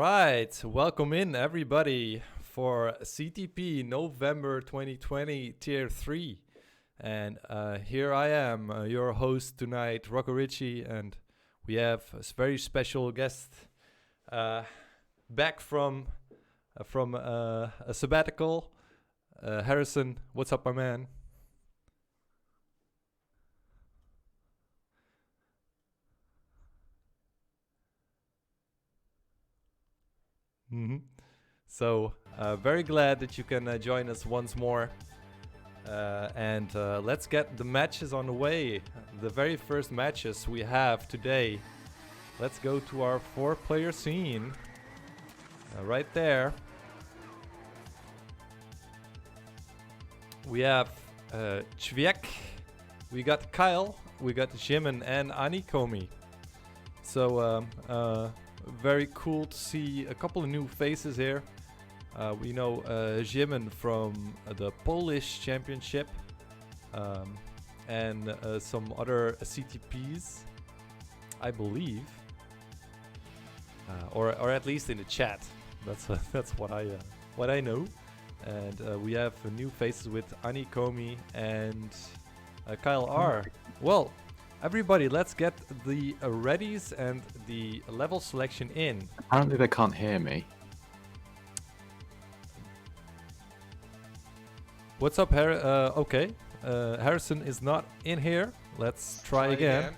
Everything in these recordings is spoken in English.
right, welcome in everybody for CTP November 2020 Tier 3. And here I am, your host tonight, Rocco Ritchie, and we have a very special guest back from a sabbatical. Harrison, what's up, my man? So, very glad that you can join us once more. And let's get the matches on the way. The very first matches we have today. Let's go to our 4-player scene. Right there. We have Chviek, we got Kyle, we got Jimin and Anikomi. So very cool to see a couple of new faces here. We know Jimin from the Polish Championship and some other CTPs, I believe, or at least in the chat. That's what I know. And we have new faces with Anikomi and Kyle R. Well, everybody, let's get the readies and the level selection in. Apparently they can't hear me. What's up, okay. Harrison is not in here. Let's try again.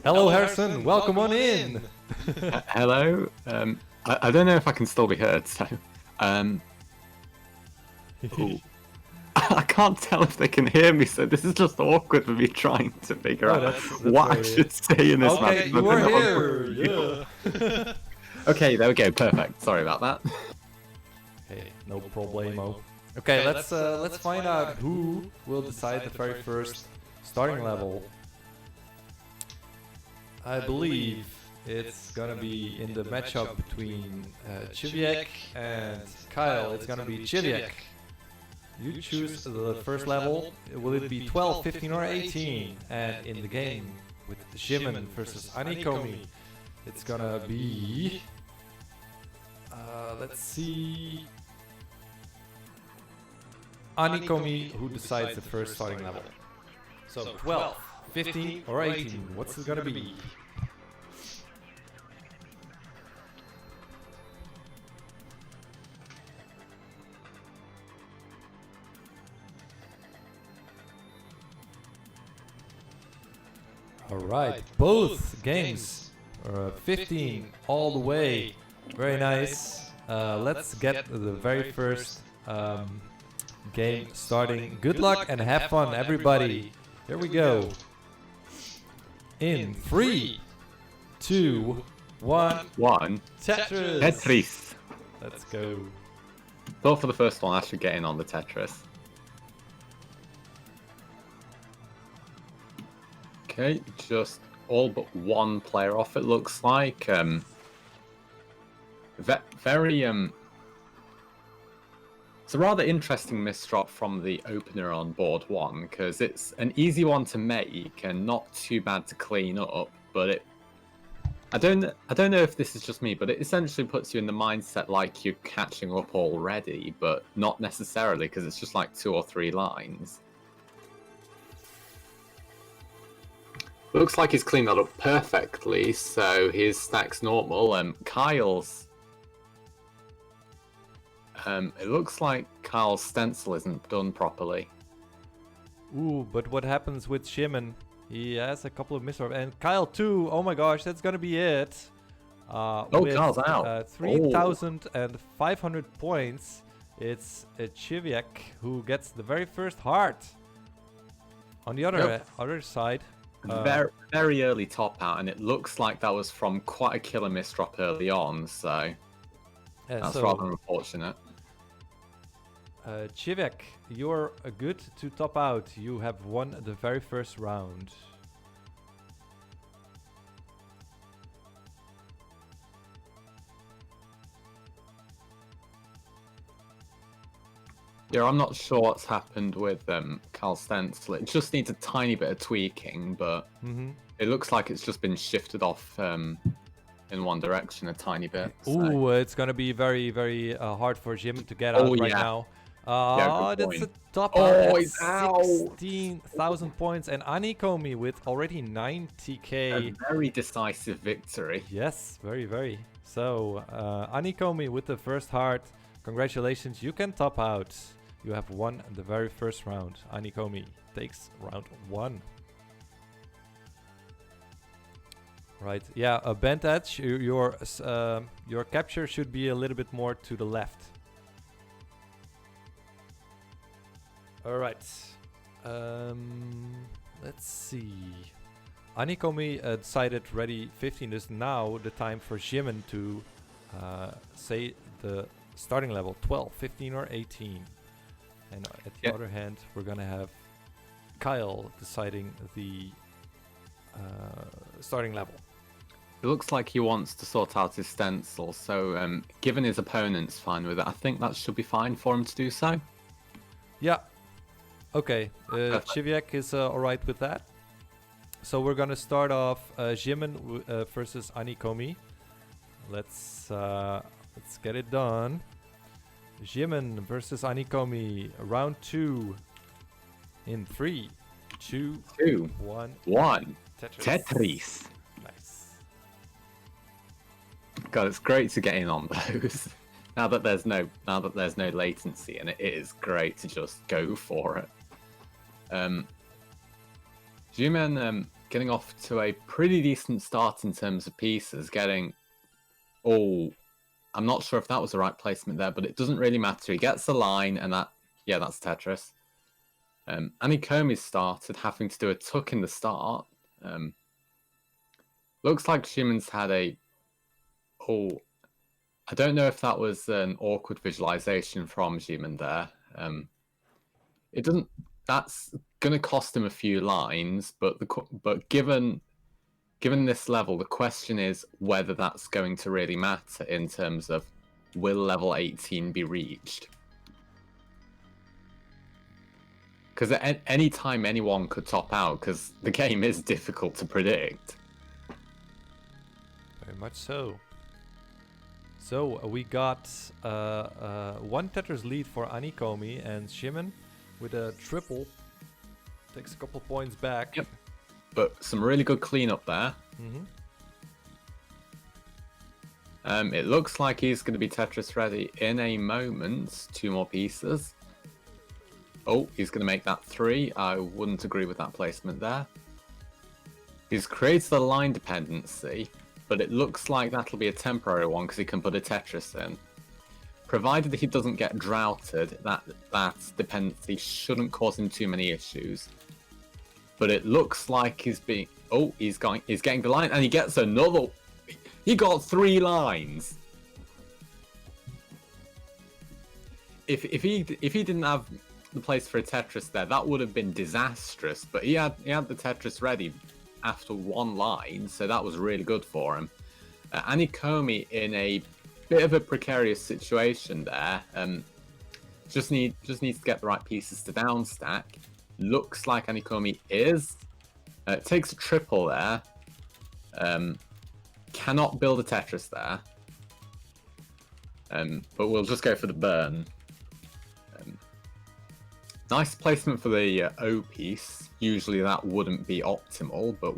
Hello, Harrison. Welcome on in. Hello. I don't know if I can still be heard, so I can't tell if they can hear me, so this is just awkward for me trying to figure out that's what I should say in this match. Okay, you are here. Yeah. Okay, there we go. Perfect. Sorry about that. Okay, no problemo. Okay, let's find out who will decide the very first starting level. I believe it's gonna be in the matchup between Chviek and Kyle. It's gonna be Chviek. You choose the first level. Will it be 12, 15 or 18? And in the game with Jimin versus Anikomi, it's gonna be... let's see... Anikomi who decides the first starting level. So 12, 15 or 18, what's it gonna be? Alright, both games are 15 all the way. Very nice. Let's get the very first game starting. Good luck and have fun, everybody. Here we go. In 3, 2, 1. Tetris. Tetris. Let's go. Thought for the first one I should get in on the Tetris. Okay, just all but one player off, it looks like. Very it's a rather interesting misdrop from the opener on board 1, because it's an easy one to make and not too bad to clean up, but I don't know if this is just me, but it essentially puts you in the mindset like you're catching up already, but not necessarily, because it's just like 2 or 3 lines. Looks like he's cleaned that up perfectly, so his stack's normal. Kyle's... it looks like Kyle's stencil isn't done properly. Ooh, but what happens with Jimin? He has a couple of missteps. And Kyle too, oh my gosh, that's gonna be it. With, Kyle's out. 3,500 points. It's Chviek who gets the very first heart. On the other side... very early top out, and it looks like that was from quite a killer misdrop early on, so that's rather unfortunate. Chviek, you're good to top out. You have won the very first round. Yeah, I'm not sure what's happened with Cal Stencil. It just needs a tiny bit of tweaking, but it looks like it's just been shifted off in in one direction a tiny bit. So. Ooh, it's gonna be very, very hard for Jim to get Oh, out right yeah. now. Yeah, good That's a point. top Oh, out at he's out. 16,000 points, and Anikomi with already 90k. A very decisive victory. Yes, very, very. So, Anikomi with the first heart. Congratulations, you can top out. You have won the very first round. Anikomi takes round 1. Right, yeah, a bent edge. Your capture should be a little bit more to the left. All right. Let's see. Anikomi decided ready 15 is now the time for Jimin to say the starting level 12, 15 or 18. And at the other hand, we're gonna have Kyle deciding the starting level. It looks like he wants to sort out his stencil, so given his opponent's fine with it, I think that should be fine for him to do so. Yeah. Okay. Chiviak is alright with that. So we're gonna start off Jimin versus Anikomi. Let's get it done. Jimin versus Anikomi, round 2. In 3, 2, 1. Tetris. Nice. God, it's great to get in on those. now that there's no latency in it, it is great to just go for it. Jimin getting off to a pretty decent start in terms of pieces, I'm not sure if that was the right placement there, but it doesn't really matter. He gets the line, and that's Tetris. Anikomi started having to do a tuck in the start. Looks like Jimin's had I don't know if that was an awkward visualization from Jimin there. That's gonna cost him a few lines, but given this level, the question is whether that's going to really matter in terms of will level 18 be reached? Because at any time anyone could top out, because the game is difficult to predict. Very much so. So we got one Tetris lead for Anikomi, and Jimin with a triple takes a couple points back. Yep. But some really good cleanup there. It looks like he's going to be Tetris ready in a moment. 2 more pieces. Oh, he's going to make that 3. I wouldn't agree with that placement there. He's created a line dependency, but it looks like that'll be a temporary one because he can put a Tetris in. Provided he doesn't get droughted, that dependency shouldn't cause him too many issues. But it looks like he's getting the line, and he gets another. He got 3 lines. If he didn't have the place for a Tetris there, that would have been disastrous. But he had the Tetris ready after 1 line, so that was really good for him. Anikomi in a bit of a precarious situation there. Just needs to get the right pieces to downstack. Looks like Anikomi takes a triple there. Cannot build a Tetris there. But we'll just go for the burn. Nice placement for the O piece. Usually that wouldn't be optimal, but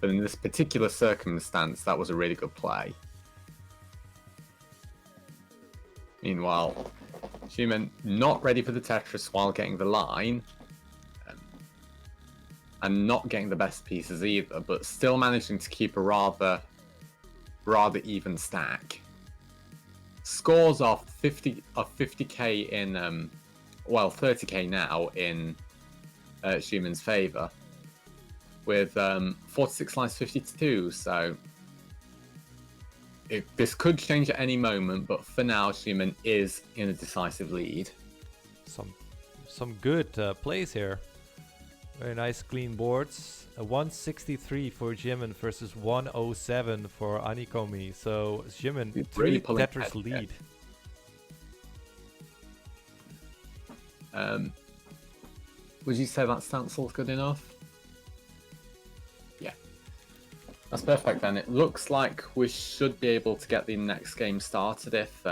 in this particular circumstance, that was a really good play. Meanwhile, Jimin not ready for the Tetris while getting the line, and not getting the best pieces either, but still managing to keep a rather even stack. Scores are 50k in 30k now in Jimin's favour, with 46 lines 52. So this could change at any moment, but for now, Jimin is in a decisive lead. Some good plays here. Very nice clean boards. A 163 for Jimin versus 107 for Anikomi. So Jimin, Really 3 Tetris lead. Would you say that stencil's good enough? Yeah. That's perfect then. It looks like we should be able to get the next game started if...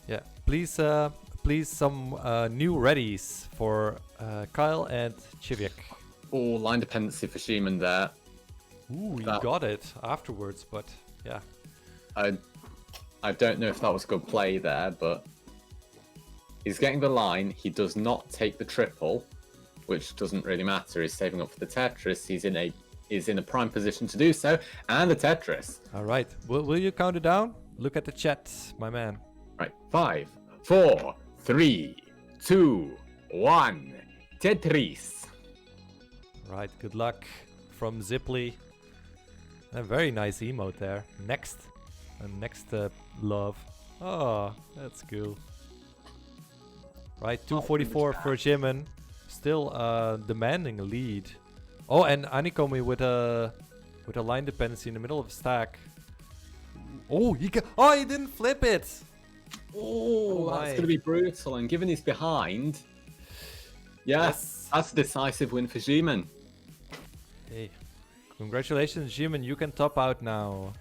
Yeah, please some new readies for Kyle and Chiviak. Oh, line dependency for Sheeman there. Ooh, you got it afterwards, but yeah. I don't know if that was a good play there, but he's getting the line. He does not take the triple, which doesn't really matter. He's saving up for the Tetris. He's in a prime position to do so, and the Tetris. All right, will you count it down? Look at the chat, my man. Right, 5, 4, 3, 2, 1, Tetris. Right, good luck from Zipley. A very nice emote there. Next, love. Oh, that's cool. Right, 244 for Jimin. Still demanding a lead. Oh, and Anikomi with a line dependency in the middle of a stack. Oh, he didn't flip it. Oh, that's going to be brutal. And given he's behind, yes, that's a decisive win for Jimin. Hey, congratulations, Jimin. You can top out now.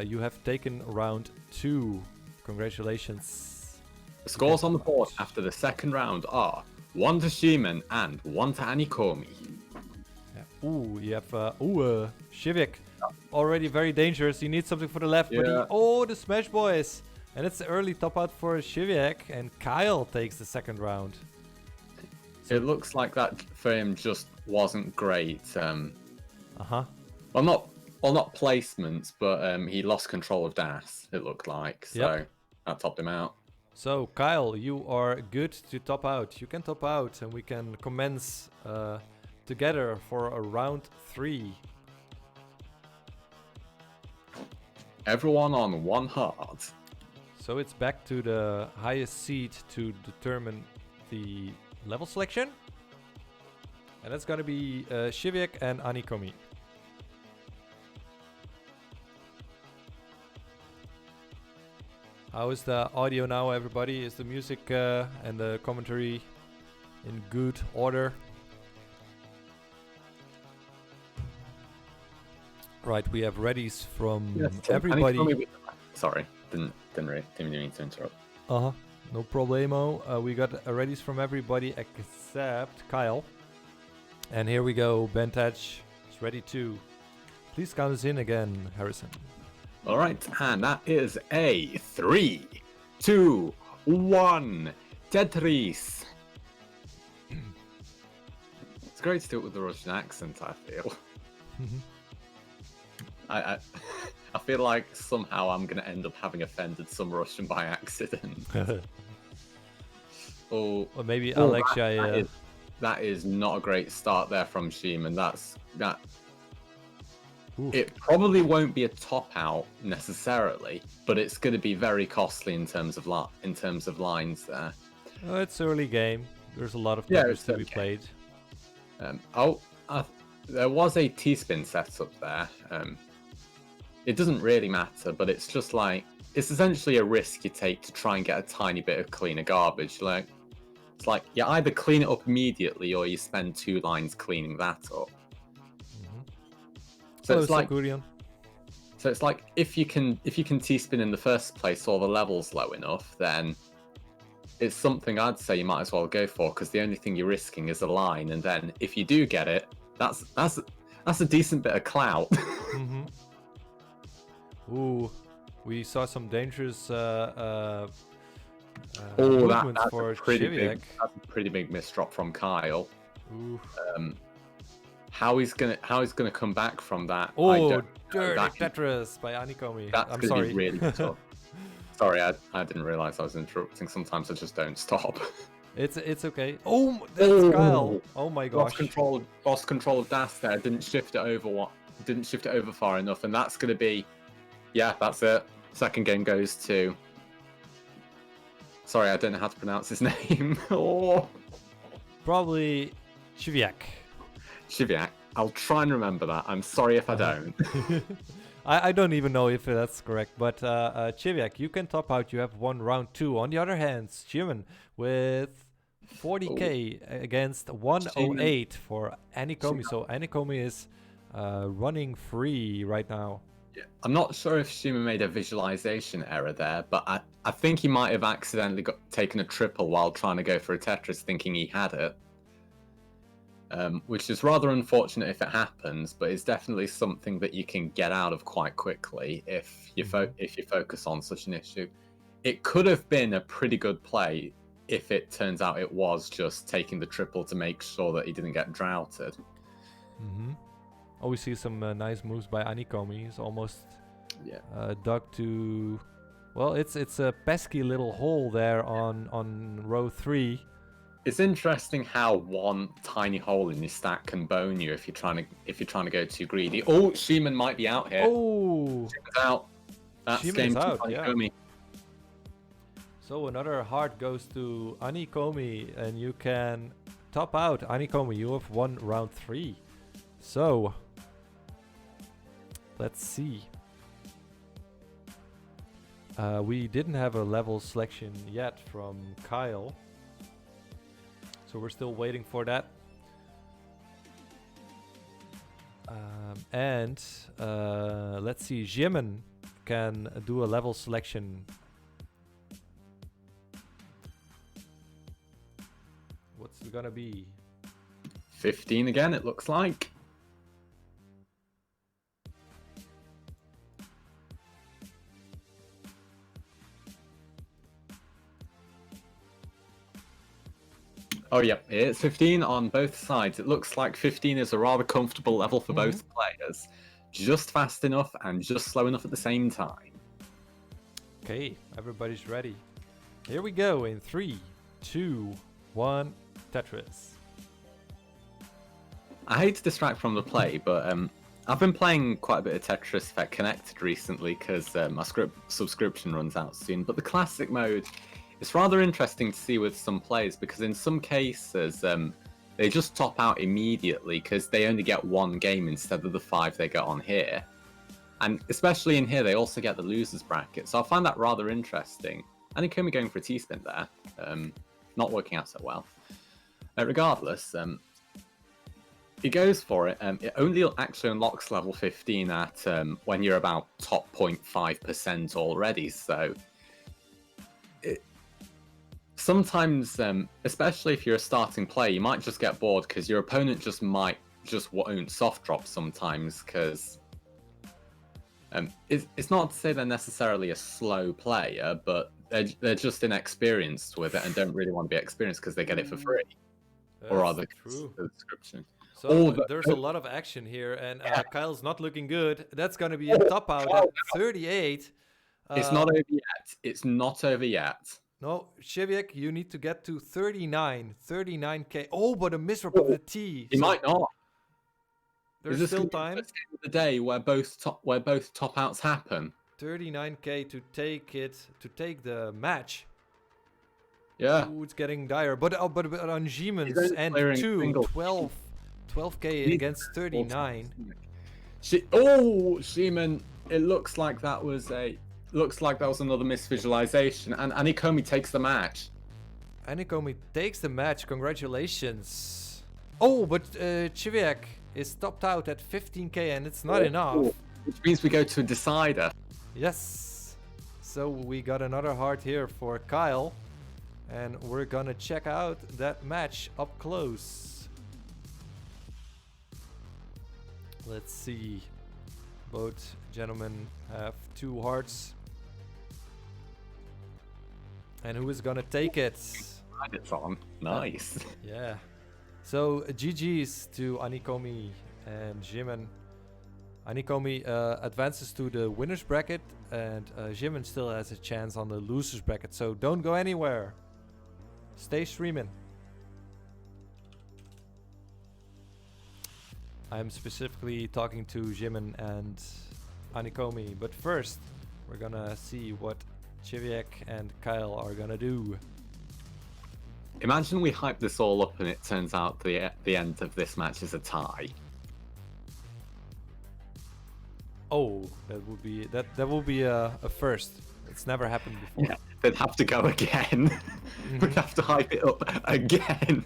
You have taken round 2. Congratulations. The scores on the board after the second round are 1 to Jimin and 1 to Anikomi. Yeah. Ooh, you have Shivik. Already very dangerous. You need something for the left. Yeah. But the Smash Boys. And it's the early top out for Shivik. And Kyle takes the second round. It looks like that for him just wasn't great. Well, not placements, but he lost control of Das, it looked like. So that topped him out. So, Kyle, you are good to top out. You can top out and we can commence together for a round 3. Everyone on one heart. So it's back to the highest seed to determine the level selection. And that's gonna be Shivik and Anikomi. How is the audio now, everybody? Is the music and the commentary in good order? Right, we have readies from everybody. Sorry, didn't mean to interrupt. No problemo. We got readies from everybody except Kyle. And here we go. Bentaj is ready too. Please count us in again, Harrison. All right, and that is a 3, 2, 1 Tetris. It's great to do it with the Russian accent, I feel. I feel like somehow I'm going to end up having offended some Russian by accident. Or maybe Alexia. That is not a great start there from Sheeman. That. Ooh. It probably won't be a top out necessarily, but it's going to be very costly in terms of lines there. It's early game. There's a lot of Tetris to be played. There was a T-spin setup there. It doesn't really matter, but it's just like it's essentially a risk you take to try and get a tiny bit of cleaner garbage. It's like you either clean it up immediately or you spend 2 lines cleaning that up. So it's like if you can T-spin in the first place or the level's low enough, then it's something I'd say you might as well go for, because the only thing you're risking is a line, and then if you do get it, that's a decent bit of clout. Ooh, we saw some dangerous that's for a pretty Shivik. That's a pretty big misdrop from Kyle. Ooh. How he's gonna come back from that? Oh, dirty Tetris by Anikomi. I'm sorry. Be really tough. Sorry, I didn't realize I was interrupting. Sometimes I just don't stop. It's okay. Oh, that's Kyle. Oh my gosh. Lost control of Das there. Didn't shift it over far enough, and that's gonna be. Yeah, that's it. Second game goes to. Sorry, I don't know how to pronounce his name. Probably Chiviak. Chiviak. I'll try and remember that. I'm sorry if I don't. I don't even know if that's correct, but Chiviak, you can top out. You have won round 2. On the other hand, Jimin with 40k against 108 for Anikomi. So Anikomi is running free right now. Yeah. I'm not sure if Shima made a visualization error there, but I think he might have accidentally taken a triple while trying to go for a Tetris thinking he had it. Which is rather unfortunate if it happens, but it's definitely something that you can get out of quite quickly if you focus on such an issue. It could have been a pretty good play if it turns out it was just taking the triple to make sure that he didn't get droughted. Oh, we see some nice moves by Anikomi. He's almost dug to... Well, it's a pesky little hole there on row 3. It's interesting how one tiny hole in your stack can bone you if you're trying to go too greedy. Oh, Sheeman might be out here. Oh, Sheeman's out. That's Sheeman's game out, 2 yeah. Anikomi. so another heart goes to Anikomi, and you can top out. Anikomi, you have won round 3. So, let's see. We didn't have a level selection yet from Kyle. So we're still waiting for that. And let's see, Jimin can do a level selection. What's it gonna be? 15 again, it looks like. Oh yeah, it's 15 on both sides. It looks like 15 is a rather comfortable level for both players. Just fast enough and just slow enough at the same time. Okay, everybody's ready. Here we go in 3, 2, 1, Tetris. I hate to distract from the play, but I've been playing quite a bit of Tetris Effect Connected recently because my subscription runs out soon. But the classic mode, it's rather interesting to see with some players because in some cases they just top out immediately because they only get one game instead of the 5 they get on here. And especially in here, they also get the loser's bracket. So I find that rather interesting. And Anikomi going for a T-spin there, not working out so well. Regardless, he goes for it. It only actually unlocks level 15 at when you're about top 0.5% already. So sometimes, especially if you're a starting player, you might just get bored because your opponent won't soft drop sometimes because it's not to say they're necessarily a slow player, but they're just inexperienced with it and don't really want to be experienced because they get it for free. Or rather, subscription. So there's a lot of action here, and Kyle's not looking good. That's going to be a top out at 38. It's not over yet. It's not over yet. No, Shevik, you need to get to 39k. Oh, but a misrep of the T. He might not. There's still time. This game of the day where both top outs happen. 39k to take the match. Yeah. Ooh, it's getting dire. But on Siemens and 12k against 39. Sheeman, it looks like that was another misvisualization, and Anikomi takes the match. Anikomi takes the match. Congratulations. Oh, but Chiviak is topped out at 15k, and it's not enough. Which means we go to a decider. Yes. So we got another heart here for Kyle, and we're gonna check out that match up close. Let's see. Both gentlemen have 2 hearts. And who is gonna take it? It's on. Nice. Yeah. So GG's to Anikomi and Jimin. Anikomi advances to the winner's bracket, and Jimin still has a chance on the loser's bracket. So don't go anywhere. Stay streaming. I'm specifically talking to Jimin and Anikomi, but first we're gonna see what Chiviak and Kyle are gonna do. Imagine we hype this all up and it turns out the end of this match is a tie. Oh, that will be a first. It's never happened before. Yeah, they'd have to go again. We'd have to hype it up again.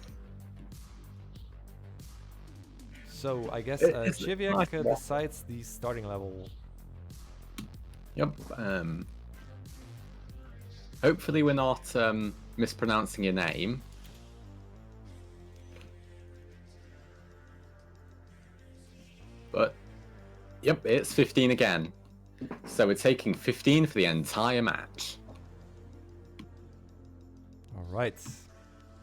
So I guess It's Chiviak nice one. decides the starting level. Yep. Hopefully we're not mispronouncing your name. But, yep, it's 15 again. So we're taking 15 for the entire match. All right.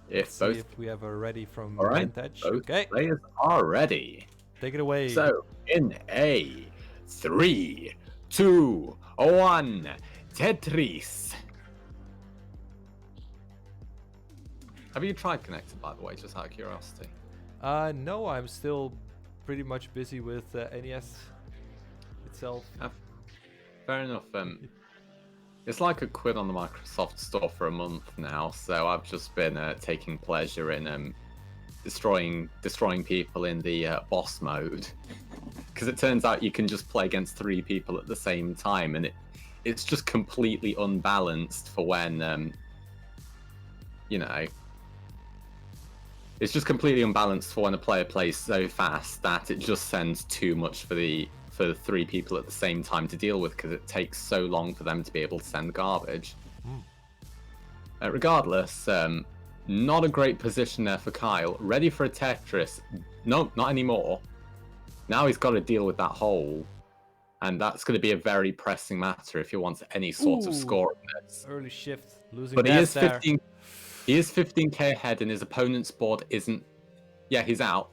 If See both, if we have a ready from all right, Vintage. both Okay, players are ready. take it away. So, in a 3, 2, 1, Tetris. Have you tried connected, by the way, just out of curiosity? No, I'm still pretty much busy with NES itself. Fair enough. It's like a quid on the Microsoft Store for a month now, so I've just been taking pleasure in destroying people in the boss mode. Because it turns out you can just play against 3 people at the same time, and it's just completely unbalanced for when you know. It's just completely unbalanced for when a player plays so fast that it just sends too much for the 3 people at the same time to deal with, because it takes so long for them to be able to send garbage. Regardless, not a great position there for Kyle. Ready for a Tetris. No, not anymore. Now he's got to deal with that hole. And that's going to be a very pressing matter if he wants any sort of score in this. Early shift, losing But he that is there. 15. He is 15k ahead, and his opponent's board isn't. Yeah, he's out.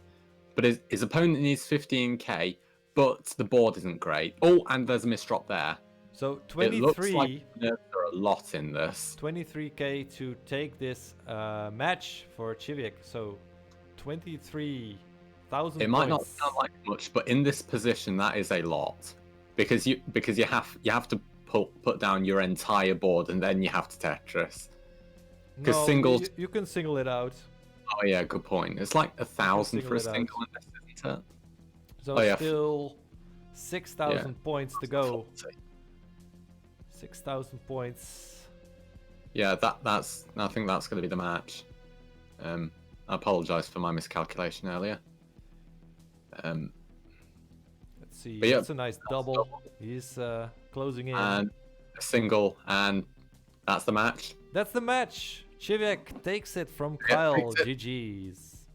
But his opponent needs 15k, but the board isn't great. Oh, and there's a misdrop there. So It looks 23, like there are a lot in this. 23k to take this match for Chiviak. So 23,000 It might not points. sound like much, but in this position, that is a lot, because you have to put down your entire board, and then you have to Tetris. Because No, singles. you can single it out. Oh yeah, good point. It's like 1,000 for a single it single in this, isn't it? So Oh, yeah. still 6,000 points to go. 40. 6,000 points. Yeah, that's. I think that's going to be the match. I apologize for my miscalculation earlier. Let's see. But yeah, That's a nice double. He's closing in. And a single, and that's the match. That's the match. Chiviak takes it from Yeah, Kyle. takes it. GG's.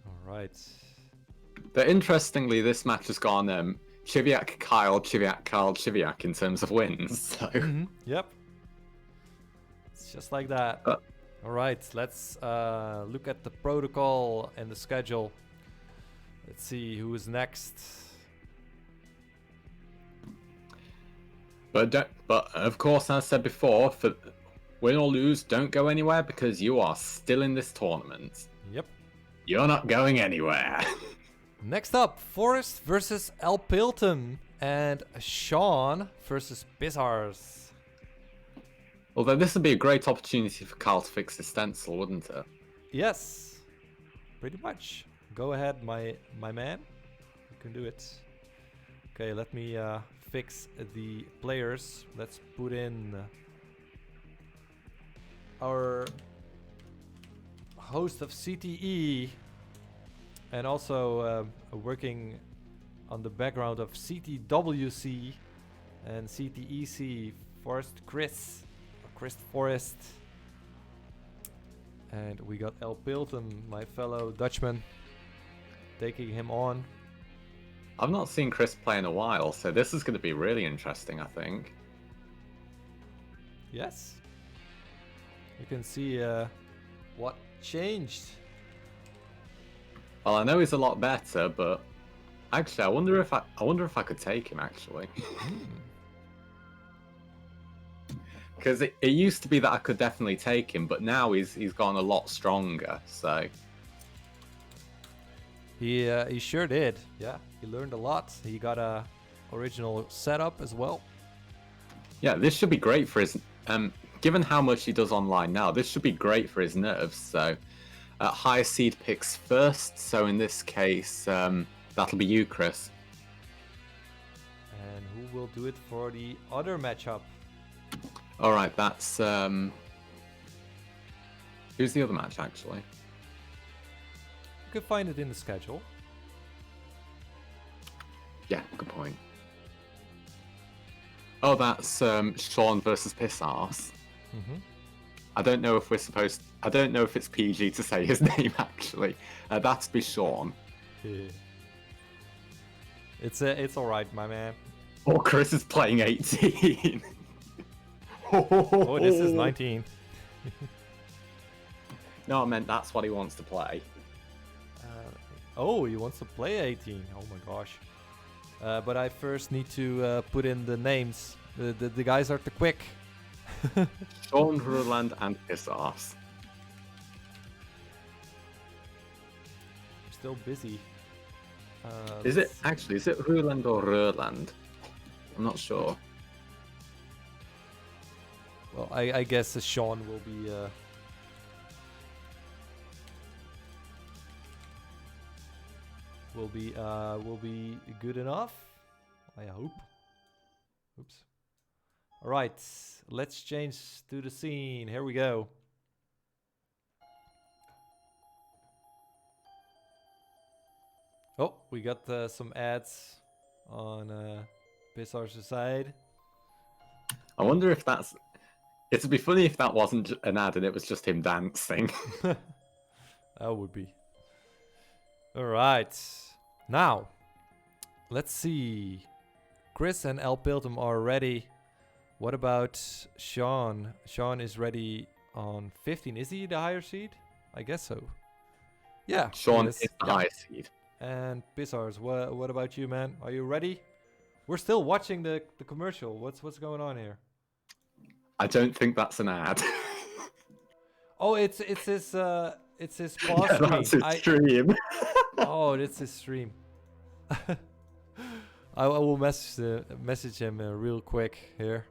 All right. But interestingly, this match has gone Chiviak, Kyle, Chiviak, Kyle, Chiviak in terms of wins. So Yep. It's just like that. Uh. All right. Let's look at the protocol and the schedule. Let's see who is next. But of course, as I said before, for win or lose, don't go anywhere, because you are still in this tournament. Yep. You're not going anywhere. Next up, Forrest versus Al Pilton and Sean versus Bizarres. Although this would be a great opportunity for Kyle to fix his stencil, wouldn't it? Yes, pretty much. Go ahead, my man. You can do it. Okay, let me fix the players. Let's put in our host of CTE and also working on the background of CTWC and CTEC, Forrest Chris Forrest. And we got El Pilton, my fellow Dutchman, taking him on. I've not seen Chris play in a while, so this is going to be really interesting, I think. Yes. You can see what changed. Well, I know he's a lot better, but actually, I wonder if I could take him actually. Because it used to be that I could definitely take him, but now he's gotten a lot stronger. So He sure did. Yeah, he learned a lot. He got a original setup as well. yeah, this should be great for his. Given how much he does online now, this should be great for his nerves. So higher seed picks first. So in this case, that'll be you, Chris. And who will do it for the other matchup? All right, that's who's the other match actually? You can find it in the schedule. Yeah, good point. Oh, that's Sean versus Pissarse. I don't know if we're supposed. I don't know if it's PG to say his name actually. That's be Sean. Yeah. It's all right, my man. Oh, Chris is playing 18. Oh, this is 19. No, I meant that's what he wants to play. Oh, he wants to play 18. Oh my gosh. But I first need to put in the names. The guys are too quick. Sean, Roland, and Pissarse. I'm still busy. Is it Roland or Roland? I'm not sure. Well, I guess Sean will be. Will be good enough. I hope. Oops. All right, let's change to the scene. Here we go. Oh, we got some ads on Pissar's side. I wonder if that's. It'd be funny if that wasn't an ad and it was just him dancing. That would be. All right. Now, let's see. Chris and Al Piltum are ready. What about Sean? Sean is ready on 15. Is he the higher seed? I guess so. Yeah. Sean is the highest seed. And Pissar's, what about you, man? Are you ready? We're still watching the commercial. What's going on here? I don't think that's an ad. Oh, it's his pause Yeah, screen. that's his stream. Oh, that's his stream. I will message him real quick here.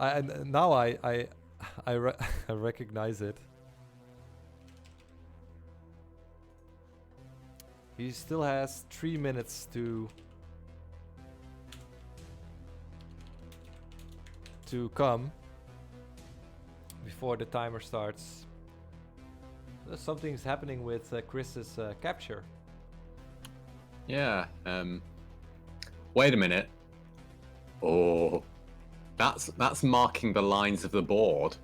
Now I recognize it. He still has 3 minutes to come before the timer starts. Something's happening with Chris's capture. Yeah. Wait a minute. Oh, that's marking the lines of the board.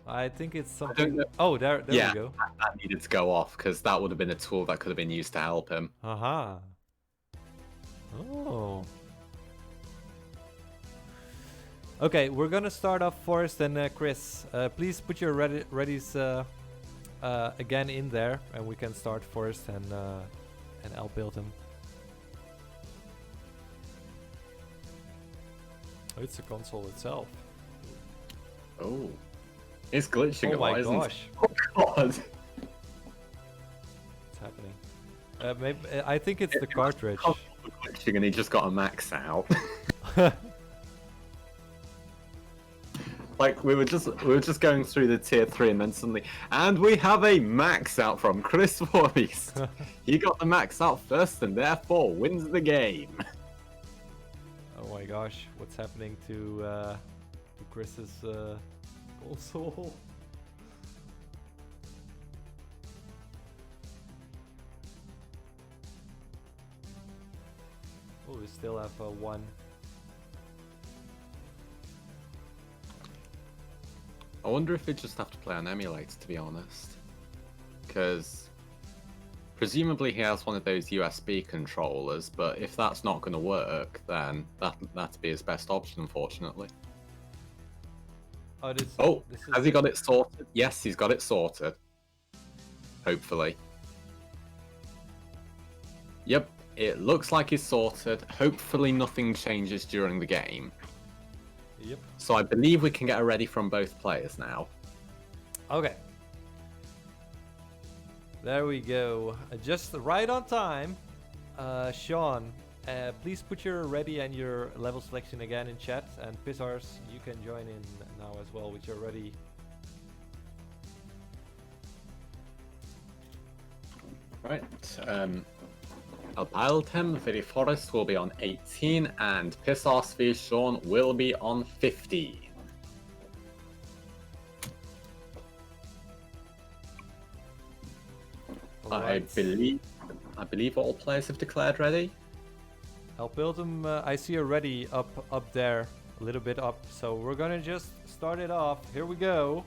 I think it's something. Oh, there we go. That needed to go off because that would have been a tool that could have been used to help him. Aha. Oh. Okay, we're gonna start off Forrest and Chris. Please put your readies again in there, and we can start Forrest and Al Piltum. Oh, it's the console itself. Oh, it's glitching. Oh my isn't gosh! It? Oh god! What's happening? Maybe I think it's the cartridge. Glitching, and he just got a max out. Like we were just going through the tier 3 and then suddenly, and we have a max out from Chris Forrest. He got the max out first and therefore wins the game. Oh my gosh, what's happening to Chris's console? Oh, we still have one. I wonder if we just have to play on emulator, to be honest. Because presumably he has one of those USB controllers, but if that's not going to work, then that'd be his best option, unfortunately. Oh, has he got it sorted? Yes, he's got it sorted. Hopefully. Yep, it looks like it's sorted. Hopefully nothing changes during the game. Yep. So I believe we can get a ready from both players now. Okay. There we go. Just right on time. Sean, please put your ready and your level selection again in chat. And Pissars, you can join in now as well with your ready. Right. Alpaltem v Forest will be on 18, and Pissos v Sean will be on 15. I believe all players have declared ready. Alpiltum, I see already up there, a little bit up. So we're gonna just start it off. Here we go.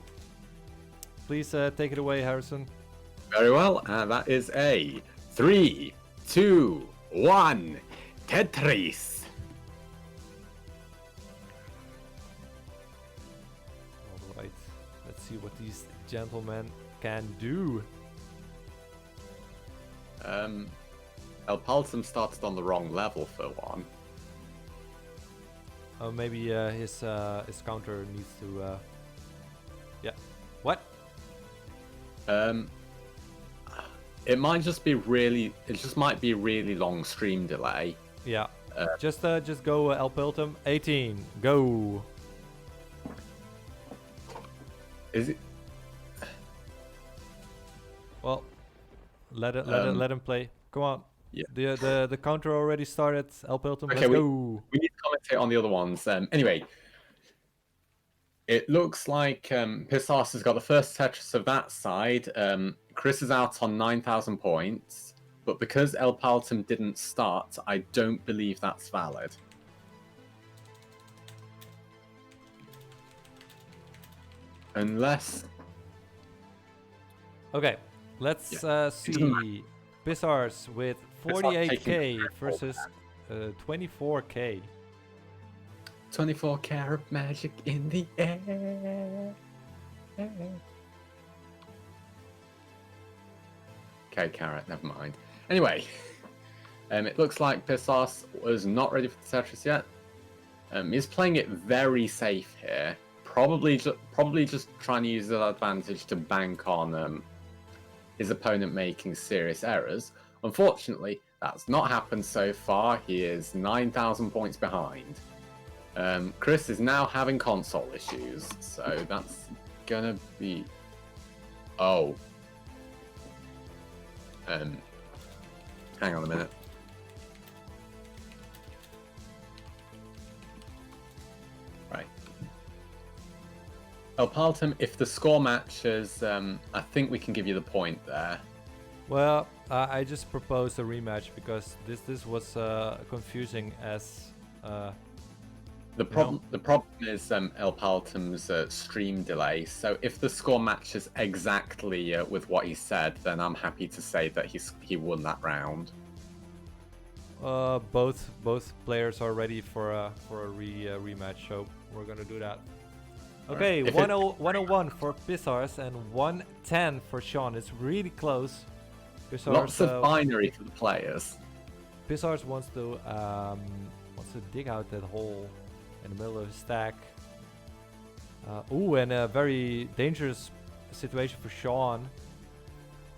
Please take it away, Harrison. Very well, and that is a 3, 2, 1, Tetris. All right, let's see what these gentlemen can do. Alpaltum started on the wrong level for one. Oh, maybe his counter needs to. Yeah. What? It might just be really. It just might be a really long stream delay. Yeah. Just go Alpiltum. 18. Go. Is it? Well, let him play. Come on. Yeah. The counter already started. Alpiltum. Okay, Let's go. We need to commentate on the other ones. Anyway, it looks like Pissos has got the first Tetris of that side. Chris is out on 9,000 points, but because Alpaltum didn't start, I don't believe that's valid. Unless. Okay, let's see. Bizarres with 48k versus 24k. 24 karat magic in the air. Okay, carrot, never mind. Anyway, it looks like Pissos was not ready for the Tetris yet. He's playing it very safe here. Probably just trying to use that advantage to bank on his opponent making serious errors. Unfortunately, that's not happened so far. He is 9,000 points behind. Chris is now having console issues, so that's gonna be... Oh. Hang on a minute. Right. Alpaltum, if the score matches, I think we can give you the point there. Well, I just proposed a rematch because this was confusing as... The problem is Alpaltum's stream delay. So if the score matches exactly with what he said, then I'm happy to say that he won that round. Both players are ready for a rematch, so we're gonna do that. Okay, Right. 101 for Bizarres and 110 for Sean. It's really close. Bizarres, Lots of binary for the players. Bizarres wants to dig out that hole in the middle of his stack. Ooh, and a very dangerous situation for Sean.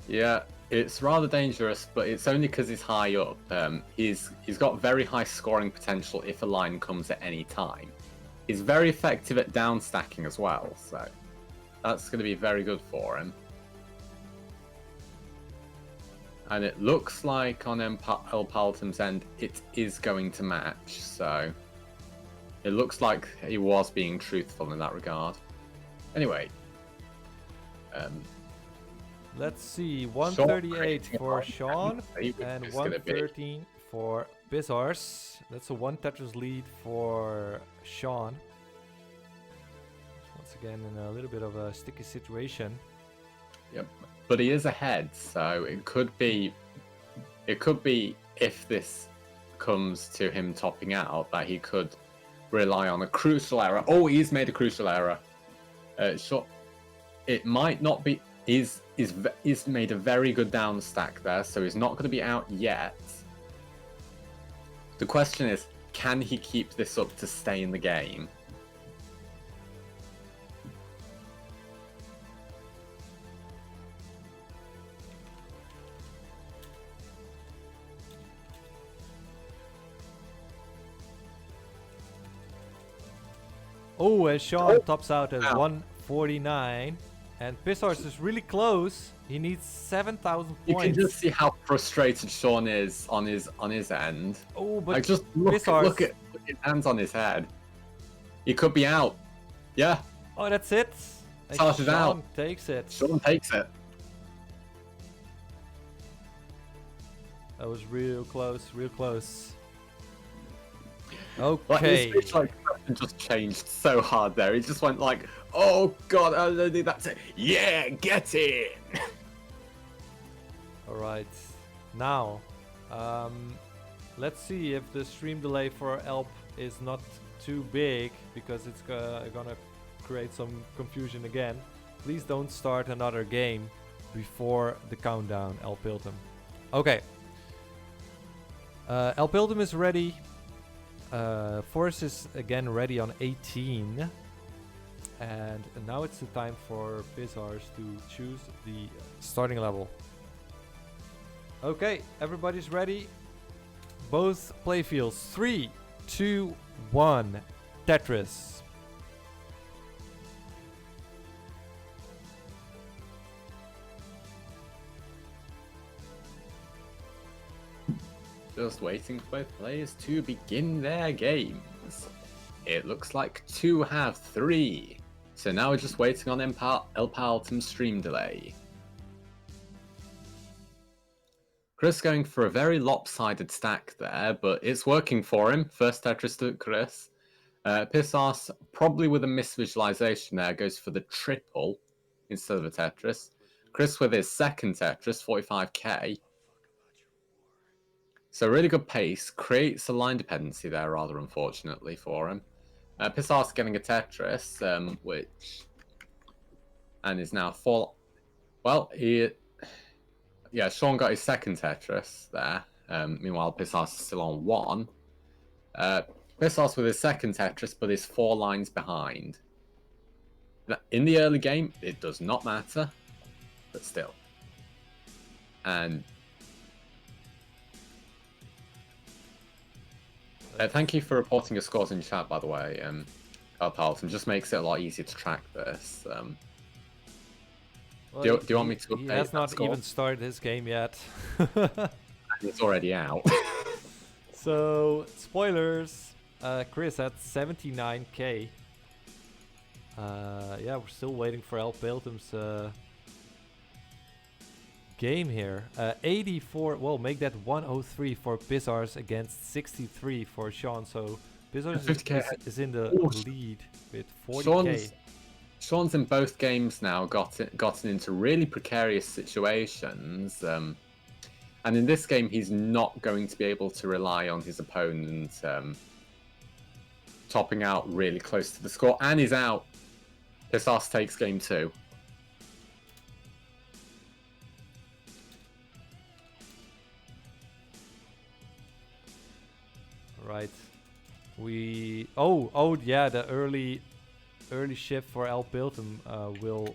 Yeah, it's rather dangerous, but it's only because he's high up. He's got very high scoring potential if a line comes at any time. He's very effective at down stacking as well, so that's going to be very good for him. And it looks like on Alpaltum's end, it is going to match, so it looks like he was being truthful in that regard. Anyway, let's see, 138 for Sean and 113 for Bizarres. That's a 1 Tetris lead for Sean. Once again, in a little bit of a sticky situation. Yep, but he is ahead, so it could be if this comes to him topping out that he could rely on a crucial error. Oh, he's made a crucial error. So it might not be. He's made a very good down stack there, so he's not going to be out yet. The question is, can he keep this up to stay in the game? Oh, and Sean tops out at 149. And Pissars is really close. He needs 7,000 points. You can just see how frustrated Sean is on his end. Oh, but Like, just look at his hands on his head. He could be out. Yeah. Oh, that's it. And Started out. Sean takes it. Sean takes it. That was real close, real close. Like, Okay. his facial expression just changed so hard there. He just went like, "Oh God, that's it. Yeah, get it." All right. Now, let's see if the stream delay for Elp is not too big, because it's gonna create some confusion again. Please don't start another game before the countdown, Elpiltum. Okay. Elpiltum is ready. Force is again ready on 18. And now it's the time for Pissars to choose the starting level. Okay, everybody's ready. Both playfields. 3, 2, 1. Tetris. Just waiting for both players to begin their games. It looks like 2 have 3. So now we're just waiting on Elpaltum's stream delay. Chris going for a very lopsided stack there, but it's working for him. First Tetris to Chris. Pissars, probably with a misvisualization there, goes for the triple instead of a Tetris. Chris with his second Tetris, 45k. So really good pace, creates a line dependency there rather unfortunately for him. Pissars getting a Tetris, and is now full. Well, Sean got his second Tetris there. Meanwhile, Pissars is still on 1. Pissars with his second Tetris, but is 4 lines behind. In the early game, it does not matter, but still. And thank you for reporting your scores in chat, by the way, Elpaltum. Just makes it a lot easier to track this. Well, do you want me to update He has not score? even started his game yet. It's already out. So, spoilers. Chris at 79k. Yeah, we're still waiting for Elpiltum's game here. 84, well, make that 103 for Pissars against 63 for Sean. So Pissars is in the lead with 40k. Sean's in both games now gotten into really precarious situations. And in this game, he's not going to be able to rely on his opponent topping out really close to the score. And he's out. Pissars takes game 2. Right. Oh yeah, the early shift for Elpiltum will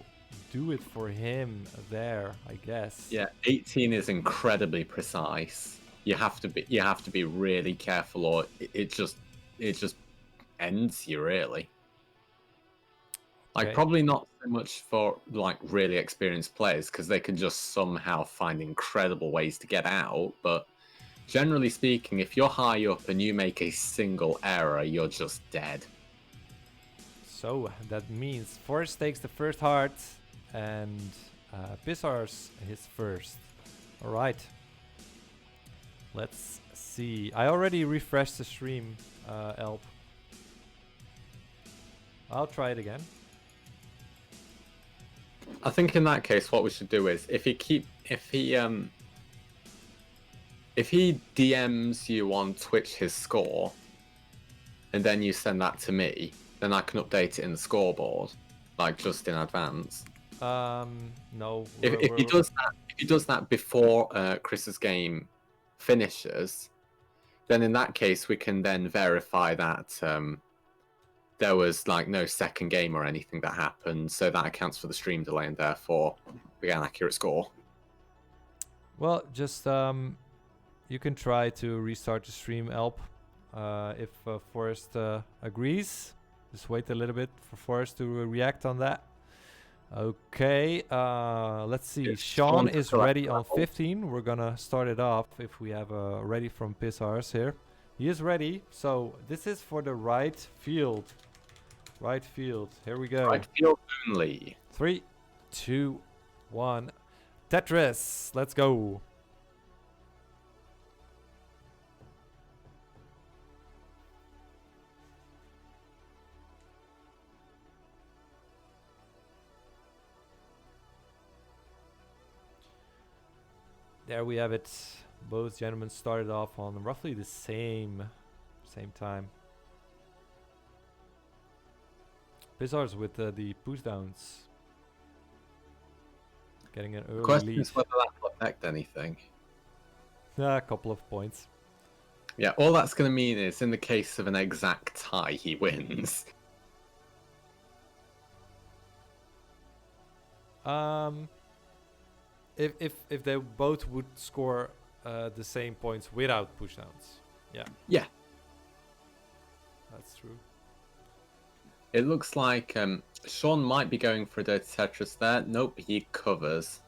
do it for him there, I guess. Yeah, 18 is incredibly precise. You have to be really careful, or it just ends you really. Like, Okay. probably not so much for like really experienced players, because they can just somehow find incredible ways to get out, but generally speaking, if you're high up and you make a single error, you're just dead. So that means Forrest takes the first heart and Pissars his first. Alright. Let's see. I already refreshed the stream, Elp. I'll try it again. I think in that case, what we should do is if he DMs you on Twitch his score, and then you send that to me, then I can update it in the scoreboard, like just in advance. No. If he does that before Chris's game finishes, then in that case we can then verify that there was like no second game or anything that happened, so that accounts for the stream delay, and therefore we get an accurate score. Well, just you can try to restart the stream, Elp, if Forrest agrees. Just wait a little bit for Forrest to react on that. Okay, let's see. Sean is ready on 15. We're gonna start it off if we have ready from Pissars here. He is ready, so this is for the right field. Right field, here we go. Right field only. 3, 2, 1. Tetris, let's go. There we have it. Both gentlemen started off on roughly the same time. Pissars with the push downs. Getting an early Question lead. is whether that will affect anything. A couple of points. Yeah, all that's going to mean is in the case of an exact tie, he wins. If they both would score the same points without pushdowns. Yeah. Yeah. That's true. It looks like Sean might be going for a Dirty Tetris there. Nope, he covers.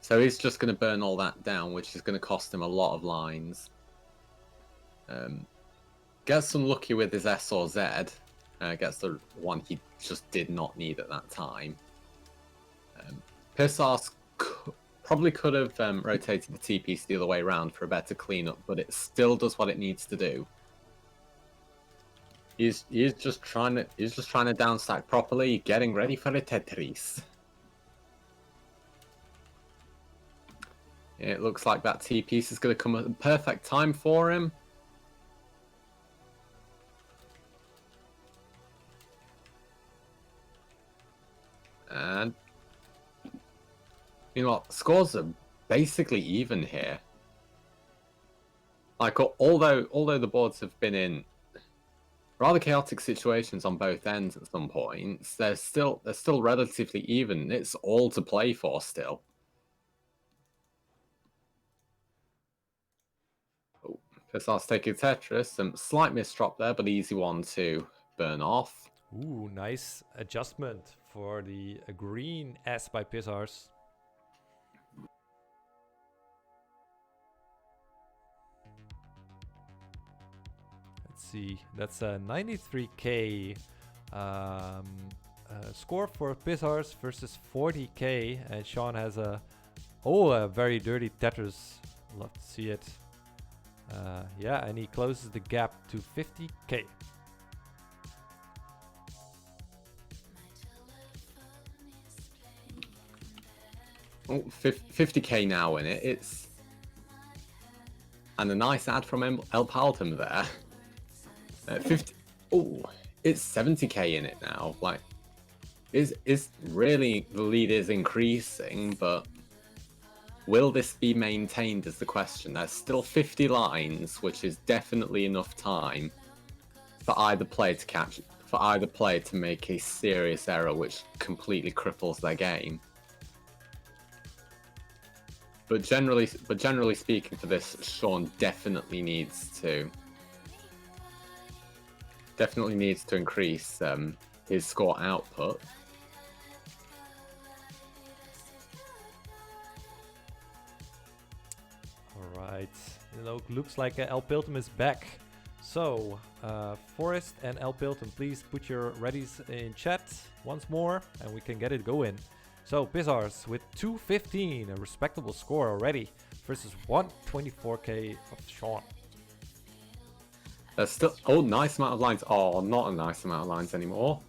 So he's just going to burn all that down, which is going to cost him a lot of lines. Gets unlucky with his S or Z. Gets the one he just did not need at that time. Pissars probably could have rotated the T-piece the other way around for a better cleanup, but it still does what it needs to do. He's just trying to downstack properly, getting ready for a Tetris. It looks like that T-piece is going to come at the perfect time for him. And you know what? Scores are basically even here. Like although the boards have been in rather chaotic situations on both ends at some points, they're still relatively even. It's all to play for still. Oh, Pissars taking Tetris. Some slight misdrop there, but easy one to burn off. Ooh, nice adjustment for the green S by Pissars. Let's see, that's a 93k score for Pissars versus 40k, and Sean has a very dirty Tetris. Love to see it. Yeah, and he closes the gap to 50k. Oh, 50k now in it. It's and a nice ad from El Paltum there. 50. Oh, it's 70k in it now. Like, is really the lead is increasing, but will this be maintained is the question. There's still 50 lines, which is definitely enough time for either player to catch, for either player to make a serious error, which completely cripples their game. But generally speaking, for this, Sean definitely needs to increase his score output. All right, looks like El Piltum is back. So, Forrest and El Piltum, please put your readies in chat once more, and we can get it going. So, Pissars with 215, a respectable score already, versus 124k of Sean. There's still nice amount of lines. Oh, not a nice amount of lines anymore.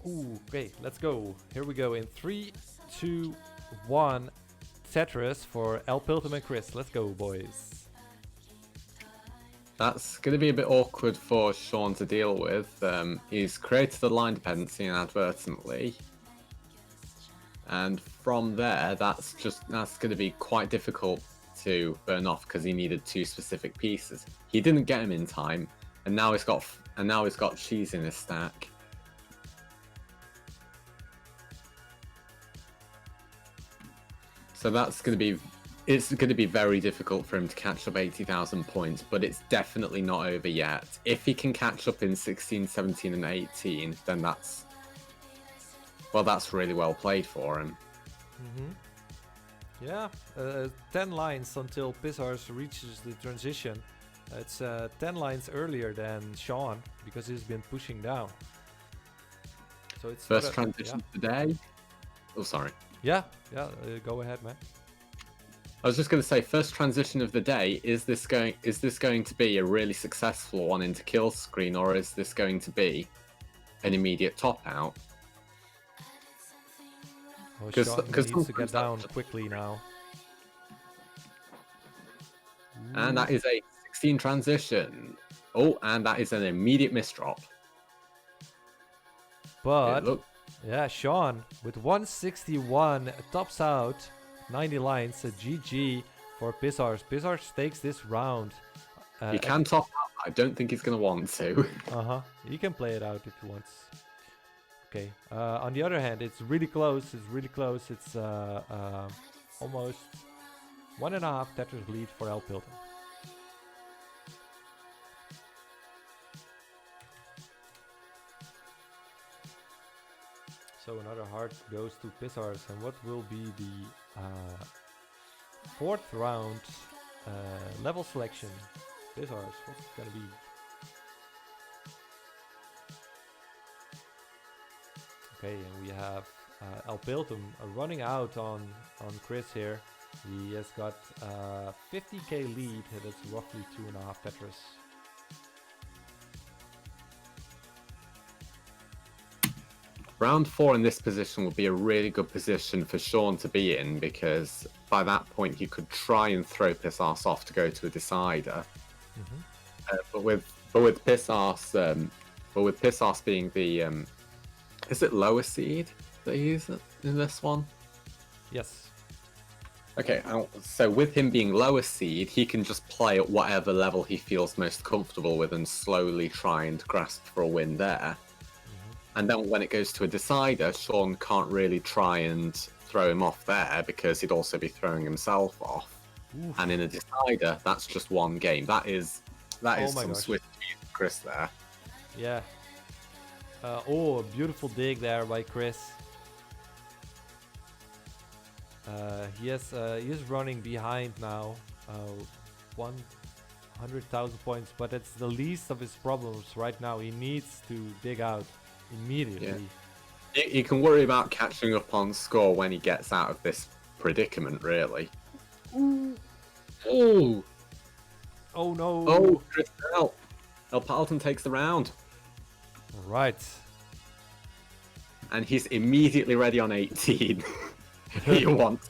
Ooh, okay, let's go. Here we go in 3, 2, 1. Tetris for El Piltum and Chris. Let's go, boys. That's going to be a bit awkward for Sean to deal with. He's created a line dependency inadvertently. And from there, that's going to be quite difficult to burn off because he needed two specific pieces. He didn't get them in time, and now he's got cheese in his stack. So it's going to be very difficult for him to catch up 80,000 points, but it's definitely not over yet. If he can catch up in 16, 17, and 18, then that's Well, that's really well played for him. Yeah, 10 lines until Pissars reaches the transition. It's 10 lines earlier than Sean because he's been pushing down. So it's first transition today. Oh, sorry. Yeah, go ahead, man. I was just going to say, first transition of the day. Is this going to be a really successful one into kill screen, or is this going to be an immediate top out? Because Sean needs to get down quickly now. And that is a 16 transition. Oh, and that is an immediate misdrop. But yeah, Sean with 161 tops out 90 lines. A GG for Pissars. Pissars takes this round. He can top out. I don't think he's going to want to. He can play it out if he wants. Okay. On the other hand, it's really close. It's almost 1.5 Tetris lead for El Pilton. So another heart goes to Pissars, and what will be the fourth round level selection? Pissars, what's it gonna be? Okay, and we have El Piltum running out on Chris here. He has got 50k lead, that's roughly 2.5 Tetris. Round 4 in this position would be a really good position for Sean to be in, because by that point he could try and throw Pissars off to go to a decider. But with Pissars being the is it lower seed that he is in this one? Yes. Okay, so with him being lower seed, he can just play at whatever level he feels most comfortable with and slowly try and grasp for a win there. And then when it goes to a decider, Sean can't really try and throw him off there because he'd also be throwing himself off. Oof. And in a decider, that's just one game. That is some swift cheese, Chris there. Yeah. A beautiful dig there by Chris. He is running behind now, 100,000 points, but it's the least of his problems right now. He needs to dig out immediately. Yeah. He can worry about catching up on score when he gets out of this predicament, really. Ooh. Oh. Oh no. Oh, Chris El Palton takes the round. Right. And he's immediately ready on 18. He wants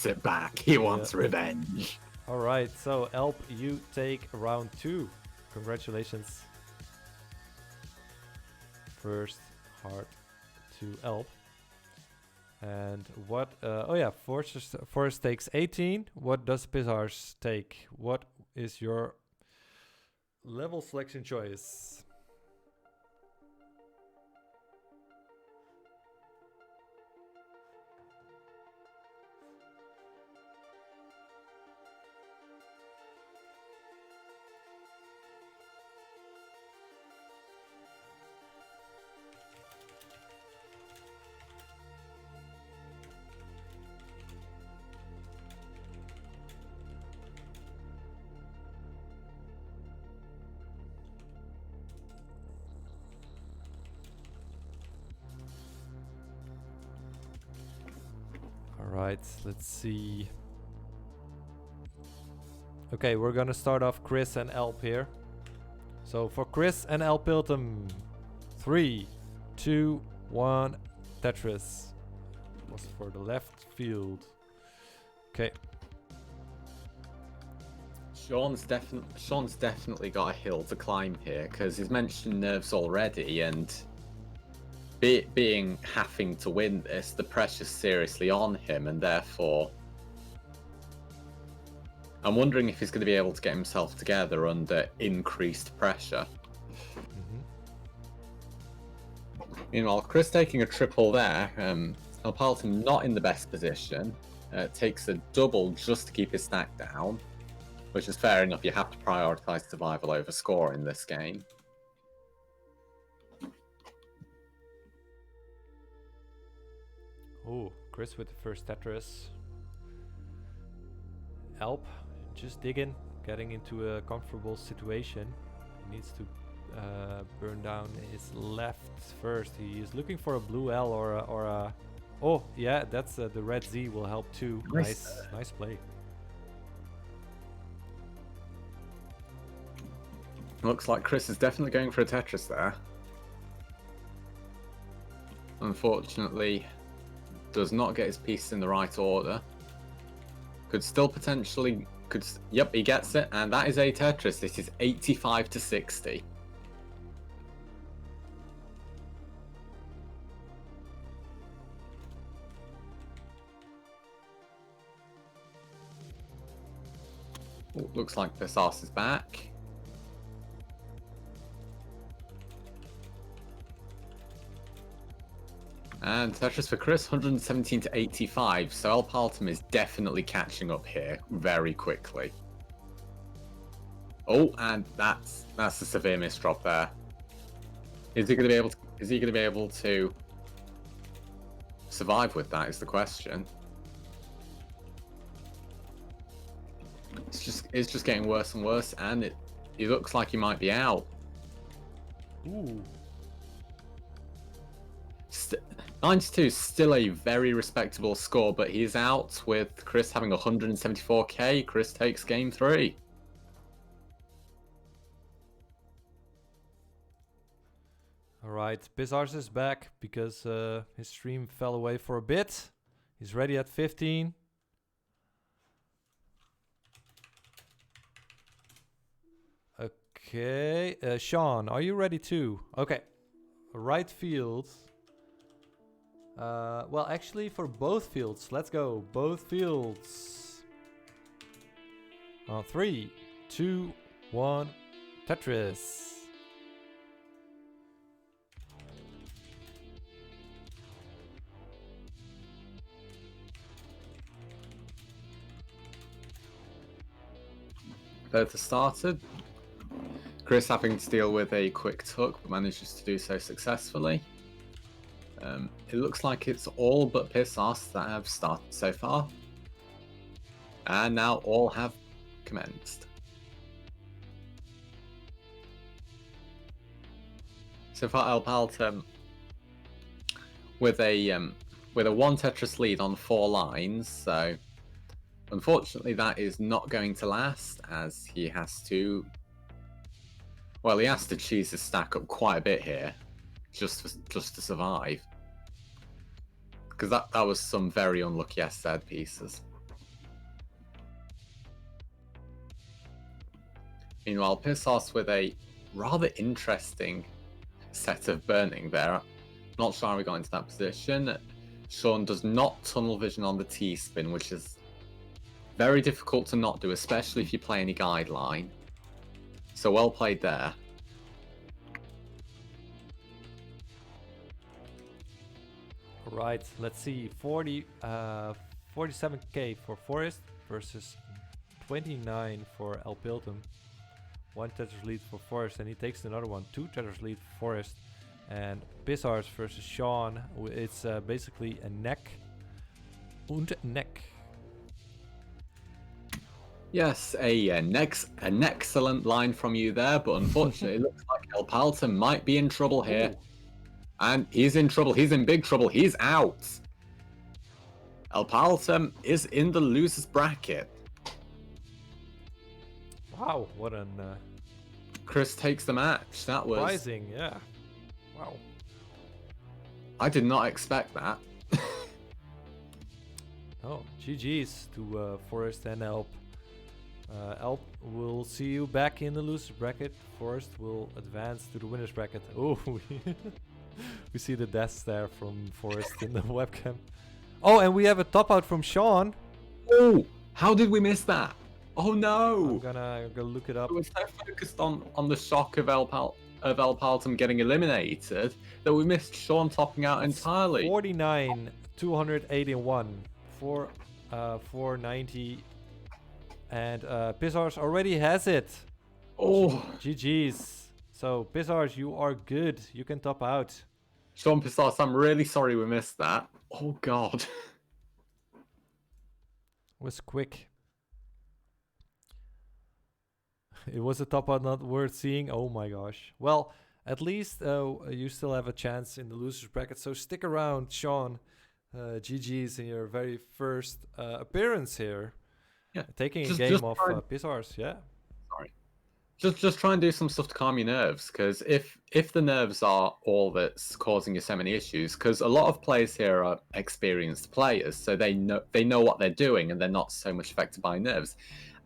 it back. He wants revenge. All right, so Elp, you take round 2. Congratulations. First heart to Elp. And what? Forrest takes 18. What does Pissars take? What is your level selection choice? Alright, let's see. Okay, we're gonna start off Chris and Elp here. So for Chris and El Piltum, 3, 2, 1, Tetris. Was for the left field. Okay. Sean's definitely got a hill to climb here, because he's mentioned nerves already, and having to win this, the pressure's seriously on him, and therefore I'm wondering if he's going to be able to get himself together under increased pressure. Meanwhile, Chris taking a triple there. El Palton not in the best position. Takes a double just to keep his stack down, which is fair enough. You have to prioritize survival over score in this game. Oh, Chris with the first Tetris. Alp, just digging, getting into a comfortable situation. He needs to burn down his left first. He is looking for a blue L or a oh yeah, that's the red Z will help too. Nice play. Looks like Chris is definitely going for a Tetris there. Unfortunately, does not get his pieces in the right order. Could still potentially... Yep, he gets it, and that is a Tetris. This is 85 to 60. Ooh, looks like Pesas is back. And Tetris for Chris, 117 to 85. So El Paltum is definitely catching up here very quickly. Oh, and that's a severe misdrop there. Is he going to be able to survive with that? Is the question. It's just getting worse and worse, and it looks like he might be out. Ooh. 92 is still a very respectable score, but he's out with Chris having 174k. Chris takes game 3. Alright, Bizarres is back because his stream fell away for a bit. He's ready at 15. Okay, Sean, are you ready too? Okay, right field. Well, actually, for both fields, let's go. Both fields. 3, 2, 1, Tetris. Both are started. Chris having to deal with a quick tuck, but manages to do so successfully. It looks like it's all but Pisas that have started so far. And now all have commenced. So far, El Paltum with a 1 Tetris lead on 4 lines. So unfortunately, that is not going to last, as he has to. Well, he has to cheese his stack up quite a bit here, just to survive. Because that was some very unlucky SZ pieces. Meanwhile, Pissos with a rather interesting set of burning there. Not sure how we got into that position. Sean does not tunnel vision on the T-spin, which is very difficult to not do, especially if you play any guideline. So well played there. Right, let's see. 47k for Forest versus 29 for El Piltum. 1 Tetris lead for Forest, and he takes another one. 2 Tetris lead for Forest. And Bizarres versus Sean. It's basically a neck und neck. Yes, an excellent line from you there, but unfortunately it looks like El Paltum might be in trouble here. Ooh. And he's in trouble, he's in big trouble, he's out. El Paltum is in the loser's bracket. Wow, what an... Chris takes the match, that was... surprising, yeah. Wow. I did not expect that. Oh, GG's to Forest and Elp. Elp will see you back in the loser's bracket. Forest will advance to the winner's bracket. Oh, we see the deaths there from Forest in the webcam. Oh, and we have a top out from Sean. Oh, how did we miss that? Oh no! I'm gonna go look it up. I was so focused on the shock of El Paltum getting eliminated that we missed Sean topping out entirely. 49, 281, 490. And Bizarres already has it. Oh, GG's. So Bizarres, you are good. You can top out. Sean Pisas, I'm really sorry we missed that. Oh God. Was quick. It was a top out not worth seeing. Oh my gosh. Well, at least you still have a chance in the losers bracket. So stick around, Sean. GG's in your very first appearance here. Yeah. Taking a Just game off try, Pissars, yeah. sorry. Just try and do some stuff to calm your nerves, because if the nerves are all that's causing you so many issues, because a lot of players here are experienced players, so they know what they're doing and they're not so much affected by nerves.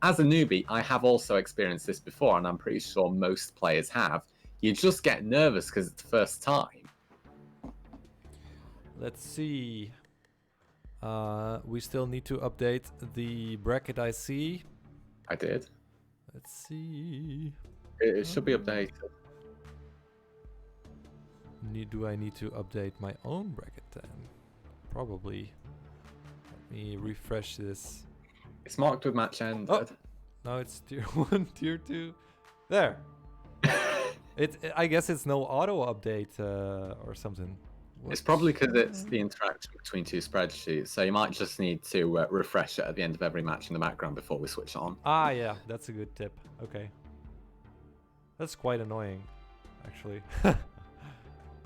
As a newbie, I have also experienced this before, and I'm pretty sure most players have. You just get nervous because it's the first time. Let's see. We still need to update the bracket I see. I did. Let's see. It should be updated. Do I need to update my own bracket then? Probably. Let me refresh this. It's marked with match ended. Oh. Now it's tier 1, tier 2. There. I guess it's no auto update or something. It's probably because it's the interaction between two spreadsheets, so you might just need to refresh it at the end of every match in the background before we switch on. Ah, yeah, that's a good tip. Okay. That's quite annoying, actually.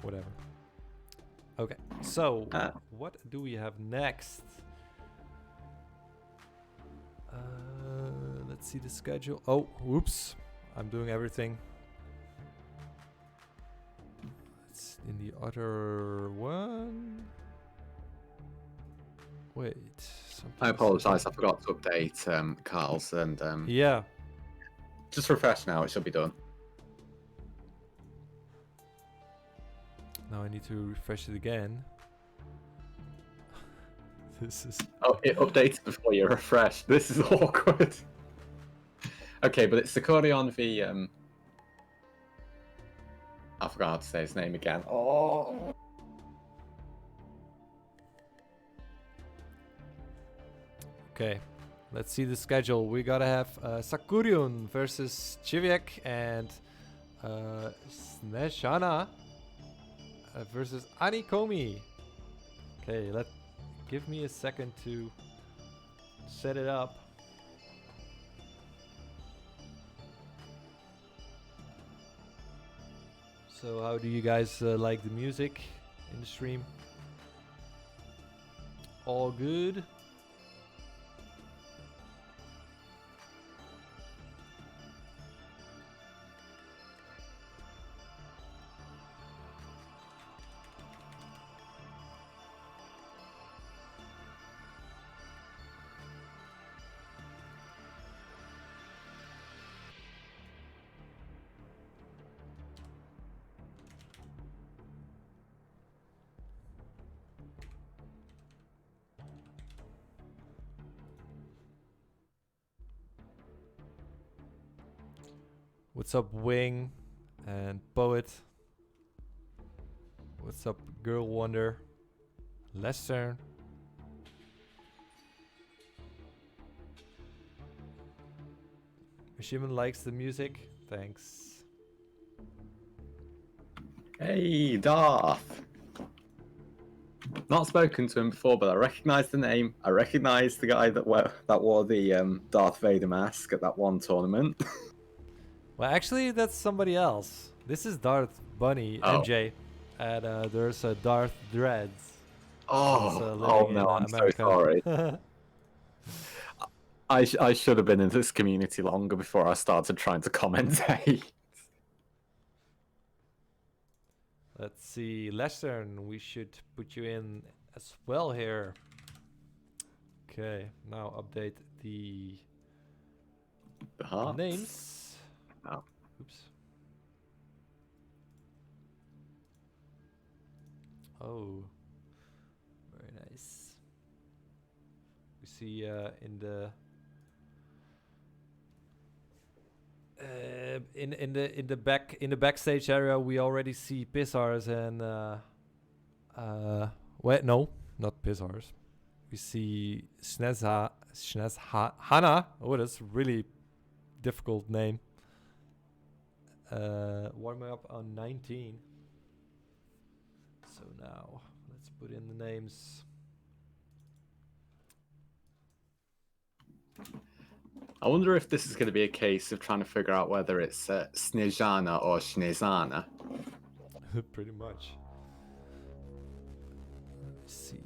Whatever. Okay, so what do we have next? Let's see the schedule. Oh, whoops. I'm doing everything. In the other one. Wait. I apologize. I forgot to update Carl's, and yeah. Just refresh now. It should be done. Now I need to refresh it again. This is. Oh, it updated before you refresh. This is awkward. Okay, but it's Sakorion v. I forgot how to say his name again. Oh. Okay, let's see the schedule. We gotta have Sakurion versus Chiviek and Sneshana versus Anikomi. Okay, give me a second to set it up. So how do you guys like the music in the stream? All good? What's up, Wing and Poet? What's up, Girl Wonder? Lester. Shimon likes the music. Thanks. Hey, Darth. Not spoken to him before, but I recognise the name. I recognise the guy that wore the Darth Vader mask at that one tournament. Well, actually, that's somebody else. This is Darth Bunny, MJ, and there's Darth Dreads. Oh no, I'm so sorry. I should have been in this community longer before I started trying to commentate. Let's see, Lester, we should put you in as well here. Okay, now update the names. Oh. Oops. Oh, very nice. We see in the backstage area we already see Pissars and wait, no, not Pissars. We see Hana. Oh, that's a really difficult name. Warming up on 19. So now let's put in the names. I wonder if this is going to be a case of trying to figure out whether it's Snezhana or Snezana. Pretty much. Let's see.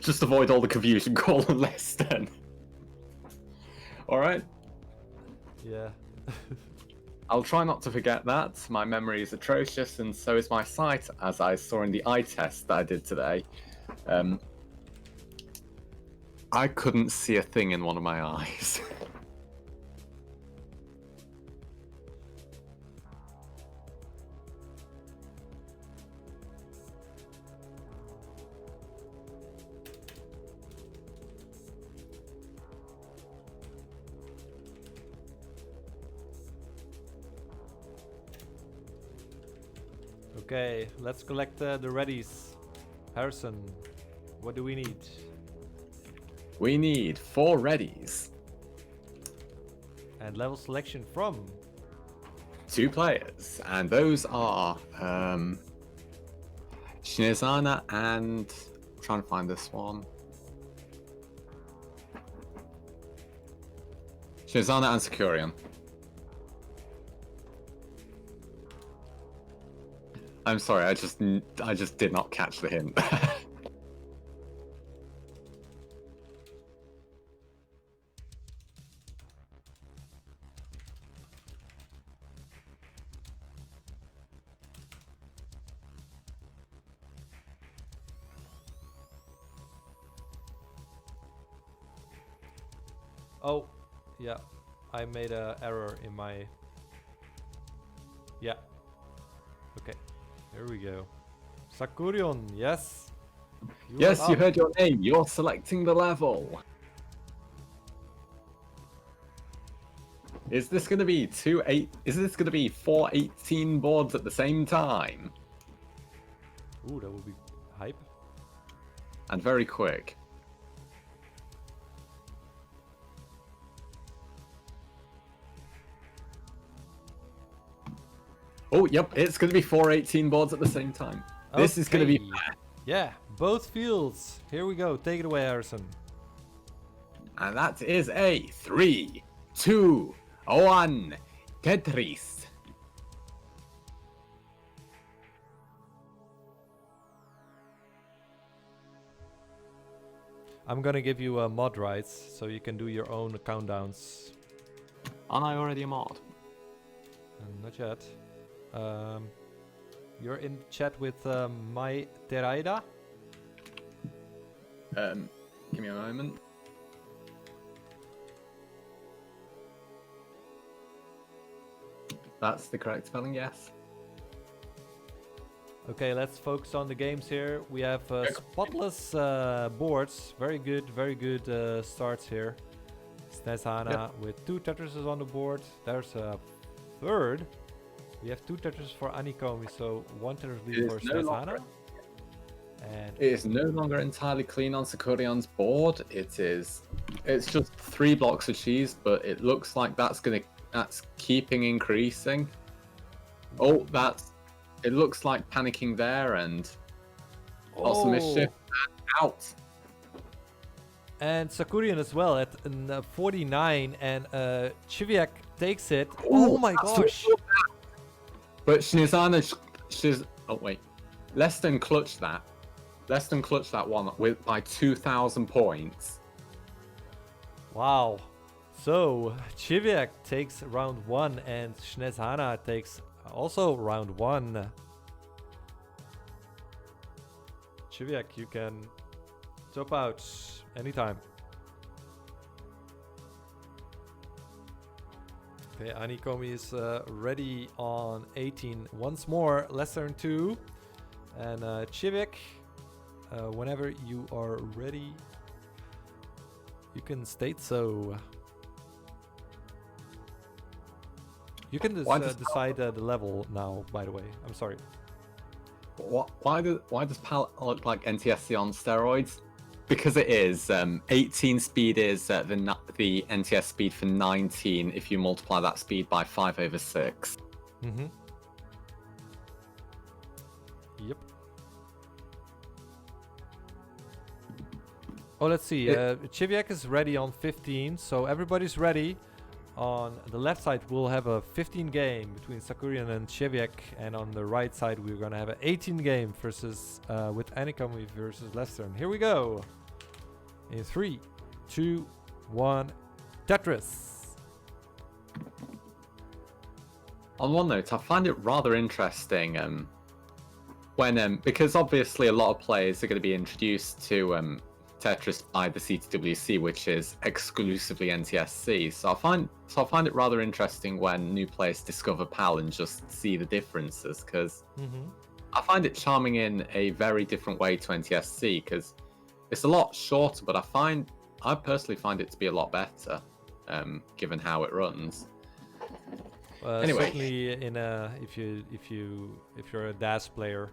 Just avoid all the confusion, call them less then. Alright. Yeah. I'll try not to forget that. My memory is atrocious, and so is my sight, as I saw in the eye test that I did today. I couldn't see a thing in one of my eyes. Okay, let's collect the readies. Harrison, what do we need? We need 4 readies. And level selection from? 2 players, and those are Shinezana and... I'm trying to find this one. Shinezana and Securion. I'm sorry, I just did not catch the hint. Oh, yeah. I made an error in my... Yeah. Okay. Here we go. Sakurion, yes. Yes, you heard your name. You're selecting the level. Is this going to be Is this going to be 4 18 boards at the same time? Ooh, that would be hype. And very quick. Oh, yep, it's going to be 4 18 boards at the same time. This is going to be fair. Yeah, both fields. Here we go. Take it away, Harrison. And that is a 3, 2, 1 Tetris. I'm gonna give you mod rights, so you can do your own countdowns. Aren't I already a mod? Not yet. You're in chat with my Teraida. Give me a moment. That's the correct spelling, yes. Okay, let's focus on the games here. We have spotless boards. Very good starts here. Snezhana with 2 Tetrises on the board. There's a third. We have 2 Tetris for Anikomi, so 1 Tetris for Snezhana. And it is no longer entirely clean on Sakurion's board. It's just 3 blocks of cheese, but it looks like that's keeping increasing. Oh, it looks like panicking there, and lots of mischief. Out. And Sakurian as well at 49, and Chiviak takes it. Oh my gosh! But Snezhana, oh wait, less than clutched that one by 2,000 points. Wow. So Chiviak takes round 1, and Snezhana takes also round 1. Chiviak, you can top out anytime. Okay, Anikomi is ready on 18 once more, lesser than 2. And Chiviak, whenever you are ready, you can state so. You can decide the level now, by the way. I'm sorry. Why does PAL look like NTSC on steroids? Because it is. 18 speed is the NTS speed for 19 if you multiply that speed by 5/6. Mm-hmm. Yep. Oh, let's see. Chiviak is ready on 15, so everybody's ready. On the left side, we'll have a 15 game between Sakurian and Chiviak, and on the right side, we're gonna have an 18 game versus with Anikomi versus Lester. And here we go. In 3, 2, 1, Tetris. On one note, I find it rather interesting when because obviously a lot of players are going to be introduced to Tetris by the CTWC, which is exclusively NTSC. So I find it rather interesting when new players discover PAL and just see the differences, because I find it charming in a very different way to NTSC, because it's a lot shorter, but I personally find it to be a lot better, given how it runs. Anyway, certainly if you're a DAS player,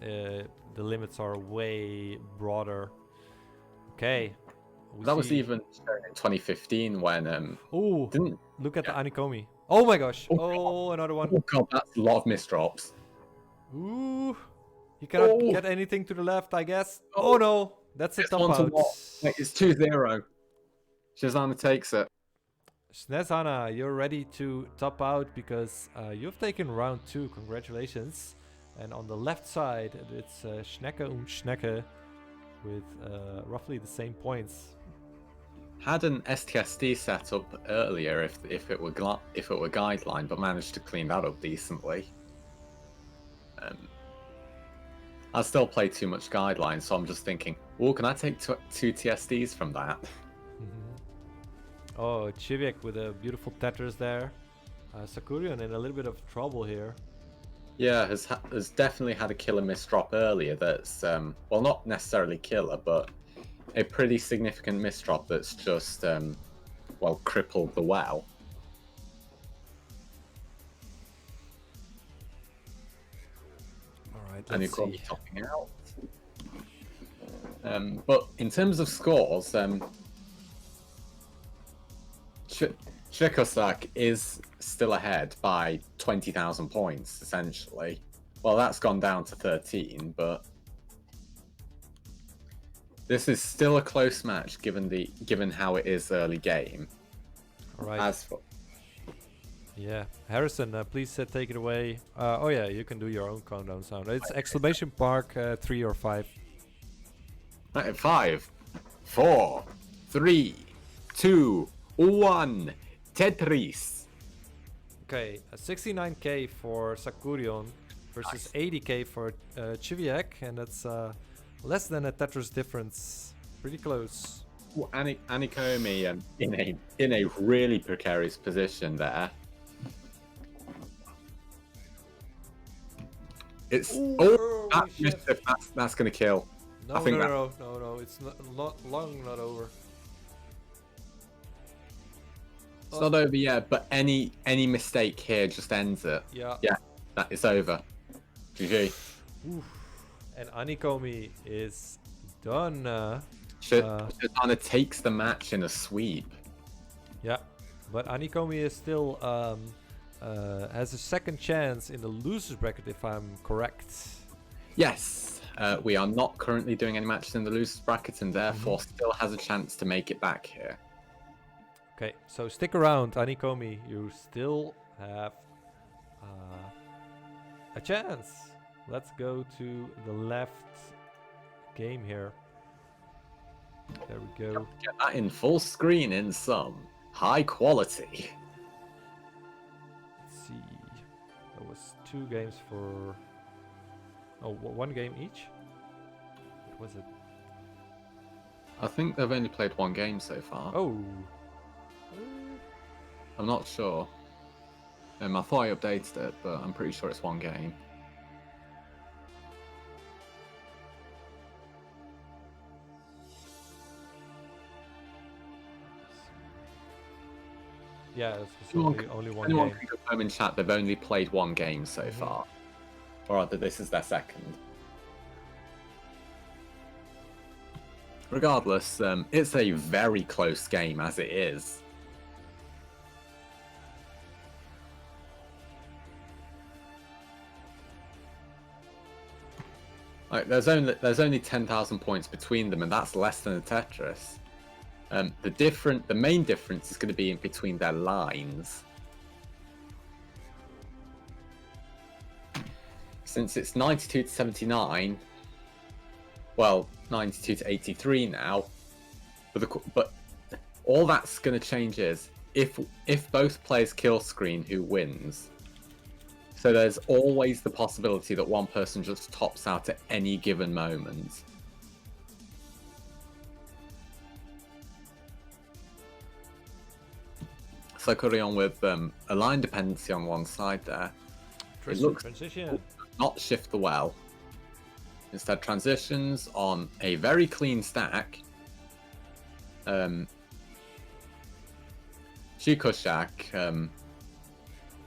the limits are way broader. Okay. That was even shown in 2015 when look at the Anikomi. Oh my gosh. Oh, another one. Oh god, that's a lot of misdrops. Ooh. You cannot get anything to the left, I guess. Oh no. That's a top out. Wait, it's 2-0. Shazana takes it. Snezana, you're ready to top out because you've taken round 2. Congratulations. And on the left side, it's Schnecke und Schnecke with roughly the same points. Had an STSD set up earlier if it were guideline, but managed to clean that up decently. I still play too much guideline, so I'm just thinking, oh, can I take two TSDs from that? Oh, Chiviak with a beautiful Tetris there. Sakurian in a little bit of trouble here. Yeah, has definitely had a killer misdrop earlier that's, well, not necessarily killer, but a pretty significant misdrop that's just, well, crippled the well. All right, And let's you're see. topping out. But in terms of scores, Shikosak is still ahead by 20,000 points, essentially. Well, that's gone down to 13, but this is still a close match given how it is early game. All right. As for Yeah, Harrison, please take it away. Oh yeah, you can do your own countdown sound. It's exclamation mark 3 or 5. 5, 4, 3, 2, 1, Tetris. Okay, 69k for Sakurion versus 80k for Chiviak, and that's less than a Tetris difference. Pretty close. Well, Anikomi in a really precarious position there. It's that's gonna kill. No, I think no, it's not not over. It's not over yet, but any mistake here just ends it. Yeah. Yeah, that is over. GG. Oof. And Anikomi is done. Shazana takes the match in a sweep. Yeah, but Anikomi is still has a second chance in the losers bracket, if I'm correct. Yes, we are not currently doing any matches in the losers bracket, and therefore still has a chance to make it back here. Okay, so stick around, Anikomi. You still have a chance. Let's go to the left game here. There we go. Get that in full screen in some high quality. Let's see. That was 2 games for... Oh, 1 game each? What was it? I think they've only played 1 game so far. Oh. I'm not sure. I thought I updated it, but I'm pretty sure it's 1 game. Yeah, it's only 1 Anyone game. can confirm in chat they've only played 1 game so far. Or rather, this is their second. Regardless, it's a very close game as it is. Like there's only 10,000 points between them, and that's less than a Tetris. The main difference is going to be in between their lines. Since it's 92 to 79, well, 92 to 83 now, but all that's going to change is if both players kill screen, who wins. So there's always the possibility that one person just tops out at any given moment. So carry on with a line dependency on one side there. It looks transition. Not shift the well. Instead transitions on a very clean stack. Shikoshak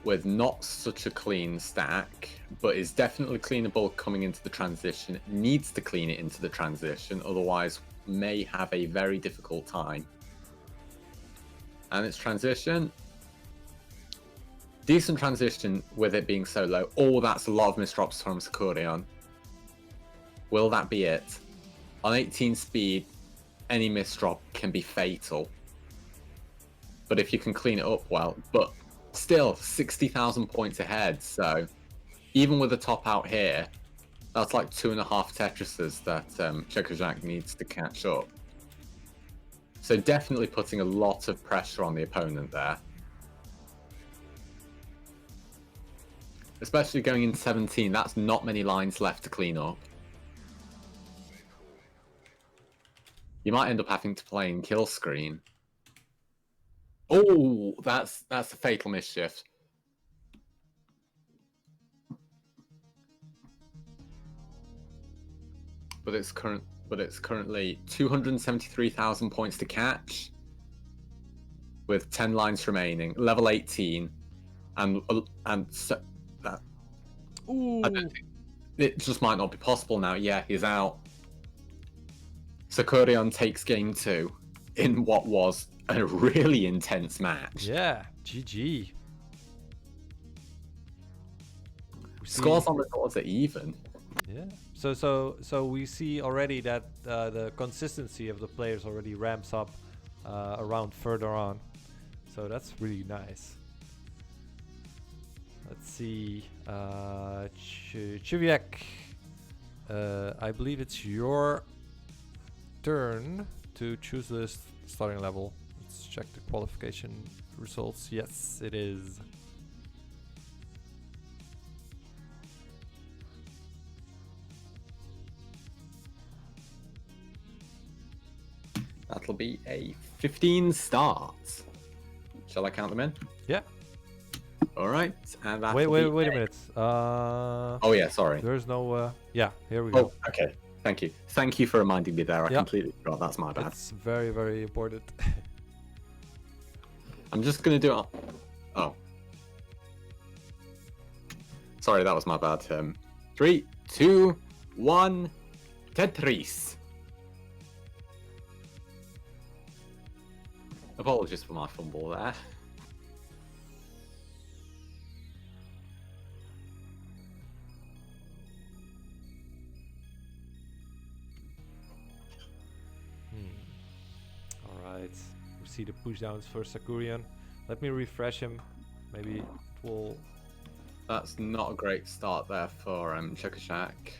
with not such a clean stack, but is definitely cleanable coming into the transition. Needs to clean it into the transition, otherwise may have a very difficult time. And its transition, decent transition with it being so low. Oh, that's a lot of misdrops from Sakurion. Will that be it? On 18 speed, any misdrop can be fatal. But if you can clean it up well, but still 60,000 points ahead, so even with a top out here, that's like 2.5 Tetrises that Chekajak needs to catch up. So definitely putting a lot of pressure on the opponent there. Especially going in 17, that's not many lines left to clean up. You might end up having to play in kill screen. Oh, that's a fatal mischief. But it's currently 273,000 points to catch, with 10 lines remaining. Level 18, and so that. Ooh. I don't think it just might not be possible now. Yeah, he's out. Sakurion takes game 2 in what was a really intense match. Yeah, GG. Scores on the doors are even. Yeah. So we see already that the consistency of the players already ramps up around further on. So that's really nice. Let's see. Chiviak, I believe it's your turn to choose the starting level. Let's check the qualification results. Yes, it is. That'll be a 15 starts. Shall I count them in? Yeah. All right. And Wait a minute. Oh yeah, sorry. There's no. Yeah, here we Oh, go. okay. Thank you. Thank you for reminding me there. I completely forgot. That's my bad. It's very, very important. I'm just gonna do it. Oh. Sorry, that was my bad. 3, 2, 1, Tetris. Apologies for my fumble there. Alright, we see the push downs for Sakurion. Let me refresh him. Maybe it will. That's not a great start there for Chekashak.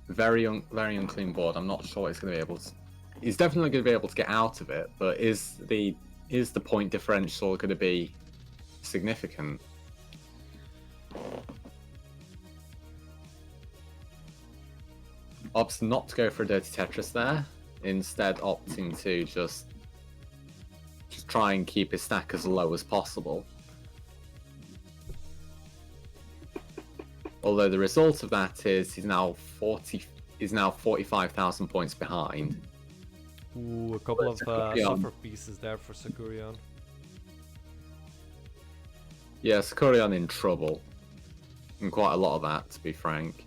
Very unclean board. I'm not sure he's going to be able to. He's definitely going to be able to get out of it, but is the point differential going to be significant? Opts not to go for a dirty Tetris there, instead opting to just try and keep his stack as low as possible. Although the result of that is he's now 45,000 points behind. Ooh, a couple of suffer pieces there for Sakurion. Yeah, Sakurion in trouble. And quite a lot of that, to be frank.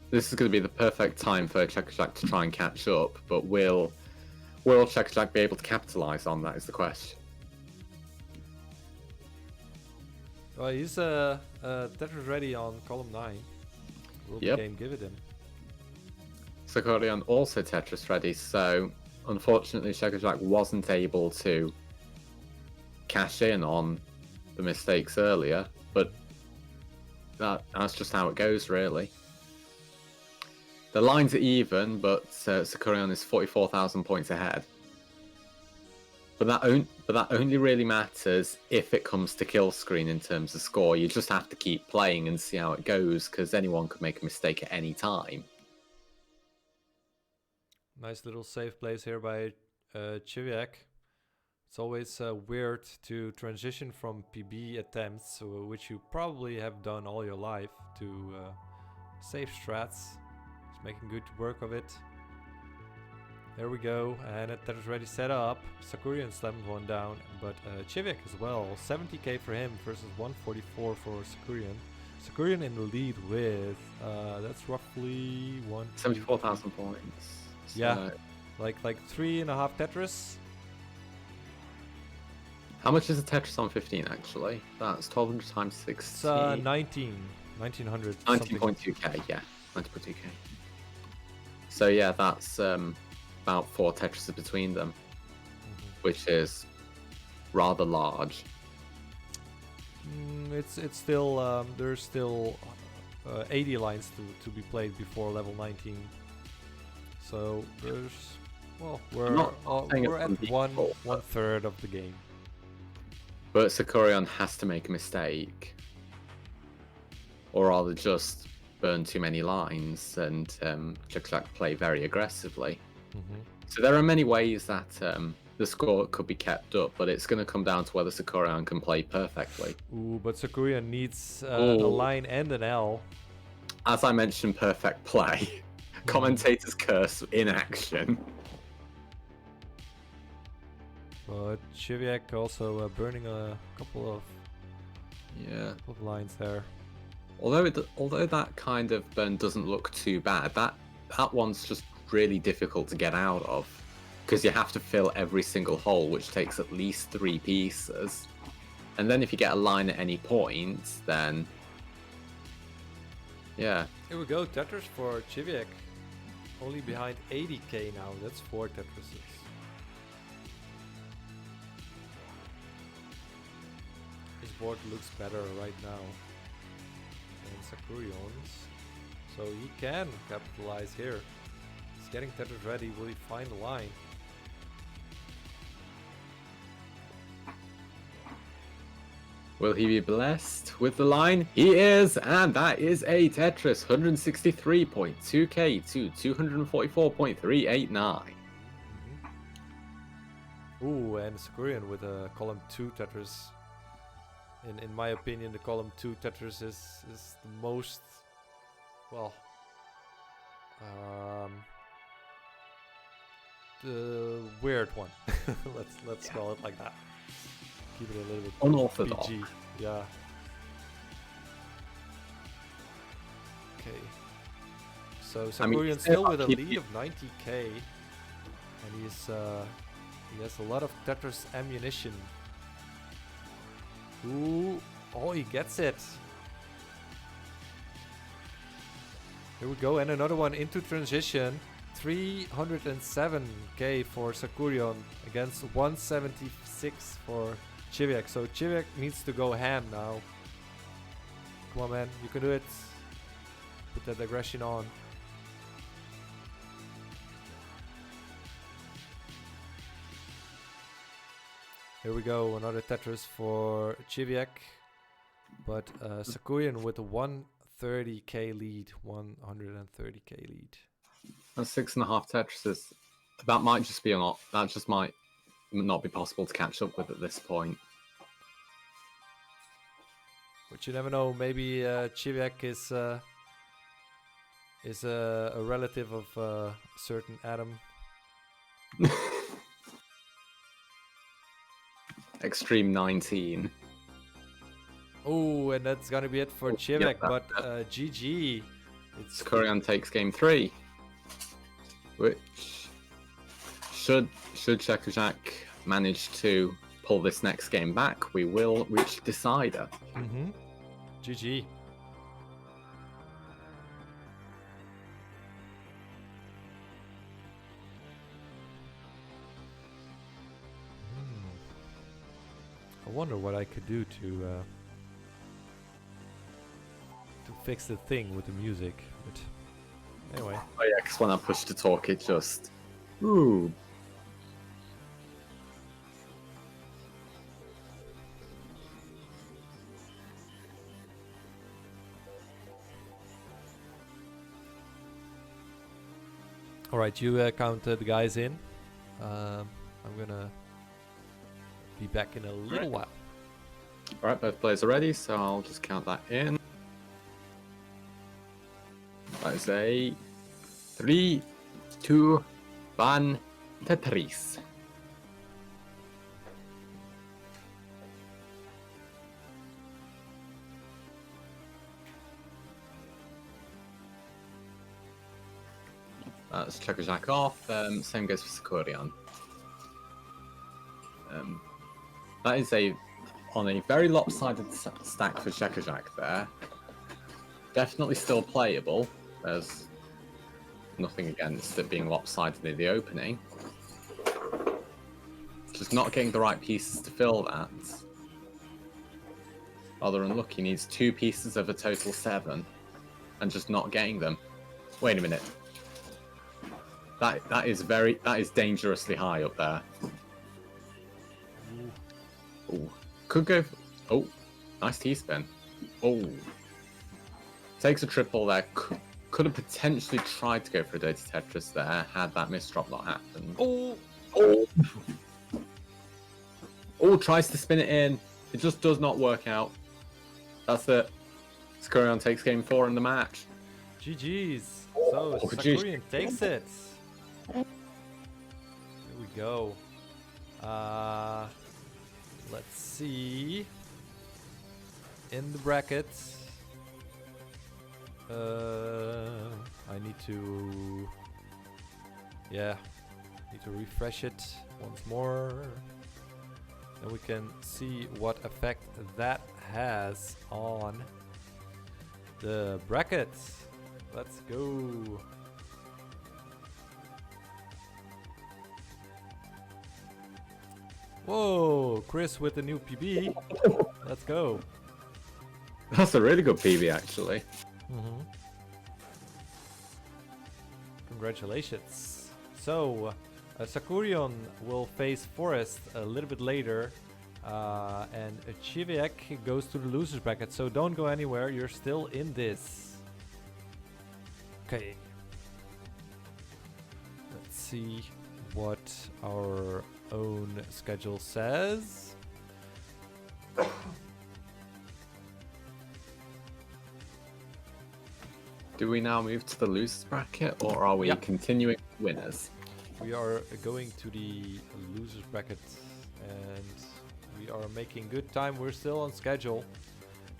This is going to be the perfect time for Chekajak to try and catch up, but will Chekajak be able to capitalise on that is the question. Well, he's Tetris ready on column 9. Will the Yep. game give it him? Sakurian also Tetris ready, so unfortunately Shekajak wasn't able to cash in on the mistakes earlier, but that's just how it goes, really. The lines are even, but Sakurian is 44,000 points ahead. But that only really matters if it comes to kill screen in terms of score. You just have to keep playing and see how it goes, because anyone could make a mistake at any time. Nice little safe place here by Chiviak. It's always weird to transition from PB attempts, which you probably have done all your life, to safe strats. He's making good work of it. There we go, and Tetris ready set up. Sakurian slammed one down, but Chiviak as well. 70k for him versus 144 for Sakurian. Sakurian in the lead with, that's roughly 74,000 points. So yeah, like 3.5 Tetris. how much is a Tetris on 15 actually? That's 1200 times 60. It's 1900. 19.2k, yeah, 19.2k. So yeah, that's about 4 Tetrises between them, which is rather large. It's still there's still 80 lines to be played before level 19. So there's we're at one third of the game. But Sakurian has to make a mistake, or rather just burn too many lines and Jack play very aggressively. So there are many ways that the score could be kept up, but it's going to come down to whether Sakurian can play perfectly. Ooh, but Sakurian needs a line and an L. As I mentioned, perfect play. Commentator's curse in action. But Chiviak also burning a couple of lines there. Although that kind of burn doesn't look too bad, that one's just really difficult to get out of, because you have to fill every single hole, which takes at least 3 pieces. And then if you get a line at any point, then yeah. Here we go, Tetris for Chiviak. Only behind 80k now, that's 4 Tetrises. His board looks better right now than Sakurion's, so he can capitalize here. He's getting Tetris ready, will he find the line? Will he be blessed with the line? He is, and that is a Tetris 163.2k to 244.389. Ooh, and Sakurian with a column 2 Tetris. In my opinion, the column 2 Tetris is the most, well, the weird one. let's call it like that. Keep it a little bit Unorthodox. PG. Yeah. Okay. So Sakurian still with a lead of 90k, and he has a lot of Tetris ammunition. Ooh, oh, he gets it. Here we go, and another one into transition. 307k for Sakurian against 176 for Chiviak. So Chiviak needs to go ham now. Come on, man, you can do it. Put that aggression on. Here we go, another Tetris for Chiviak, but Sakurian with a 130k lead, 130k lead. That's 6.5 Tetrises. That might just be that just might not be possible to catch up with at this point. But you never know. Maybe Chiviak is a relative of a certain Adam. Extreme 19. Oh, and that's gonna be it for Chiviak. But GG. It's Sakurian takes game 3, which should Shekajak manage to pull this next game back, we will reach the decider. GG. I wonder what I could do to fix the thing with the music. But anyway. Oh yeah, because when I push to talk, it just... Ooh. Alright, you count the guys in. I'm gonna be back in a little while. Alright, both players are ready, so I'll just count that in. That is a 3, 2, 1, Tetris. Let's check a jack off. Same goes for Sakurian. That is on a very lopsided stack for Checker Jack there. Definitely still playable. There's nothing against it being lopsided in the opening. Just not getting the right pieces to fill that. Rather unlucky, needs 2 pieces of a total 7. And just not getting them. Wait a minute. That is dangerously high up there. Ooh. Could go. Oh, nice T-spin. Oh, takes a triple there. Could have potentially tried to go for a dirty Tetris there had that misdrop not happened. Oh, tries to spin it in. It just does not work out. That's it. Sakurian takes game 4 in the match. GG's. So Sakurian takes it. Here we go. Let's see. In the brackets. I need to... Yeah. Need to refresh it once more. And we can see what effect that has on the brackets. Let's go. Whoa, Chris with the new PB. Let's go. That's a really good PB, actually. Congratulations. So, Sakurian will face Forest a little bit later. And Chiviak goes to the loser's bracket. So don't go anywhere, you're still in this. Okay. Let's see what our own schedule says. Do we now move to the losers bracket, or are we continuing winners? We are going to the losers bracket, and we are making good time. We're still on schedule.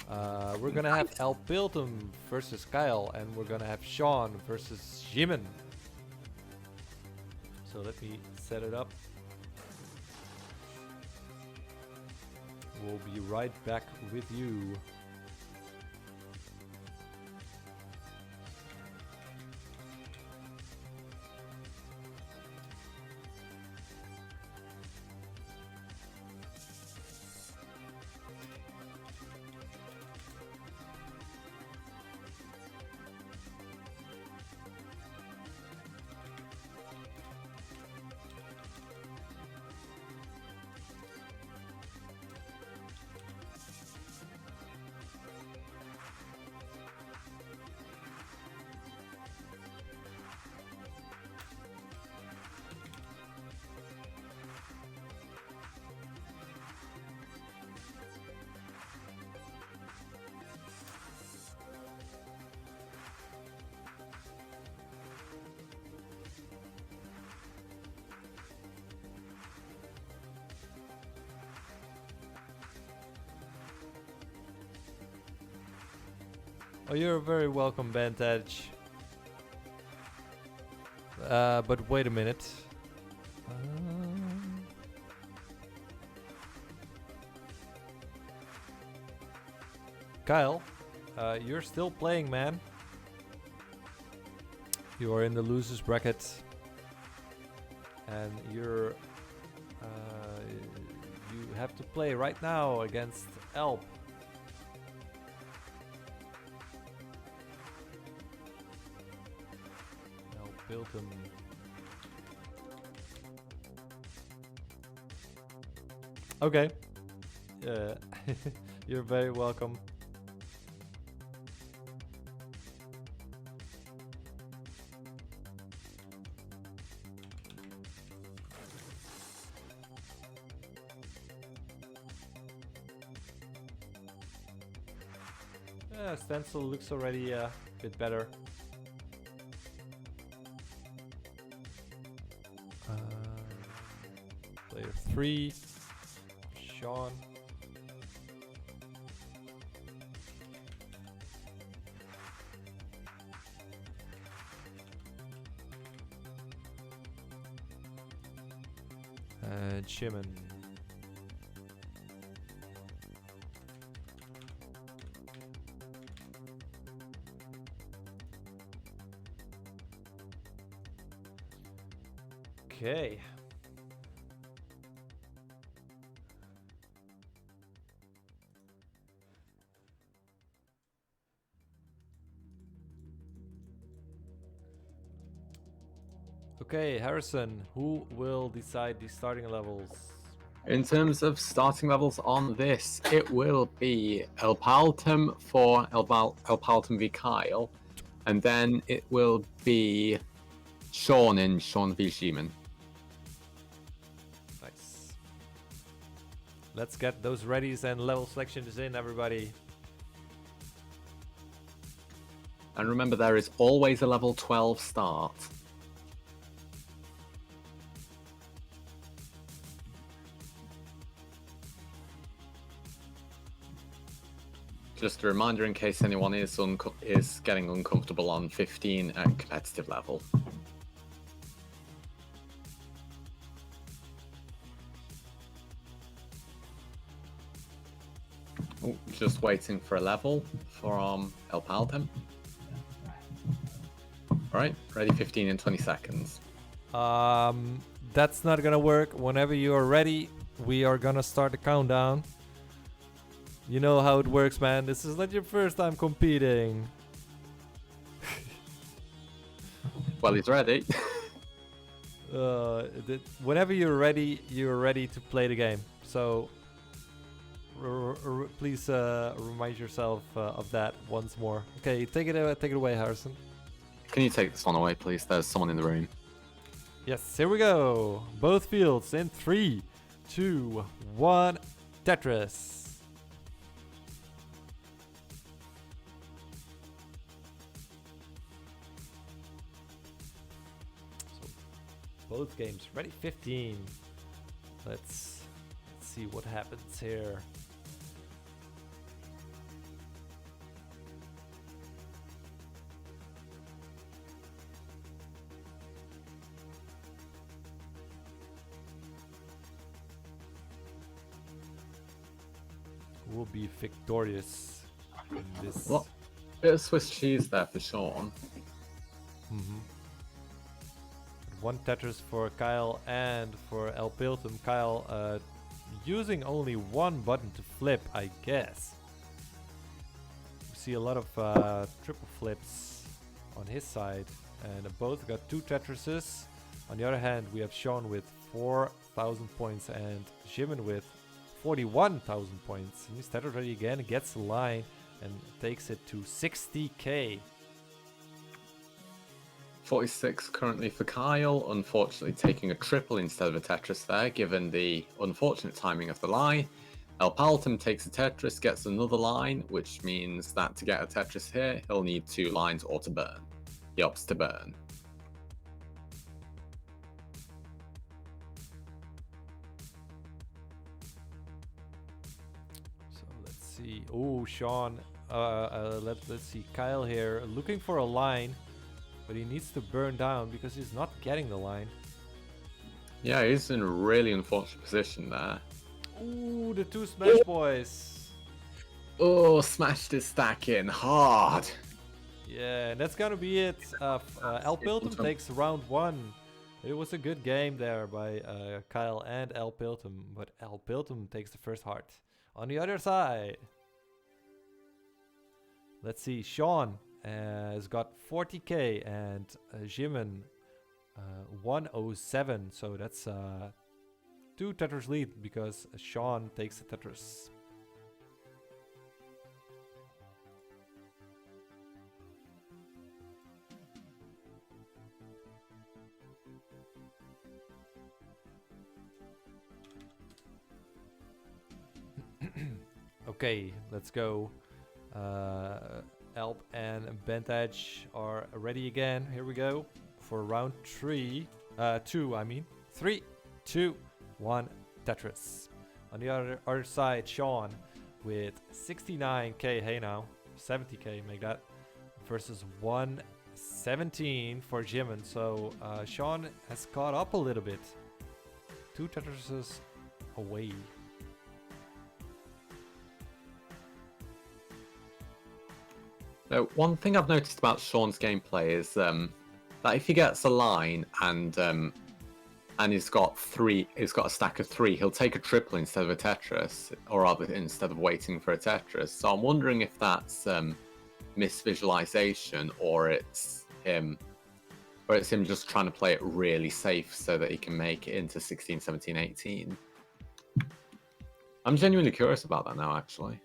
We're gonna have Al Piltum versus Kyle, and we're gonna have Sean versus Jimin. So let me set it up. We'll be right back with you. Oh, you're very welcome, Vantage. But wait a minute. Kyle, you're still playing, man. You are in the losers bracket, and you have to play right now against Elp. Piltum. Okay. You're very welcome. Stencil looks already a bit better. Player 3, Sean. And Shimon. Okay. Okay, Harrison, who will decide the starting levels? In terms of starting levels on this, it will be El Paltum for El Paltum v Kyle, and then it will be Sean and Sean v Shimon. Nice. Let's get those readies and level selections in, everybody. And remember, there is always a level 12 start. Just a reminder in case anyone is getting uncomfortable on 15 at competitive level. Oh, just waiting for a level from El Paltem. Alright, ready 15 in 20 seconds. That's not gonna work. Whenever you are ready, we are gonna start the countdown. You know how it works, man. This is not your first time competing. Well, he's ready. Whenever you're ready to play the game. So please remind yourself of that once more. Okay, take it away, Harrison. Can you take this one away, please? There's someone in the room. Yes, here we go. Both fields in 3, 2, 1. Tetris. Both games ready. 15. Let's see what happens here. Who will be victorious in this? Well, bit of Swiss cheese there for Sean. Mm-hmm. One Tetris for Kyle and for El Piltum. Kyle using only one button to flip, I guess. We see a lot of triple flips on his side, and both got 2 Tetrises. On the other hand, we have Sean with 4,000 points and Shimon with 41,000 points. He's Tetris ready again, gets the line and takes it to 60k. 46 currently for Kyle, unfortunately taking a triple instead of a Tetris there, given the unfortunate timing of the line. El Paltum takes a Tetris, gets another line, which means that to get a Tetris here, he'll need 2 lines or to burn. He opts to burn. So let's see. Oh, Sean. Let's see. Kyle here looking for a line. But he needs to burn down because he's not getting the line. Yeah, he's in a really unfortunate position there. Ooh, the 2 Smash Boys. Oh, smashed his stack in hard. Yeah, and that's gonna be it. Al Piltum takes round 1. It was a good game there by Kyle and Al Piltum, but Al Piltum takes the first heart. On the other side, let's see, Sean has got 40k and Jimin 107, so that's 2 Tetris lead because Sean takes the Tetris. Okay, let's go. Alp and Bentage are ready again. Here we go for round 3. 2, I mean. 3, 2, 1, Tetris. On the other side, Sean with 69k. Hey now, 70k, make that. Versus 117 for Jimin. So Sean has caught up a little bit. 2 Tetrises away. So one thing I've noticed about Sean's gameplay is that if he gets a line and he's got a stack of 3, he'll take a triple instead of a Tetris, or rather instead of waiting for a Tetris. So I'm wondering if that's misvisualization, or it's him just trying to play it really safe so that he can make it into 16, 17, 18. I'm genuinely curious about that now, actually.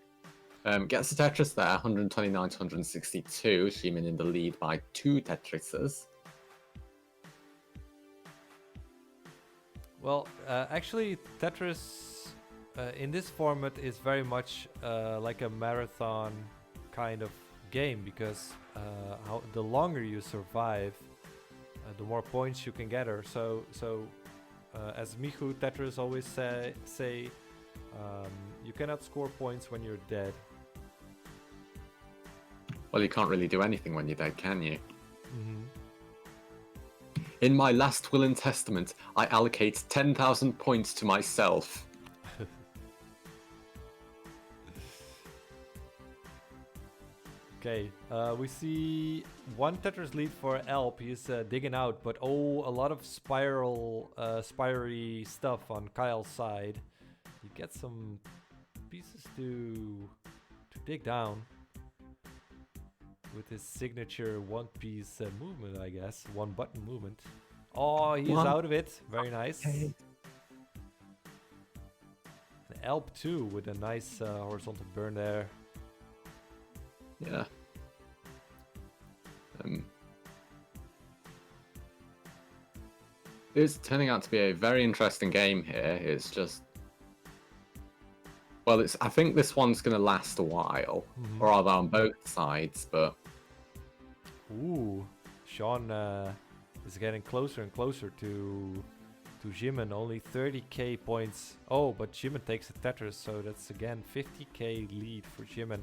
Gets the Tetris there, 129 to 162. Jimin in the lead by 2 Tetrises. Well, actually, Tetris in this format is very much like a marathon kind of game, because the longer you survive, the more points you can gather. So as Michu Tetris always say, you cannot score points when you're dead. Well, you can't really do anything when you're dead, can you? Mm-hmm. In my last will and testament, I allocate 10,000 points to myself. Okay, we see 1 Tetris lead for Alp. He's digging out, but a lot of spiry stuff on Kyle's side. He gets some pieces to dig down with his signature one-piece movement, I guess. One-button movement. Oh, he's out of it. Very nice. Okay. And Alp too, with a nice horizontal burn there. Yeah. It's turning out to be a very interesting game here. It's just... Well, I think this one's going to last a while, or rather on both sides, but... Ooh, Sean is getting closer and closer to Jimin. Only 30k points. Oh, but Jimin takes a Tetris, so that's again 50k lead for Jimin.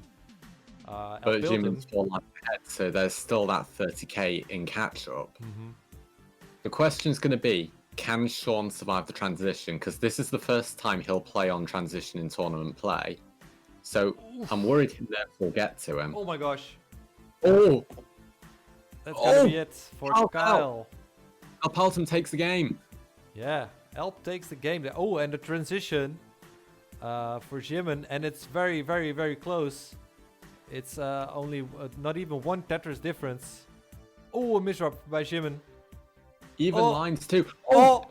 But Jimin's 4 lines ahead, so there's still that 30k in catch-up. The question's going to be, can Sean survive the transition? Because this is the first time he'll play on transition in tournament play. So I'm worried his nerves will get to him. Oh my gosh. Oh! That's gonna be it for Kyle. Alp Piltum takes the game. Yeah, Alp takes the game. Oh, and the transition for Jimin, and it's very, very, very close. It's only not even 1 Tetris difference. Oh, a misdrop by Jimin. Even lines too. Oh!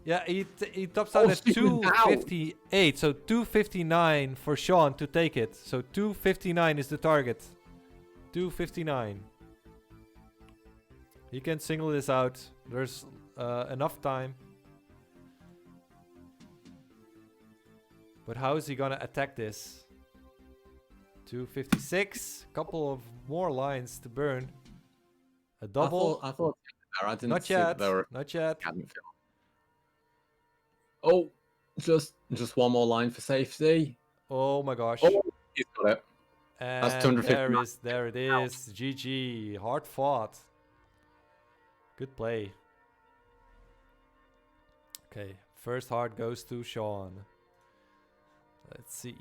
Yeah, he tops out at 258. So 259 for Sean to take it. So 259 is the target. 259. He can single this out. There's enough time. But how is he gonna attack this? 256. Couple of more lines to burn. A double. I thought I didn't not see yet. There were... Not yet. Oh, just one more line for safety. Oh my gosh. Oh, he's got it. And that's 250. there it is. GG. Hard fought. Good play. Okay, first heart goes to Sean. Let's see.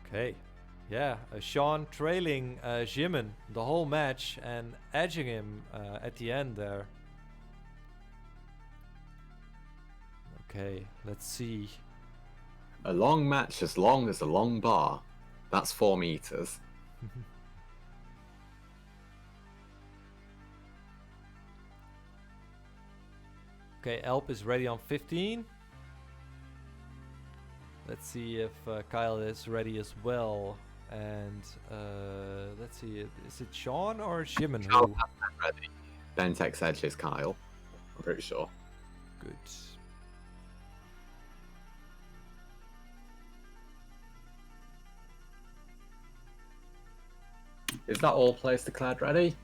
Okay. Yeah, Sean trailing Jimin the whole match and edging him at the end there. Okay, let's see. A long match as long as a long bar. That's 4 meters. Okay, Elp is ready on 15. Let's see if Kyle is ready as well. And let's see, is it Sean or Jimin? Kyle has that ready. Then takes edges Kyle. I'm pretty sure. Good. Is that all players declared ready?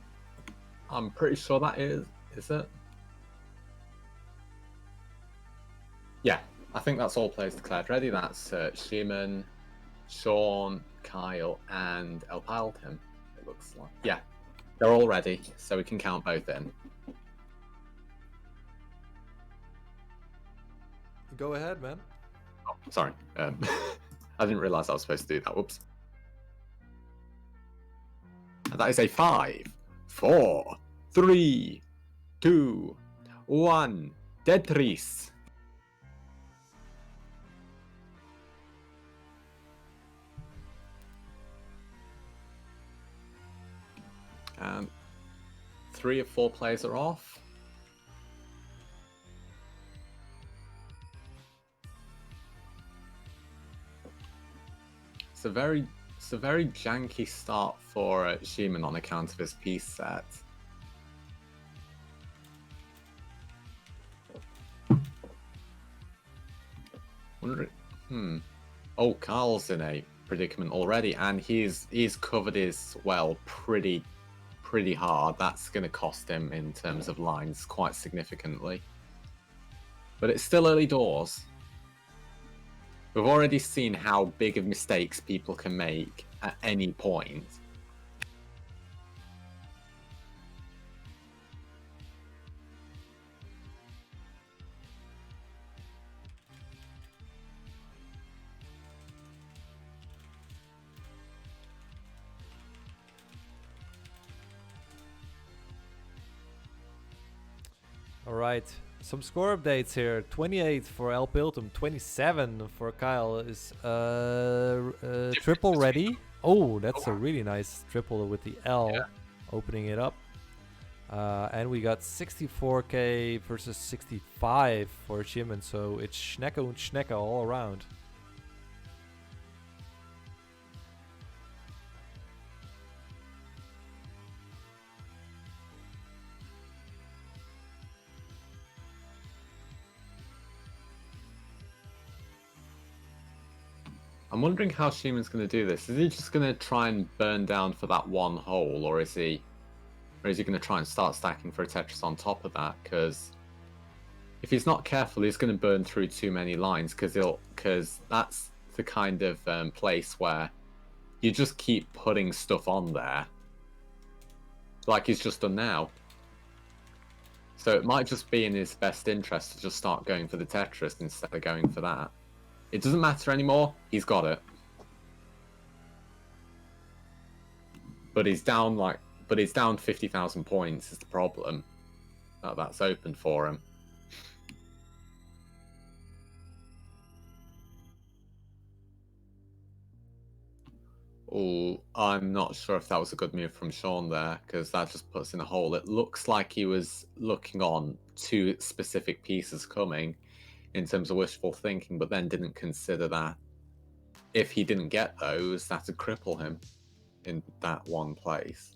I'm pretty sure that is it? Yeah, I think that's all players declared ready. That's Shimon, Sean, Kyle, and El Paltem, it looks like. Yeah, they're all ready, so we can count both in. Go ahead, man. Oh, sorry. I didn't realize I was supposed to do that. Whoops. And that is a 5, 4, 3, 2, 1. Tetris. And 3 of 4 players are off. It's a very janky start for Shimon on account of his piece set. Oh, Carl's in a predicament already, and he's covered his well pretty hard. That's going to cost him in terms of lines quite significantly. But it's still early doors. We've already seen how big of mistakes people can make at any point. All right, some score updates here. 28 for El Piltum, 27 for Kyle. Is triple ready? Oh, that's a really nice triple with the L, opening it up. And we got 64k versus 65 for Jimin, so it's Schnecke und Schnecke all around. I'm wondering how Shimon's going to do this. Is he just going to try and burn down for that one hole, or is he going to try and start stacking for a Tetris on top of that? Because if he's not careful, he's going to burn through too many lines. Because that's the kind of place where you just keep putting stuff on there, like he's just done now. So it might just be in his best interest to just start going for the Tetris instead of going for that. It doesn't matter anymore. He's got it. But he's down 50,000 points is the problem. That's open for him. Oh, I'm not sure if that was a good move from Sean there, because that just puts in a hole. It looks like he was looking on 2 specific pieces coming in terms of wishful thinking, but then didn't consider that if he didn't get those, that would cripple him in that one place.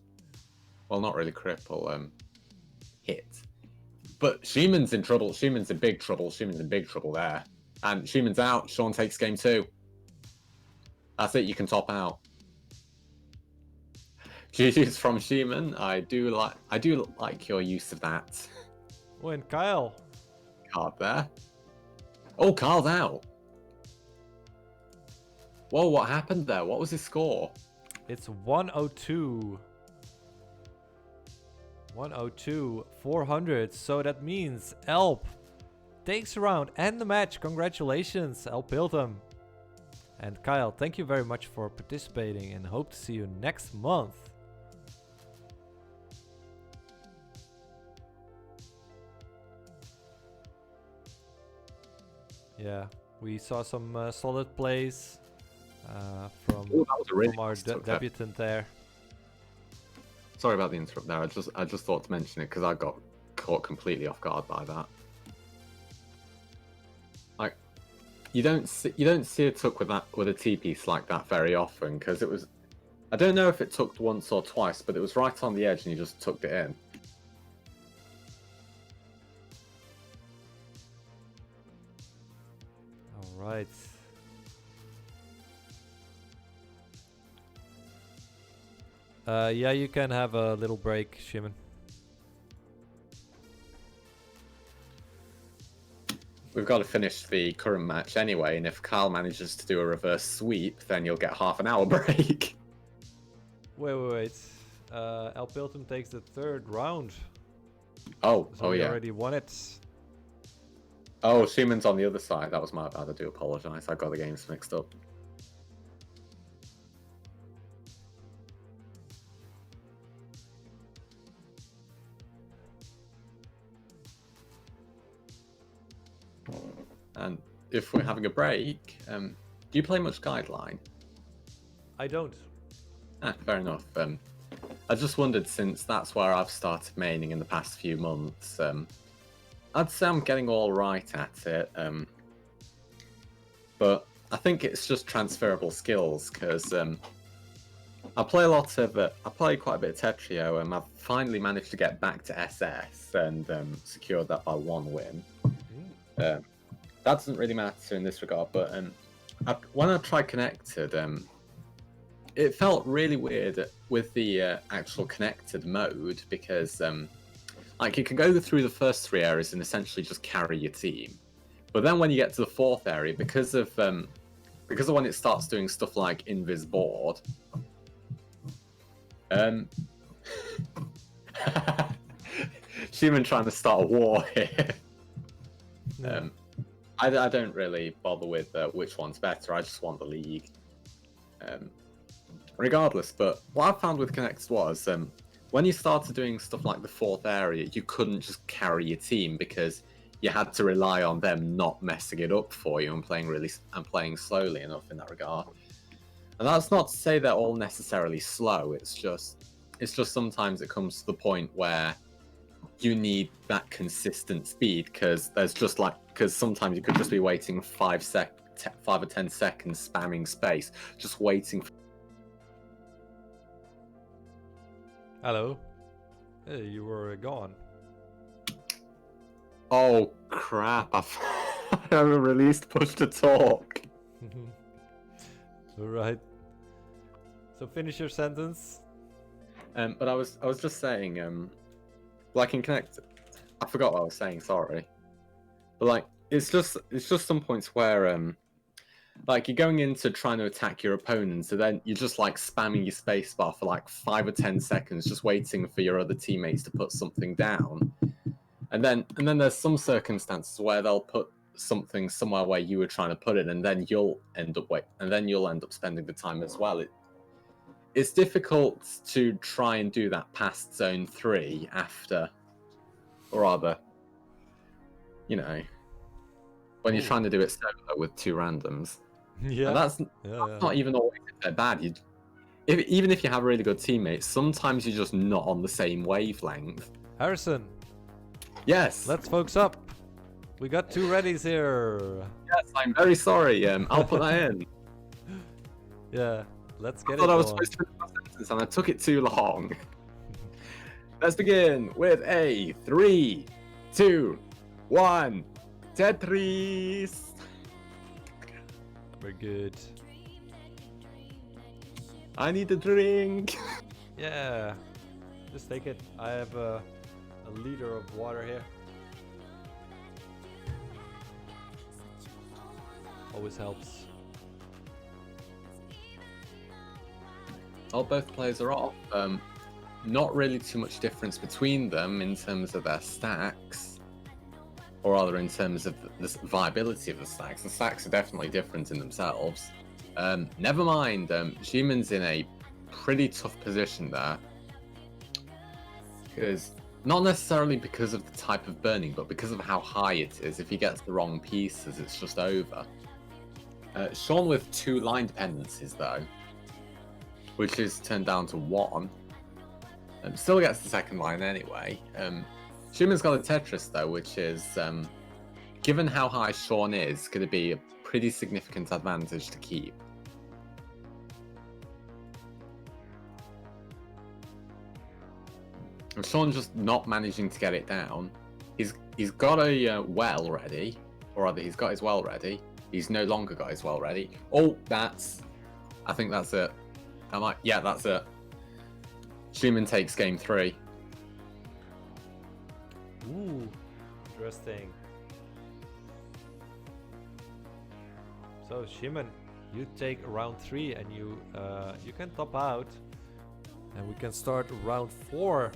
Well, not really cripple, hit. But Shimon's in trouble. Shimon's in big trouble. Shimon's in big trouble there. And Shimon's out. Sean takes game 2. That's it. You can top out. GG's from Shimon. I do like your use of that. Oh, and Kyle. Card there. Oh, Carl's out. Whoa, what happened there? What was his score? It's 102. 102, 400. So that means Elp takes a round and the match. Congratulations, El Piltum. And Kyle, thank you very much for participating and hope to see you next month. Yeah, we saw some solid plays from our debutant there. Sorry about the interrupt there. I just thought to mention it because I got caught completely off guard by that. Like, you don't see a tuck with a T piece like that very often because it was. I don't know if it tucked once or twice, but it was right on the edge and you just tucked it in. All right. Yeah, you can have a little break, Shimon. We've got to finish the current match anyway, and if Kyle manages to do a reverse sweep, then you'll get half an hour break. Wait. El Piltum takes the third round. Oh, So we yeah. already won it. Oh, Schumann's on the other side. That was my bad. I do apologise. I got the games mixed up. And if we're having a break, do you play much Guideline? I don't. Fair enough. I just wondered, since that's where I've started maining in the past few months, I'd say I'm getting all right at it. But I think it's just transferable skills, because I play quite a bit of Tetrio, I've finally managed to get back to SS and secured that by 1 win. That doesn't really matter in this regard, but when I tried Connected, it felt really weird with the actual Connected mode, because like you can go through the first 3 areas and essentially just carry your team, but then when you get to the 4th area, because of when it starts doing stuff like invis board, Schumann trying to start a war here. No. I don't really bother with which one's better. I just want the league. Regardless, but what I found with Connected was when you started doing stuff like the 4th area, you couldn't just carry your team because you had to rely on them not messing it up for you and playing slowly enough in that regard. And that's not to say they're all necessarily slow. It's just sometimes it comes to the point where you need that consistent speed, because sometimes you could just be waiting 5 or 10 seconds spamming space, just waiting for... Hello. Hey, you were gone. Oh crap, I haven't released push to talk. Alright. So finish your sentence. But I was just saying, like in Connect, I forgot what I was saying, sorry. But like it's just some points where like you're going into trying to attack your opponents, and then you're just like spamming your spacebar for like 5 or 10 seconds, just waiting for your other teammates to put something down. And then there's some circumstances where they'll put something somewhere where you were trying to put it, and then you'll end up spending the time as well. It's difficult to try and do that past zone 3 after, or rather, you know, when you're trying to do it solo with 2 randoms. Yeah. And that's not even always that bad. Even if you have really good teammates, sometimes you're just not on the same wavelength. Harrison. Yes. Let's focus up. We got 2 readies here. Yes, I'm very sorry. I'll put that in. Yeah, let's get I it thought I was going. supposed to finish my sentence and I took it too long. Let's begin with a 3, 2, 1. Tetris. We're good. I need a drink. Yeah, just take it. I have a liter of water here. Always helps. Well, both players are off. Not really too much difference between them in terms of their stacks, or rather in terms of the viability of the stacks. The stacks are definitely different in themselves. Never mind. Schumann's in a pretty tough position there. Because, not necessarily because of the type of burning, but because of how high it is. If he gets the wrong pieces, it's just over. Sean with 2 line dependencies, though, which is turned down to 1. Still gets the second line anyway. Schumann's got a Tetris, though, which is, given how high Sean is, going to be a pretty significant advantage to keep. And Sean just not managing to get it down. He's got a well ready, or rather, he's got his well ready. He's no longer got his well ready. Oh, I think that's it. Yeah, that's it. Schumann takes game 3. Ooh, interesting. So Schumann, you take round 3 and you can top out, and we can start round 4.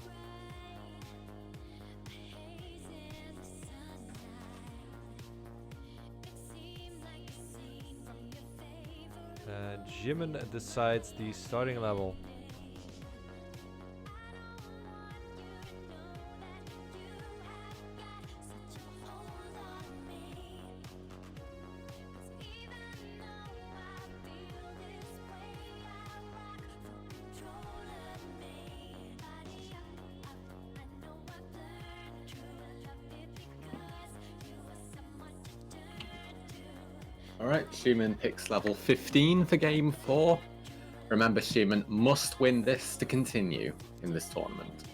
And Jimin decides the starting level. Alright, Schumann picks level 15 for game 4. Remember, Schumann must win this to continue in this tournament.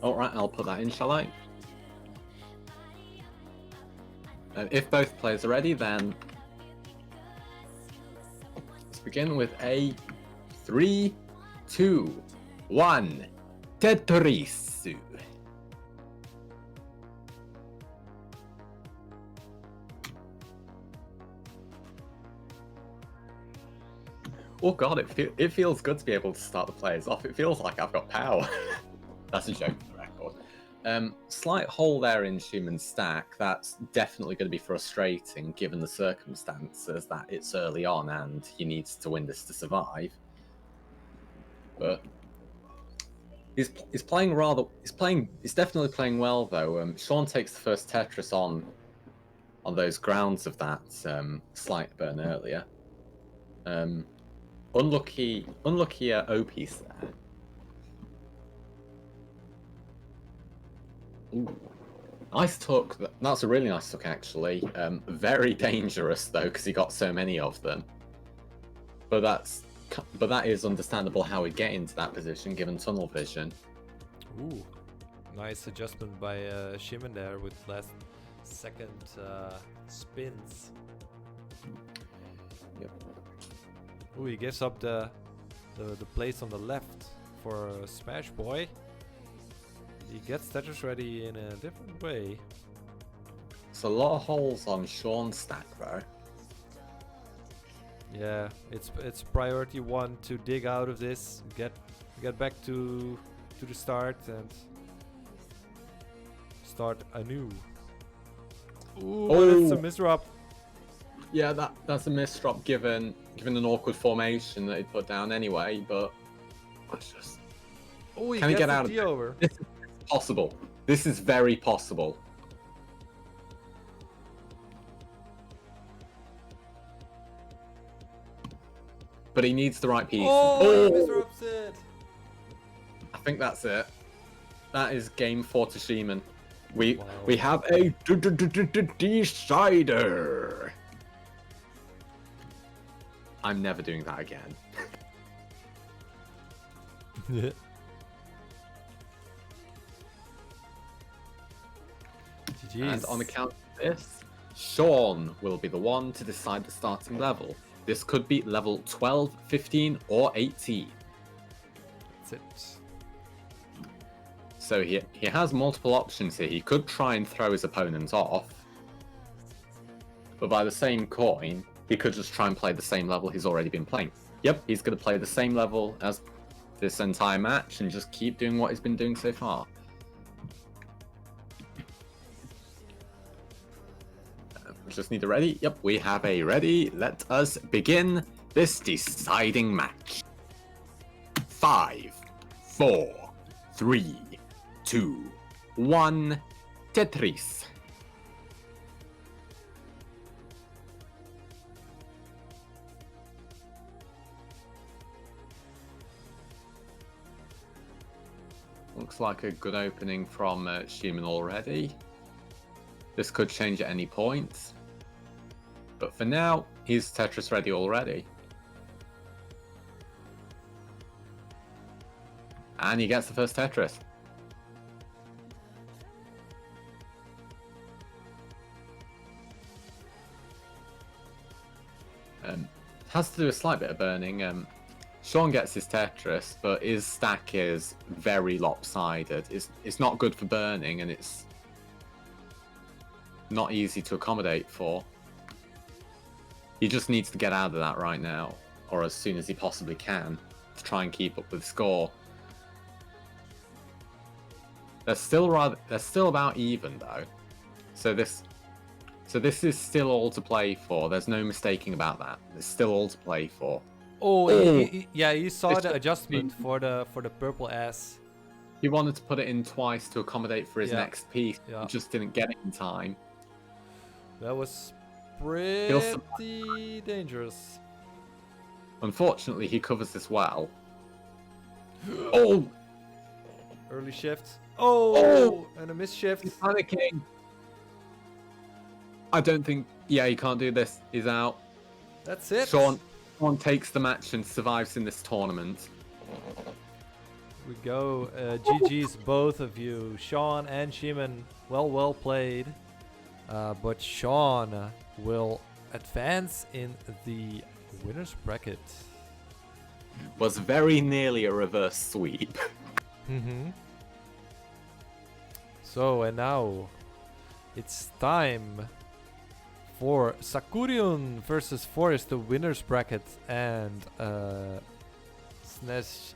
Alright, I'll put that in, shall I? If both players are ready, then let's begin with a 3, 2, 1, Tetris. Oh god, it feels good to be able to start the players off. It feels like I've got power. That's a joke for the record. Slight hole there in Schumann's stack. That's definitely going to be frustrating given the circumstances that it's early on and he needs to win this to survive. But he's playing rather. He's definitely playing well though. Sean takes the first Tetris on those grounds of that slight burn earlier. Unlucky O piece there. Ooh. Nice tuck. That's a really nice tuck, actually. Very dangerous though, because he got so many of them. But that is understandable how he'd get into that position given tunnel vision. Ooh, nice adjustment by Schumann there with last second spins. Yep. Ooh, he gives up the place on the left for Smash Boy. He gets Tetris ready in a different way. It's a lot of holes on Sean's stack though. Yeah, it's priority 1 to dig out of this, get back to the start and start anew. Ooh, Oh. that's a misrop. Yeah, that's a misdrop given an awkward formation that he put down anyway, but it's just... Oh, he Can he gets get the out of D it? over. This is possible. This is very possible. But he needs the right piece. Oh, he misrops it. I think that's it. That is game 4 to Schumann. We Wow. we have a decider. I'm never doing that again. Yeah. And on account of this, Sean will be the one to decide the starting level. This could be level 12, 15, or 18. That's it. So he has multiple options here. He could try and throw his opponent off. But by the same coin, he could just try and play the same level he's already been playing. Yep, he's going to play the same level as this entire match and just keep doing what he's been doing so far. just need a ready. Yep, we have a ready. Let us begin this deciding match. 5, 4, 3, 2, 1. Tetris. Looks like a good opening from Schumann already. This could change at any point. But for now, he's Tetris ready already. And he gets the first Tetris. Has to do a slight bit of burning. Sean gets his Tetris, but his stack is very lopsided. It's not good for burning, and it's not easy to accommodate for. He just needs to get out of that right now, or as soon as he possibly can, to try and keep up with the score. They're still about even though, so this is still all to play for. There's no mistaking about that. There's still all to play for. Oh, yeah, you saw the adjustment for the purple S. He wanted to put it in twice to accommodate for his next piece. Yeah. He just didn't get it in time. That was pretty dangerous. Unfortunately, he covers this well. Oh! Early shift. Oh! And a miss shift. He's panicking. I don't think... Yeah, he can't do this. He's out. That's it. Sean takes the match and survives in this tournament. We go. GG's both of you. Sean and Shimon. Well played. But Sean will advance in the winner's bracket. Was very nearly a reverse sweep. Mm-hmm. So, and now it's time for Sakurion versus Forest, the winner's bracket, and Snesh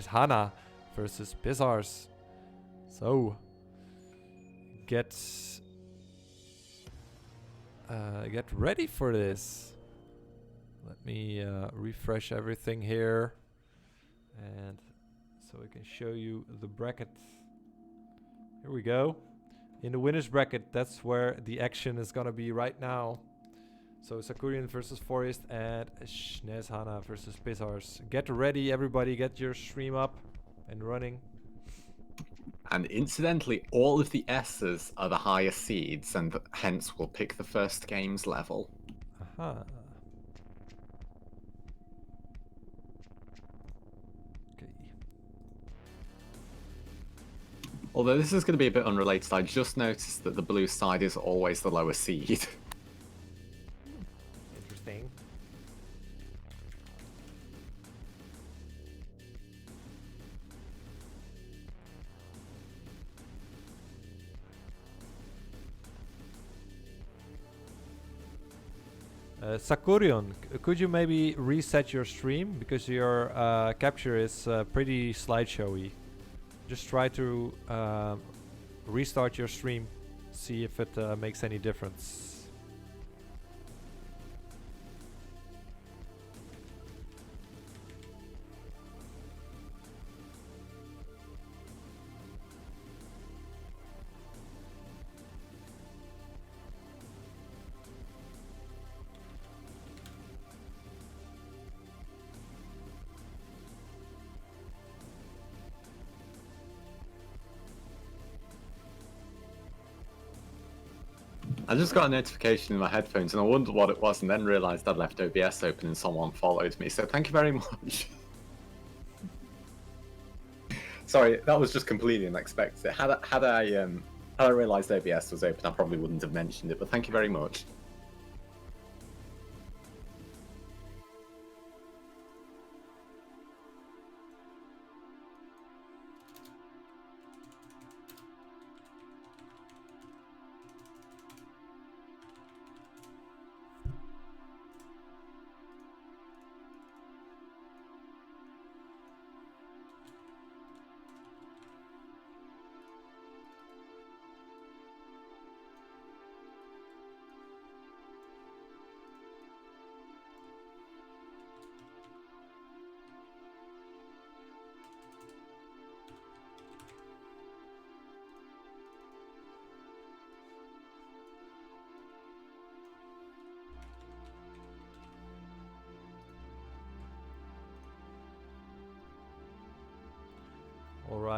Hana versus Bizarres. So, get ready for this. Let me refresh everything here, and so I can show you the bracket. Here we go. In the winner's bracket, that's where the action is gonna be right now. So Sakurion versus Forest and Snesh Hana versus Bizarres. Get ready, everybody. Get your stream up and running. And incidentally, all of the S's are the highest seeds, and hence will pick the first game's level. Aha. Okay. Although this is going to be a bit unrelated, I just noticed that the blue side is always the lower seed. Interesting. Sakurion, could you maybe reset your stream, because your capture is pretty slideshowy? Just try to restart your stream, see if it makes any difference. I just got a notification in my headphones and I wondered what it was, and then realised I'd left OBS open and someone followed me, so thank you very much. Sorry, that was just completely unexpected. Had I realised OBS was open, I probably wouldn't have mentioned it, but thank you very much.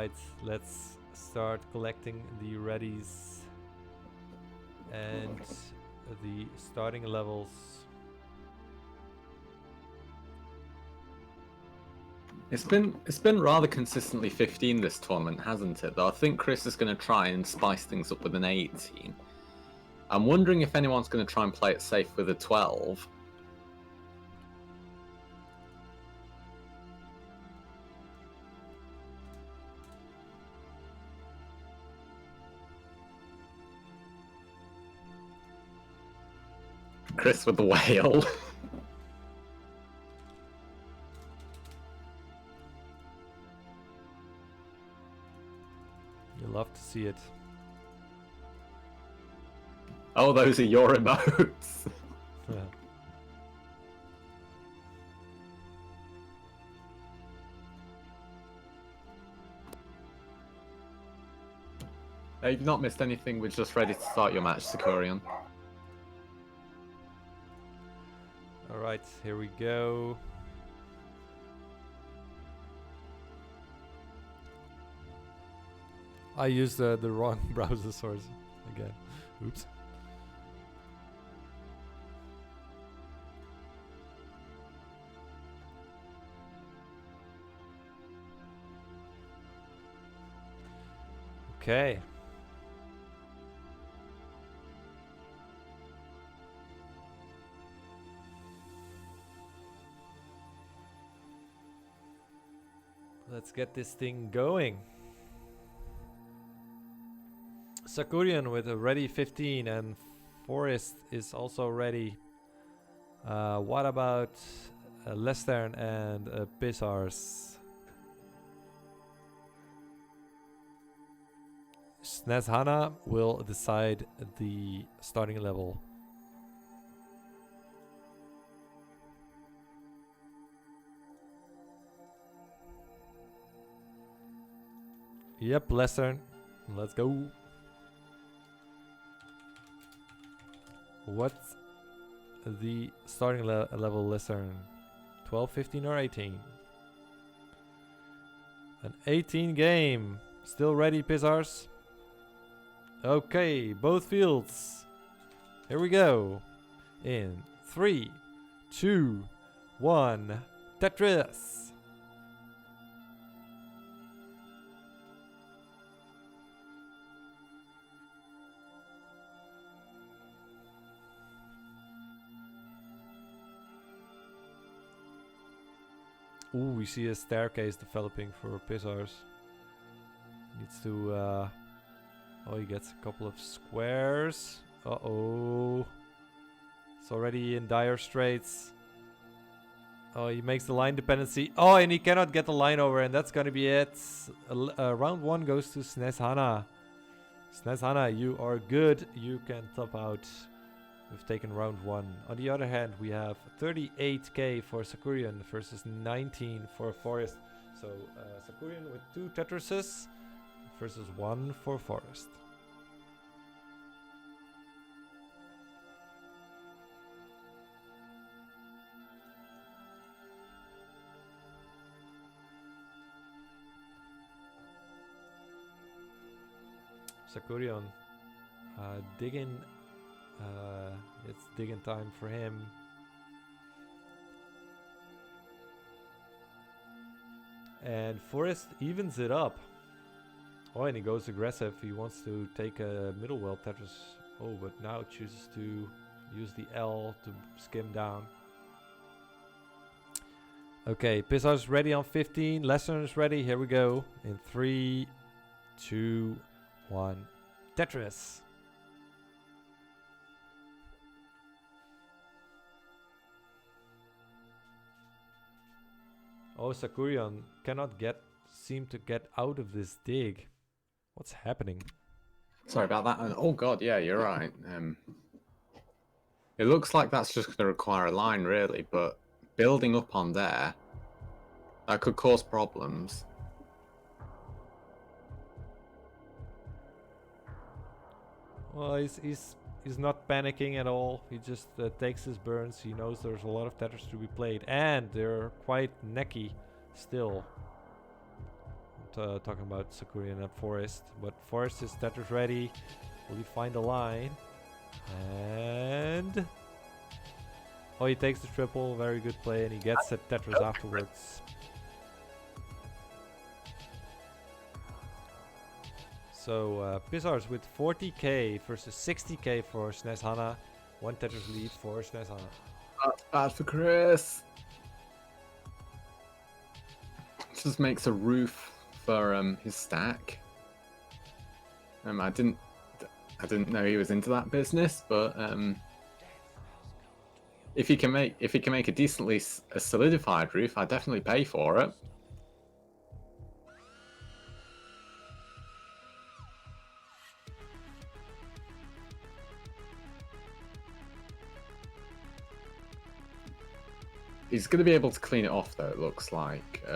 Alright, let's start collecting the readies and the starting levels. It's been rather consistently 15 this tournament, hasn't it? Though I think Chris is going to try and spice things up with an 18. I'm wondering if anyone's going to try and play it safe with a 12. Chris with the whale. You love to see it. Oh, those are your emotes. You've not missed anything. We're just ready to start your match, Sakurian. Alright, here we go. I used the wrong browser source again. Oops. Okay. Let's get this thing going. Sakurian with a ready 15 and Forest is also ready. What about Lestern and Pissars? Snezhana will decide the starting level. Yep, Lestern. Let's go. What's the starting level, Lestern? 12, 15 or 18? An 18 game. Still ready, Pissars? Okay, both fields. Here we go. In 3, 2, 1. Tetris. Ooh, we see a staircase developing for Pissars. Needs to oh, he gets a couple of squares. Uh-oh. It's already in dire straits. Oh, he makes the line dependency. Oh, and he cannot get the line over, and that's gonna be it. Round 1 goes to Snezhana. Snezhana, you are good. You can top out. We've taken round 1. On the other hand, we have 38k for Sakurian versus 19 for Forest. So Sakurian with 2 Tetrises versus 1 for Forest. Sakurian digging. It's digging time for him. And Forest evens it up. Oh, and he goes aggressive. He wants to take a middle well Tetris. Oh, but now chooses to use the L to skim down. Okay, Pissar's ready on 15. Lesson is ready. Here we go. In 3, 2, 1. Tetris. Oh, Sakurian cannot seem to get out of this dig. What's happening? Sorry about that. Oh god, yeah, you're right. It looks like that's just going to require a line, really, but building up on there, that could cause problems. Well, he's not panicking at all. He just takes his burns. He knows there's a lot of Tetris to be played, and they're quite necky still. talking about Sakurian and Forest. But Forest is Tetris ready. Will he find the line? And... oh, he takes the triple. Very good play. And he gets the Tetris afterwards. So Pizar's with 40k versus 60k for SNES Hana. 1 Tetris lead for SNES Hana. That's bad for Chris. Just makes a roof for his stack. I didn't know he was into that business, but if he can make a decently a solidified roof, I'd definitely pay for it. He's going to be able to clean it off, though, it looks like.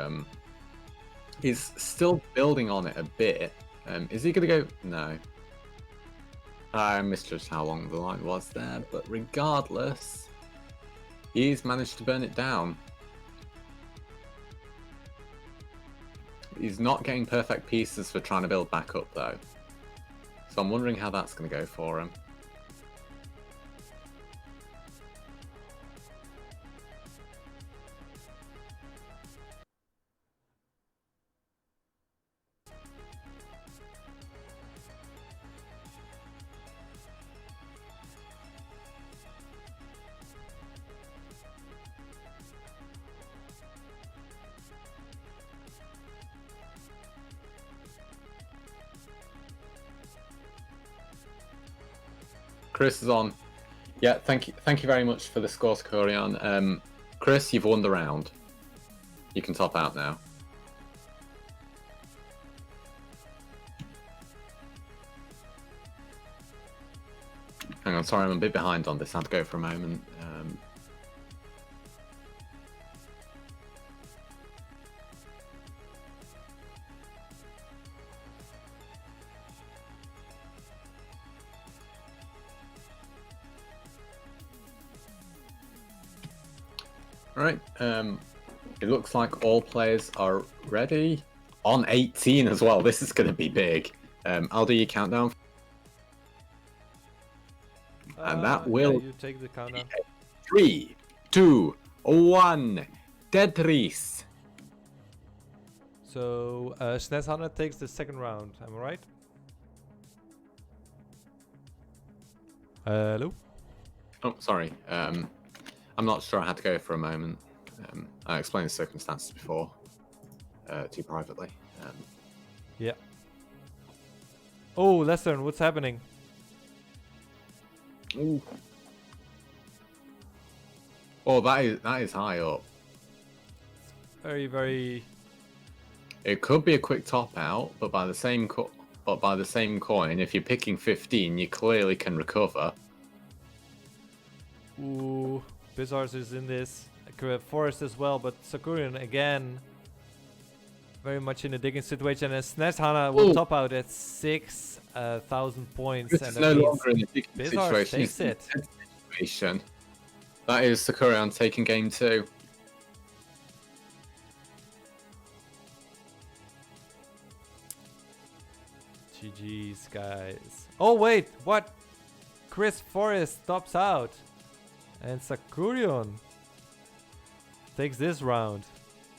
He's still building on it a bit. Is he going to go? No. I misjudged how long the line was there, but regardless, he's managed to burn it down. He's not getting perfect pieces for trying to build back up, though. So I'm wondering how that's going to go for him. Chris is on. Yeah, thank you very much for the score, Sakurian. Chris, you've won the round. You can top out now. Hang on, sorry, I'm a bit behind on this. I had to go for a moment. Right, it looks like all players are ready. On 18 as well, this is going to be big. I'll do your countdown. And that will... yeah, you take the countdown. 3, 2, 1, Tetris. So, SNES Hana takes the second round, am I right? Hello? Oh, sorry. I'm not sure. I had to go for a moment. I explained the circumstances before, too privately. Yeah. Oh, Lester, what's happening? Ooh. Oh, that is high up. Very, very. It could be a quick top out, but by the same coin, if you're picking 15, you clearly can recover. Ooh, Bizarres is in this. Forest as well, but Sakurian again. Very much in a digging situation, and SNES Hana will top out at 6,000 points. This and is that no means longer in a digging Bizarres situation. takes it. Situation. That is Sakurian taking game 2. GG's, guys. Oh, wait, what? Chris Forrest stops out. And Sakurian takes this round.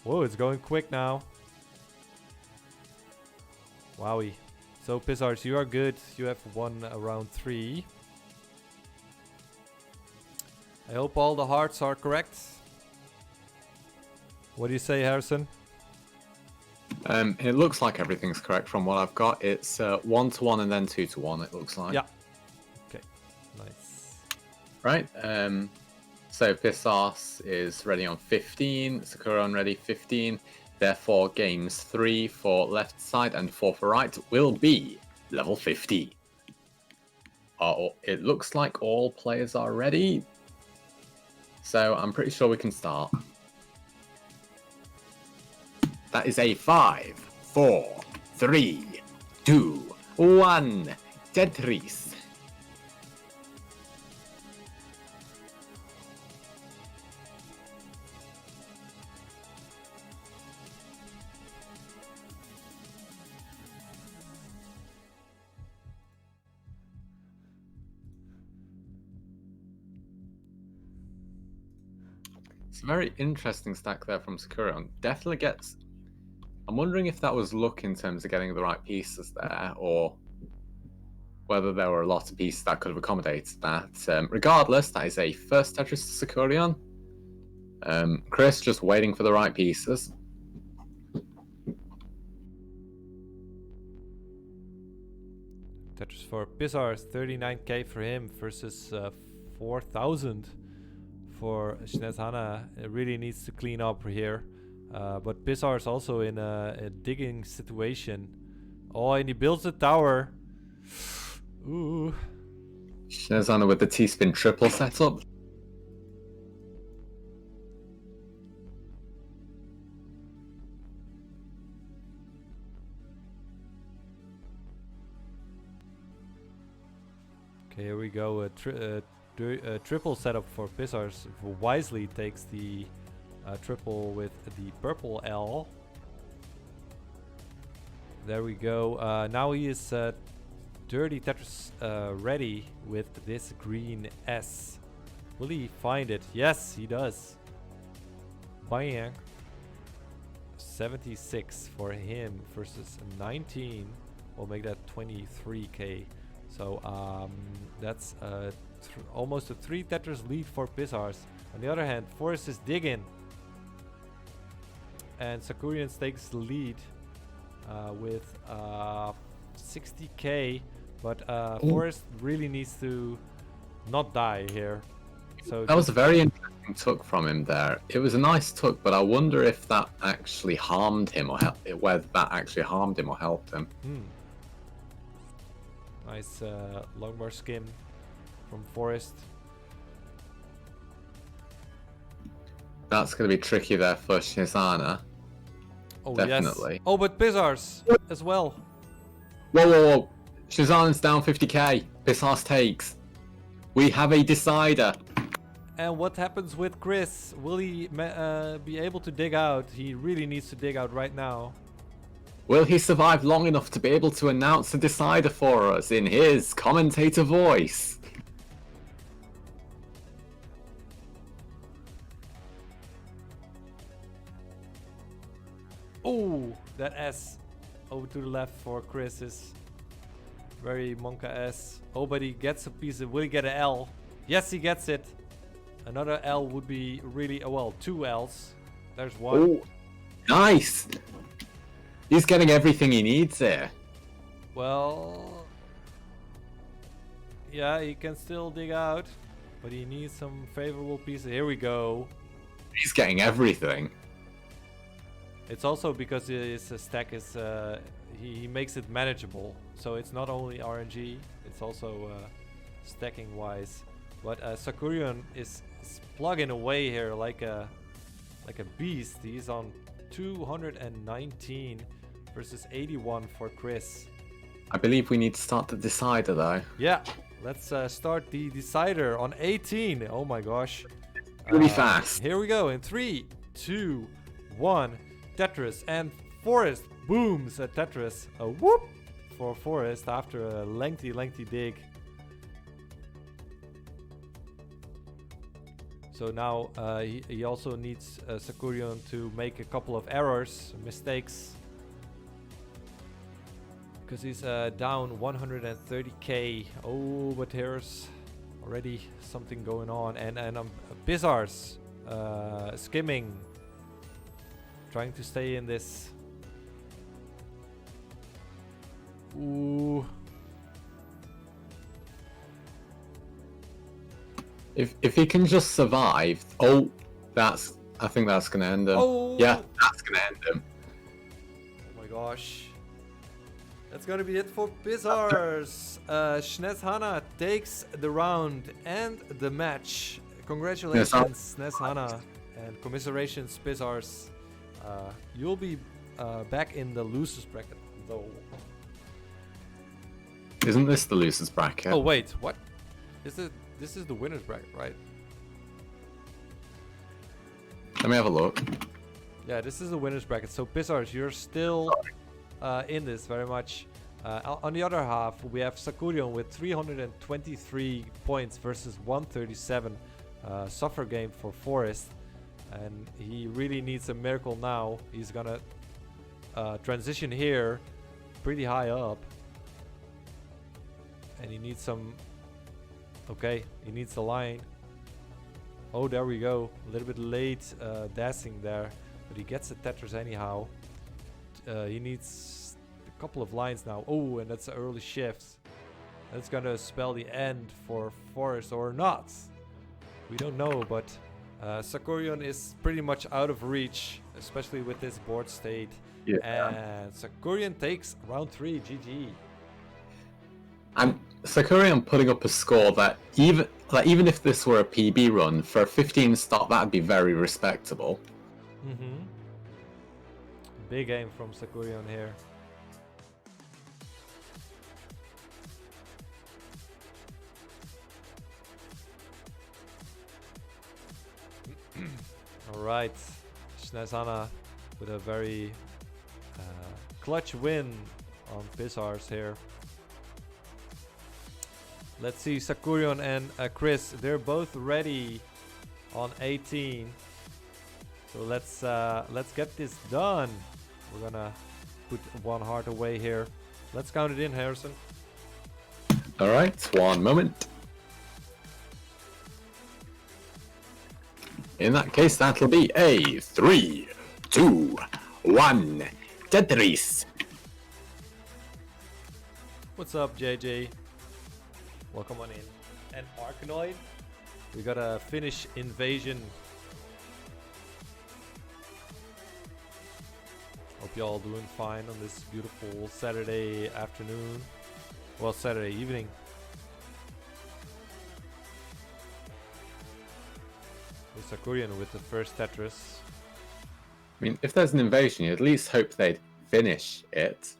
Whoa, it's going quick now. Wowie. So, Pizards, you are good. You have won round 3. I hope all the hearts are correct. What do you say, Harrison? It looks like everything's correct from what I've got. It's 1-1 and then 2-1, it looks like. Yeah. Okay. Nice. Right. So Pissos is ready on 15. Sakura on ready 15. Therefore, games 3 for left side and 4 for right will be level 50. It looks like all players are ready. So I'm pretty sure we can start. That is a 5, 4, 3, 2, 1. Tetris. It's a very interesting stack there from Sakura. Definitely gets. I'm wondering if that was luck in terms of getting the right pieces there, or whether there were a lot of pieces that could have accommodated that. Regardless, that is a first Tetris to Sakurian. Chris just waiting for the right pieces. Tetris for Pizar's 39k for him versus 4,000 for Snezhana. It really needs to clean up here. But Pizar's also in a digging situation. Oh, and he builds a tower. Ooh. Snezhana with the T-spin triple setup. Okay, here we go. A triple setup for Pizar's. Wisely takes the triple with the purple L. There we go. Now he is Dirty Tetris ready with this green S. Will he find it? Yes, he does. Bang. 76 for him versus 19. We'll make that 23k. So that's almost a 3 Tetris lead for Pizar's. On the other hand, Forrest is digging. And Sakurian takes the lead with 60k. But Forrest really needs to not die here. So that was a very interesting tuck from him there. It was a nice tuck, but I wonder if that actually harmed him or whether that actually harmed him or helped him. Nice long bar skim from Forrest. That's going to be tricky there for Shizana. Oh, definitely. Yes. Oh, but Pizar's as well. Whoa. Shizana's down 50k. Pizar's takes. We have a decider. And what happens with Chris? Will he be able to dig out? He really needs to dig out right now. Will he survive long enough to be able to announce the decider for us in his commentator voice? Oh, that S over to the left for Chris is very Monka S. Oh, but he gets a piece of... Will he get an L? Yes, he gets it. Another L would be really... well, 2 L's. There's one. Oh, nice! He's getting everything he needs here. Well... yeah, he can still dig out. But he needs some favorable pieces. Here we go. He's getting everything. It's also because his stack is... he makes it manageable. So it's not only RNG, it's also stacking wise. But Sakurian is plugging away here like a beast. He's on 219 versus 81 for Chris. I believe we need to start the decider though. Yeah, let's start the decider on 18. Oh my gosh. Really fast. Here we go in 3, 2, 1. Tetris, and Forrest booms at Tetris. A whoop for Forrest after a lengthy dig. So now he also needs Sakurian to make a couple of errors, mistakes. Because he's down 130k. Oh, but here's already something going on. And Pizar's skimming. Trying to stay in this. Ooh. If he can just survive, I think that's gonna end him. Oh. Yeah, that's gonna end him. Oh my gosh. That's gonna be it for Pizar's. Snezhana takes the round and the match. Congratulations, Snezhana, and commiserations, Pizar's. You'll be back in the losers bracket though. Isn't this the losers bracket? Oh wait, what? This is the winners bracket, right? Let me have a look. Yeah, this is the winners bracket. So Pizar's, you're still in this very much. On the other half, we have Sakurian with 323 points versus 137. Suffer game for Forrest. and he really needs a miracle now. He's gonna transition here pretty high up, and he needs some. Okay, he needs the line. Oh, there we go. A little bit late dashing there, but he gets the Tetris anyhow. He needs a couple of lines now. Oh, and that's an early shift. That's gonna spell the end for Forrest or not. We don't know, but Sakurion is pretty much out of reach, especially with this board state. Yeah. And Sakurion takes round 3. GG. And Sakurion putting up a score that even if this were a PB run for a 15 stop, that'd be very respectable. Mm-hmm. Big aim from Sakurion here. All right, Shnezana with a very clutch win on Pissars here. Let's see, Sakurion and Chris, they're both ready on 18. So let's get this done. We're gonna put one heart away here. Let's count it in, Harrison. All right, one moment. In that case, that'll be a 3, 2, 1, Tetris. What's up, JJ? Welcome on in. And Arkanoid, we got a Finnish invasion. Hope y'all doing fine on this beautiful Saturday afternoon. Well, Saturday evening. Sakurian with the first Tetris. I mean, if there's an invasion, you at least hope they'd finish it.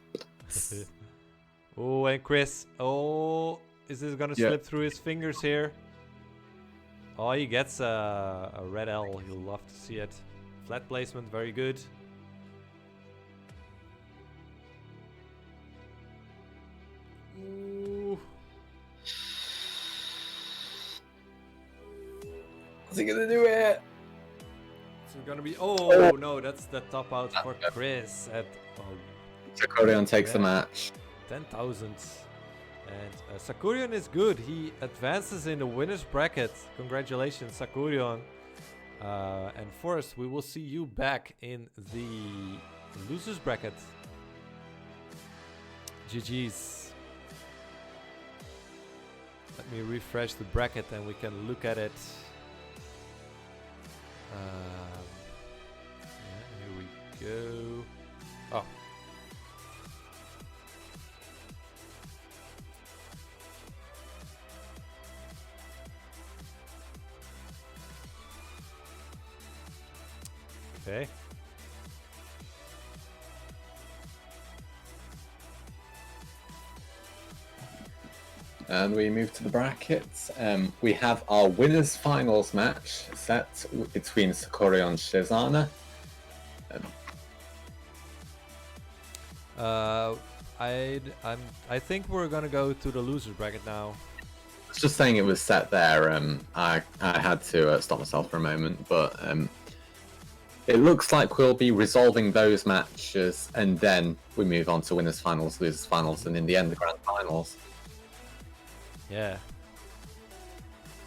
Oh, and Chris. Oh, is this gonna slip through his fingers here? Oh, he gets a red L. You'll love to see it. Flat placement, very good. Ooh. Is he gonna do it? It's gonna be. Oh no, that's the top out for Chris at. Sakurion takes the match. 10,000. And Sakurion is good. He advances in the winner's bracket. Congratulations, Sakurion. And Forrest, we will see you back in the loser's bracket. GG's. Let me refresh the bracket and we can look at it. Here we go. Oh. Okay. And we move to the brackets. We have our winners finals match set between Sakurion and Shizana. I think we're gonna go to the loser bracket now. I was just saying it was set there. I had to stop myself for a moment, but it looks like we'll be resolving those matches, and then we move on to winners finals, losers finals, and in the end, the grand finals. Yeah.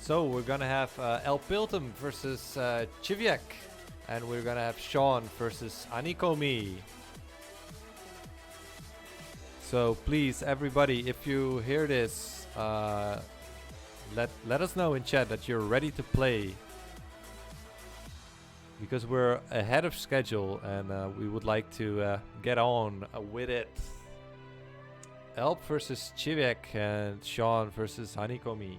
So we're gonna have El Piltum versus Chiviak, and we're gonna have Sean versus Anikomi. So please, everybody, if you hear this, let us know in chat that you're ready to play, because we're ahead of schedule and we would like to get on with it. Elp versus Chiviak and Sean versus Hanikomi.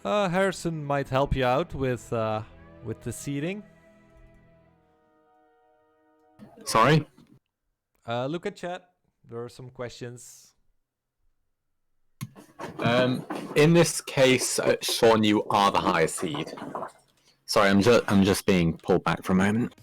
Harrison might help you out with the seating. Sorry? Look at chat. There are some questions. In this case, Sean, you are the higher seed. Sorry, I'm just being pulled back for a moment.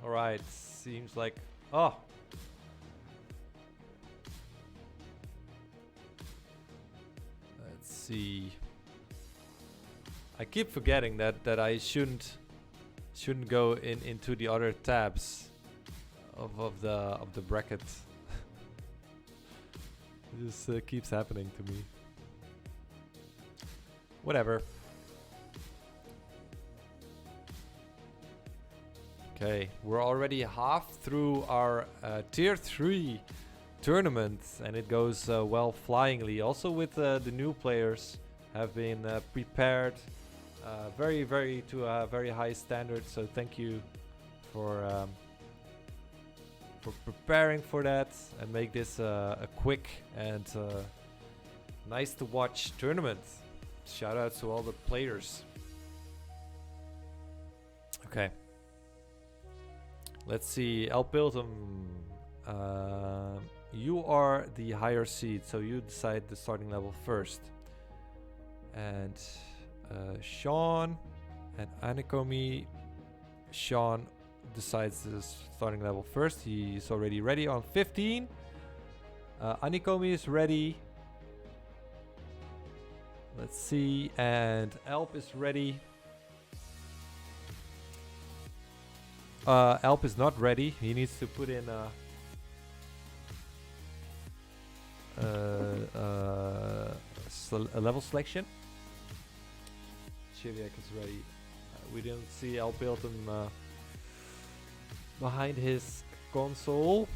Alright, seems like... Oh! Let's see. I keep forgetting that I shouldn't go into the other tabs of the bracket. This keeps happening to me. Whatever. Okay, we're already half through our Tier 3 tournament, and it goes well flyingly. Also with the new players have been prepared to a very high standard, so thank you for preparing for that and make this a quick and nice to watch tournament. Shout out to all the players. Okay. Let's see, Alpiltum, you are the higher seed, so you decide the starting level first. And Sean and Anikomi, Sean decides the starting level first. He's already ready on 15. Anikomi is ready. Let's see, and Alp is ready. Alp is not ready. He needs to put in a level selection. Chiviak is ready. We didn't see Alpiltum behind his console.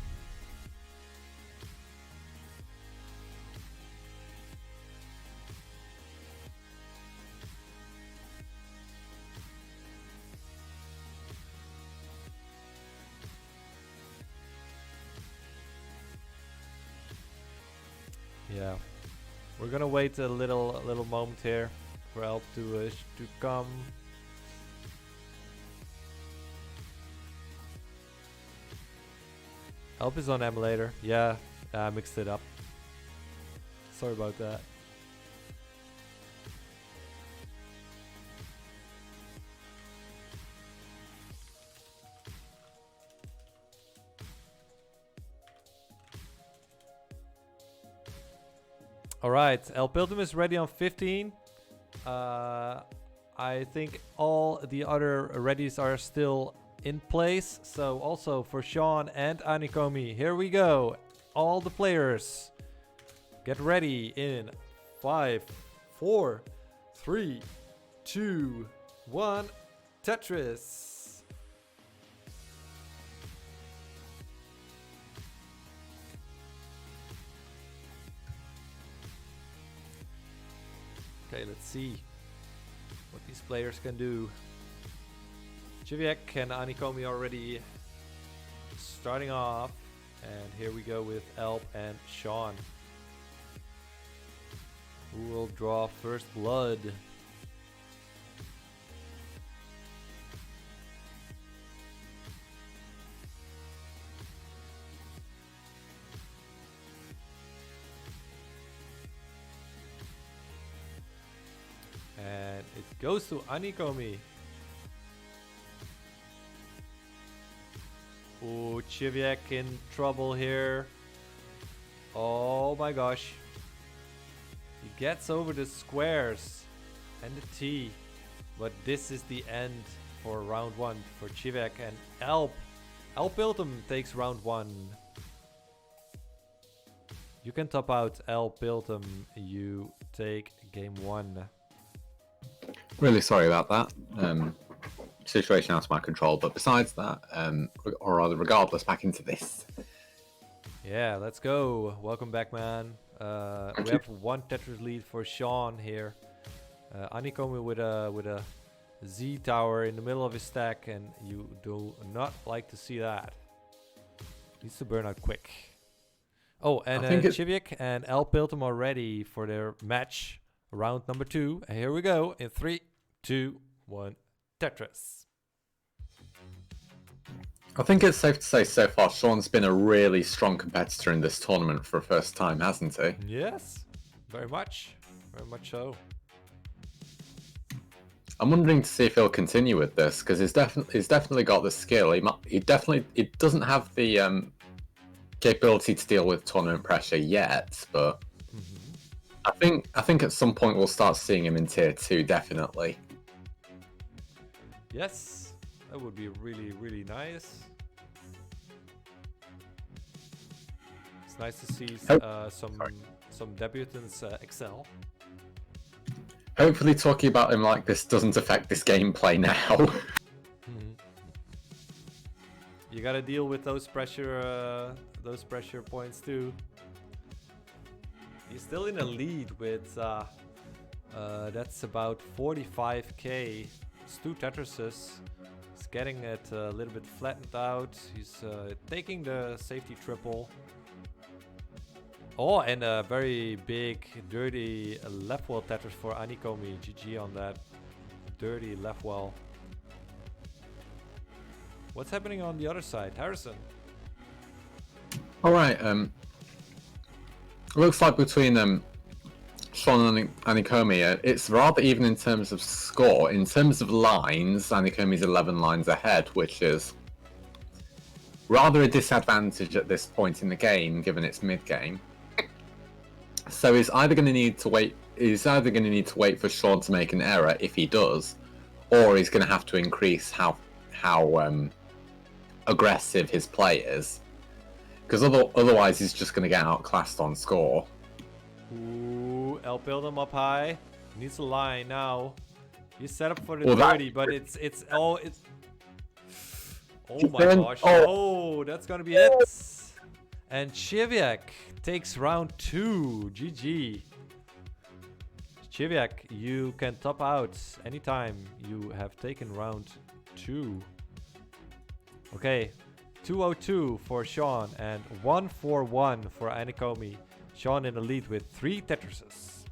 Yeah, we're gonna wait a little moment here for Alp to come. Alp is on emulator. Yeah, I mixed it up. Sorry about that. Alright, Alpiltum is ready on 15. I think all the other readies are still in place. So also for Sean and Anikomi, here we go. All the players, get ready in 5, 4, 3, 2, 1, Tetris. Okay, let's see what these players can do. Chiviak and Anikomi already starting off. And here we go with Alp and Sean. Who will draw first blood? goes to Anikomi. Ooh, Chiviak in trouble here. Oh my gosh. He gets over the squares and the T. But this is the end for round 1 for Chiviak and Alp. Alpiltum takes round 1. You can top out Alpiltum. You take game 1. Really sorry about that. Situation out of my control, but besides that, or rather regardless, back into this. Yeah, let's go. Welcome back, man. We have 1 Tetris lead for Sean here. Anikomi with a Z tower in the middle of his stack, and you do not like to see that. Needs to burn out quick. Oh, and Chiviak and Alpiltum are ready for their match, round number 2. And here we go in 3, 2, 1. Tetris. I think it's safe to say so far Sean's been a really strong competitor in this tournament for a first time, hasn't he? Yes, very much so. I'm wondering to see if he'll continue with this, because he's definitely got the skill. He doesn't have the capability to deal with tournament pressure yet, but I think at some point we'll start seeing him in tier 2, definitely. Yes, that would be really, really nice. It's nice to see some debutants excel. Hopefully talking about him like this doesn't affect this gameplay now. You gotta deal with those pressure points too. He's still in a lead with that's about 45k. It's 2 Tetrises. He's getting it a little bit flattened out. He's taking the safety triple. Oh, and a very big, dirty left wall Tetris for Anikomi. GG on that dirty left wall. What's happening on the other side? Harrison. Alright, looks like between Sean and Anikomi, it's rather even in terms of score. In terms of lines, Anikomi's 11 lines ahead, which is rather a disadvantage at this point in the game, given it's mid-game. So he's either going to need to wait. He's either going to need to wait for Sean to make an error if he does, or he's going to have to increase how aggressive his play is, because otherwise he's just going to get outclassed on score. Ooh, Alpiltum up high. Needs a line now. He's set up for the dirty, but it's oh my gosh. Oh, that's gonna be it. And Chiviak takes round 2. GG. Chiviak, you can top out anytime you have taken round 2. Okay, 202 for Sean and 141 for Anikomi. Sean in the lead with 3 Tetrises.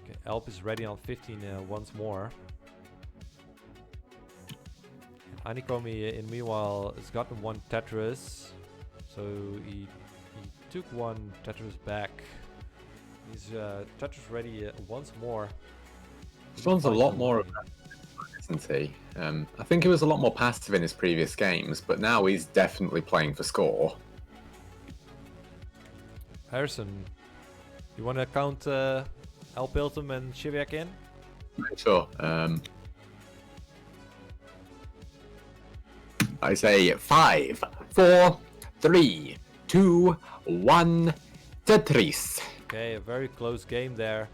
Okay, Alp is ready on 15 once more. Anikomi, in meanwhile, has gotten 1 Tetris, so he took 1 Tetris back. He's Tetris ready once more. Sean's a lot more aggressive, isn't he? I think he was a lot more passive in his previous games, but now he's definitely playing for score. Harrison, you want to count Alpiltum and Chiviak in? Sure. I say 5, 4, 3, 2, 1, Tetris. Okay, a very close game there.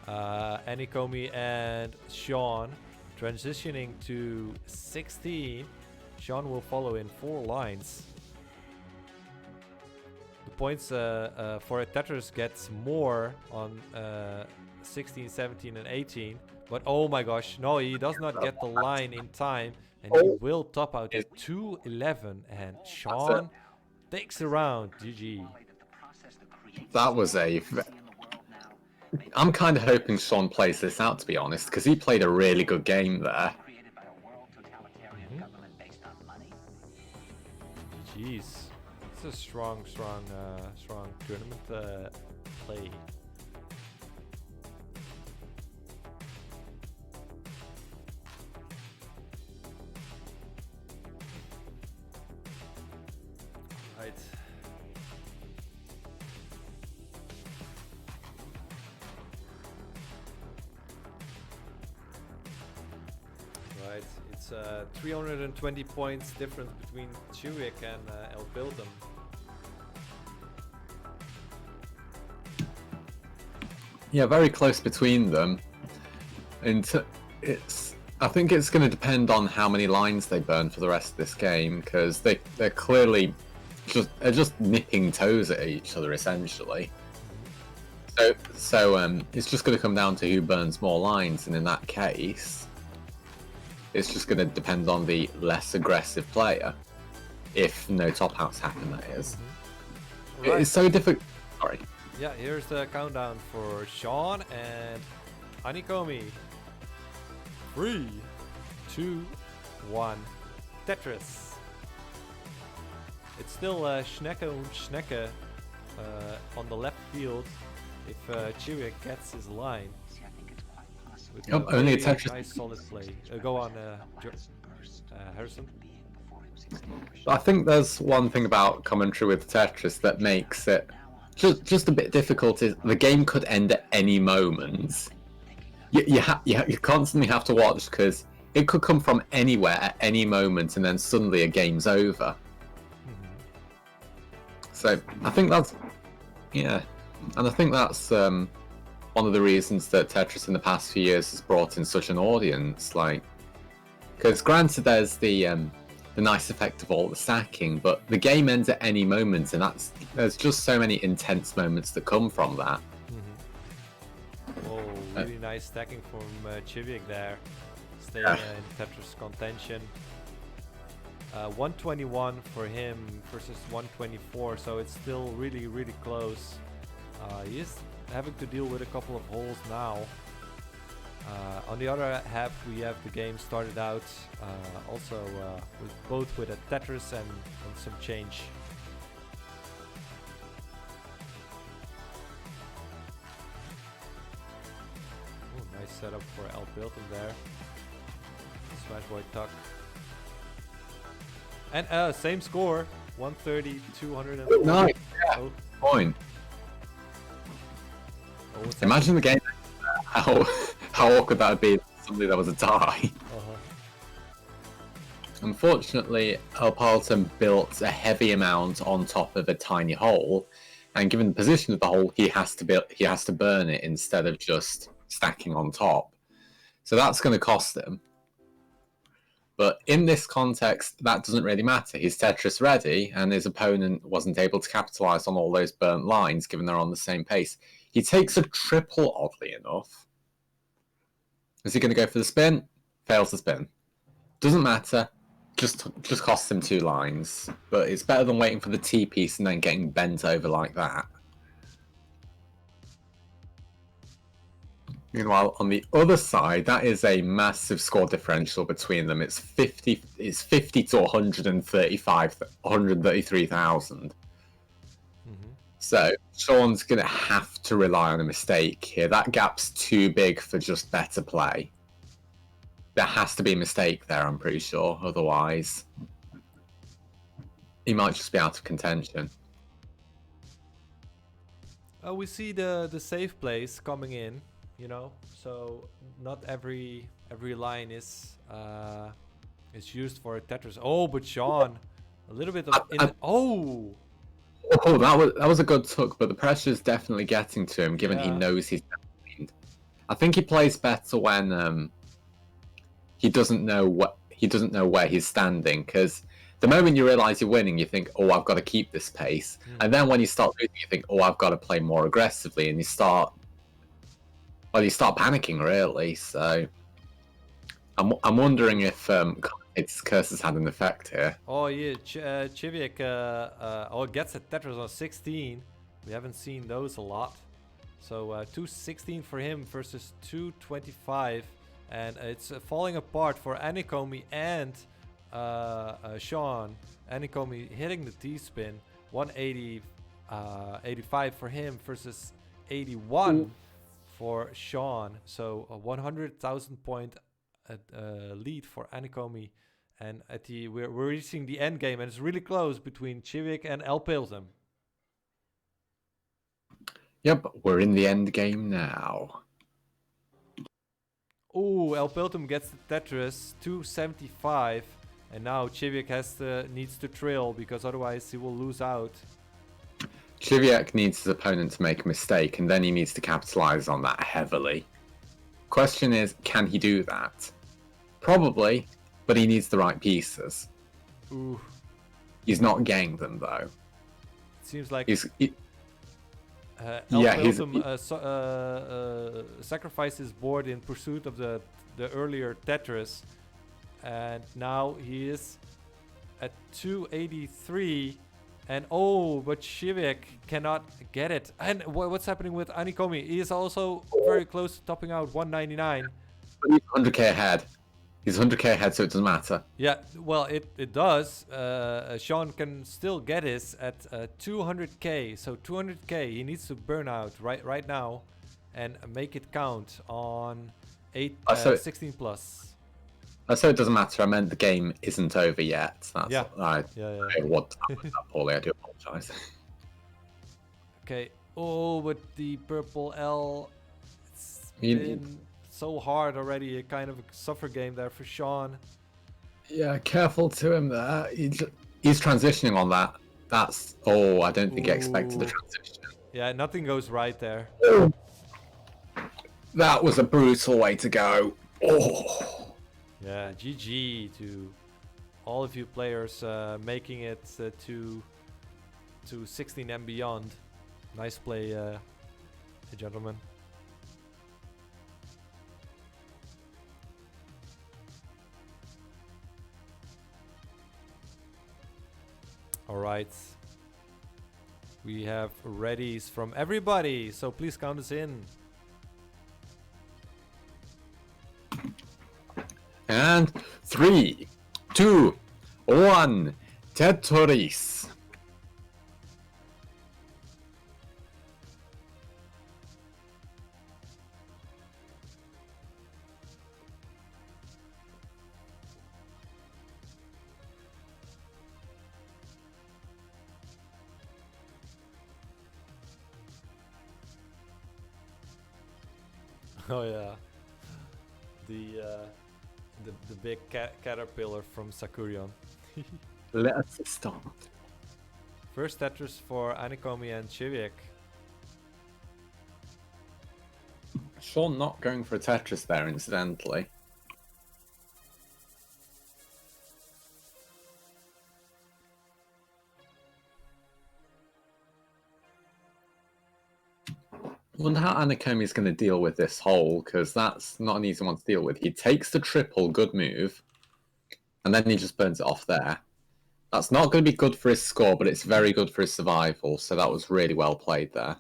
Anikomi and Sean transitioning to 16. Sean will follow in 4 lines. The points for a Tetris gets more on 16, 17 and 18. But oh my gosh, no, he does not get the line in time. And he will top out at 211. And Sean takes the round. GG. That was a... I'm kind of hoping Sean plays this out, to be honest, because he played a really good game there. Jeez, it's a strong tournament play. Right. Right, it's 320 points difference between Chewik and El Bilton. Yeah, very close between them. And I think it's going to depend on how many lines they burn for the rest of this game, because they're clearly just nipping toes at each other essentially. So it's just going to come down to who burns more lines, and in that case, it's just going to depend on the less aggressive player, if no top outs happen. That is. Right. It's so difficult. Sorry. Yeah, here's the countdown for Sean and Honeycomb. 3, 2, 1, Tetris. It's still Schnecke und Schnecke on the left field if Chewik gets his line. Oh, only a Tetris. Nice solid play. Go on, Harrison. I think there's one thing about commentary with Tetris that makes it just a bit difficult. Is the game could end at any moment. You constantly have to watch, because it could come from anywhere at any moment, and then suddenly a game's over. So I think that's and I think that's one of the reasons that Tetris in the past few years has brought in such an audience. Like, because granted, there's the nice effect of all the stacking, but the game ends at any moment, and there's just so many intense moments that come from that. Oh, really nice stacking from Chewik there. Staying in Tetris contention. 121 for him versus 124, so it's still really, really close. He is having to deal with a couple of holes now. On the other half, we have the game started out also with a Tetris and some change. Ooh, nice setup for El Bilton there. Smash Boy Tuck. And same score, 130, 200. Nice, yeah. Point. Imagine the game. How awkward that would be if somebody that was a tie. Unfortunately, El Bilton built a heavy amount on top of a tiny hole, and given the position of the hole, he has to burn it instead of just stacking on top. So that's going to cost him. But in this context, that doesn't really matter. He's Tetris ready, and his opponent wasn't able to capitalize on all those burnt lines, given they're on the same pace. He takes a triple, oddly enough. Is he going to go for the spin? Fails the spin. Doesn't matter. Just costs him 2 lines. But it's better than waiting for the T piece and then getting bent over like that. Meanwhile, on the other side, that is a massive score differential between them. It's 50 to 133,000. So Sean's going to have to rely on a mistake here. That gap's too big for just better play. There has to be a mistake there, I'm pretty sure. Otherwise, he might just be out of contention. We see the safe plays coming in, you know. So not every line is used for a Tetris. Oh, but Sean, a little bit of Oh, that was a good tuck, but the pressure's definitely getting to him, given he knows he's behind. I think he plays better when he doesn't know where he's standing, because the moment you realize you're winning, you think, oh, I've got to keep this pace. And then when you start losing, you think, oh, I've got to play more aggressively, and you start panicking, really. So I'm wondering if its curse has had an effect here. Oh yeah, Chewik gets a Tetris on 16. We haven't seen those a lot. So 216 for him versus 225, and it's falling apart for Honeycomb and Sean Anikomi hitting the T-spin. 180, 85 for him versus 81 for Sean. So a 100,000 point lead for Anikomi. And at we're reaching the end game, and it's really close between Chivik and El Pilsum. Yep, we're in the end game now. Ooh, El Piltum gets the Tetris, 275. And now Chivik needs to trill, because otherwise he will lose out. Chiviak needs his opponent to make a mistake, and then he needs to capitalize on that heavily. Question is, can he do that? Probably, but he needs the right pieces. Ooh. He's not getting them, though. It seems like sacrificed his board in pursuit of the earlier Tetris. And now he is at 283. And but Chivik cannot get it. And what's happening with Anikomi? He is also very close to topping out, 199. He's 100k ahead. He's 100k ahead, so it doesn't matter. Yeah, well, it does. Sean can still get his at 200k. So 200k, he needs to burn out right now and make it count on 16 plus. So it doesn't matter. I meant the game isn't over yet. That's yeah. I want that poorly. I do apologize. Okay. Oh, but the purple L. It's been so hard already. A kind of a suffer game there for Sean. Yeah, careful to him there. He's transitioning on that. That's I don't think he expected the transition. Yeah, nothing goes right there. That was a brutal way to go. Oh. Yeah, GG to all of you players making it to 16 and beyond. Nice play, gentlemen. All right. We have readies from everybody, so please count us in. And 3, 2, 1, Tetris. Oh yeah, the big caterpillar from Sakurion. Let's start. First Tetris for Anikomi and Chivik. Sean not going for a Tetris there, incidentally. I wonder how Anikomi's going to deal with this hole, because that's not an easy one to deal with. He takes the triple, good move, and then he just burns it off there. That's not going to be good for his score, but it's very good for his survival, so that was really well played there.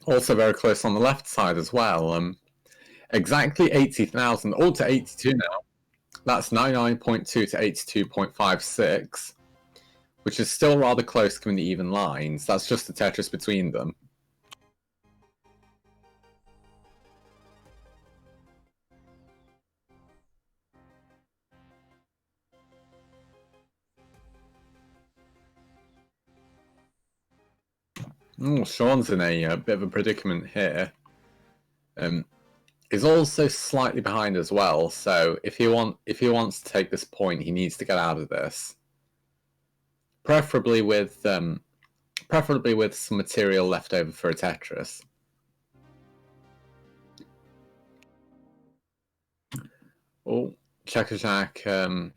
Also very close on the left side as well. Exactly 80,000, to 82 now. That's 99.2 to 82.56, which is still rather close given the even lines. That's just the Tetris between them. Sean's in a bit of a predicament here. He's also slightly behind as well, so if he wants to take this point, he needs to get out of this. Preferably with some material left over for a Tetris. Oh, Chekajak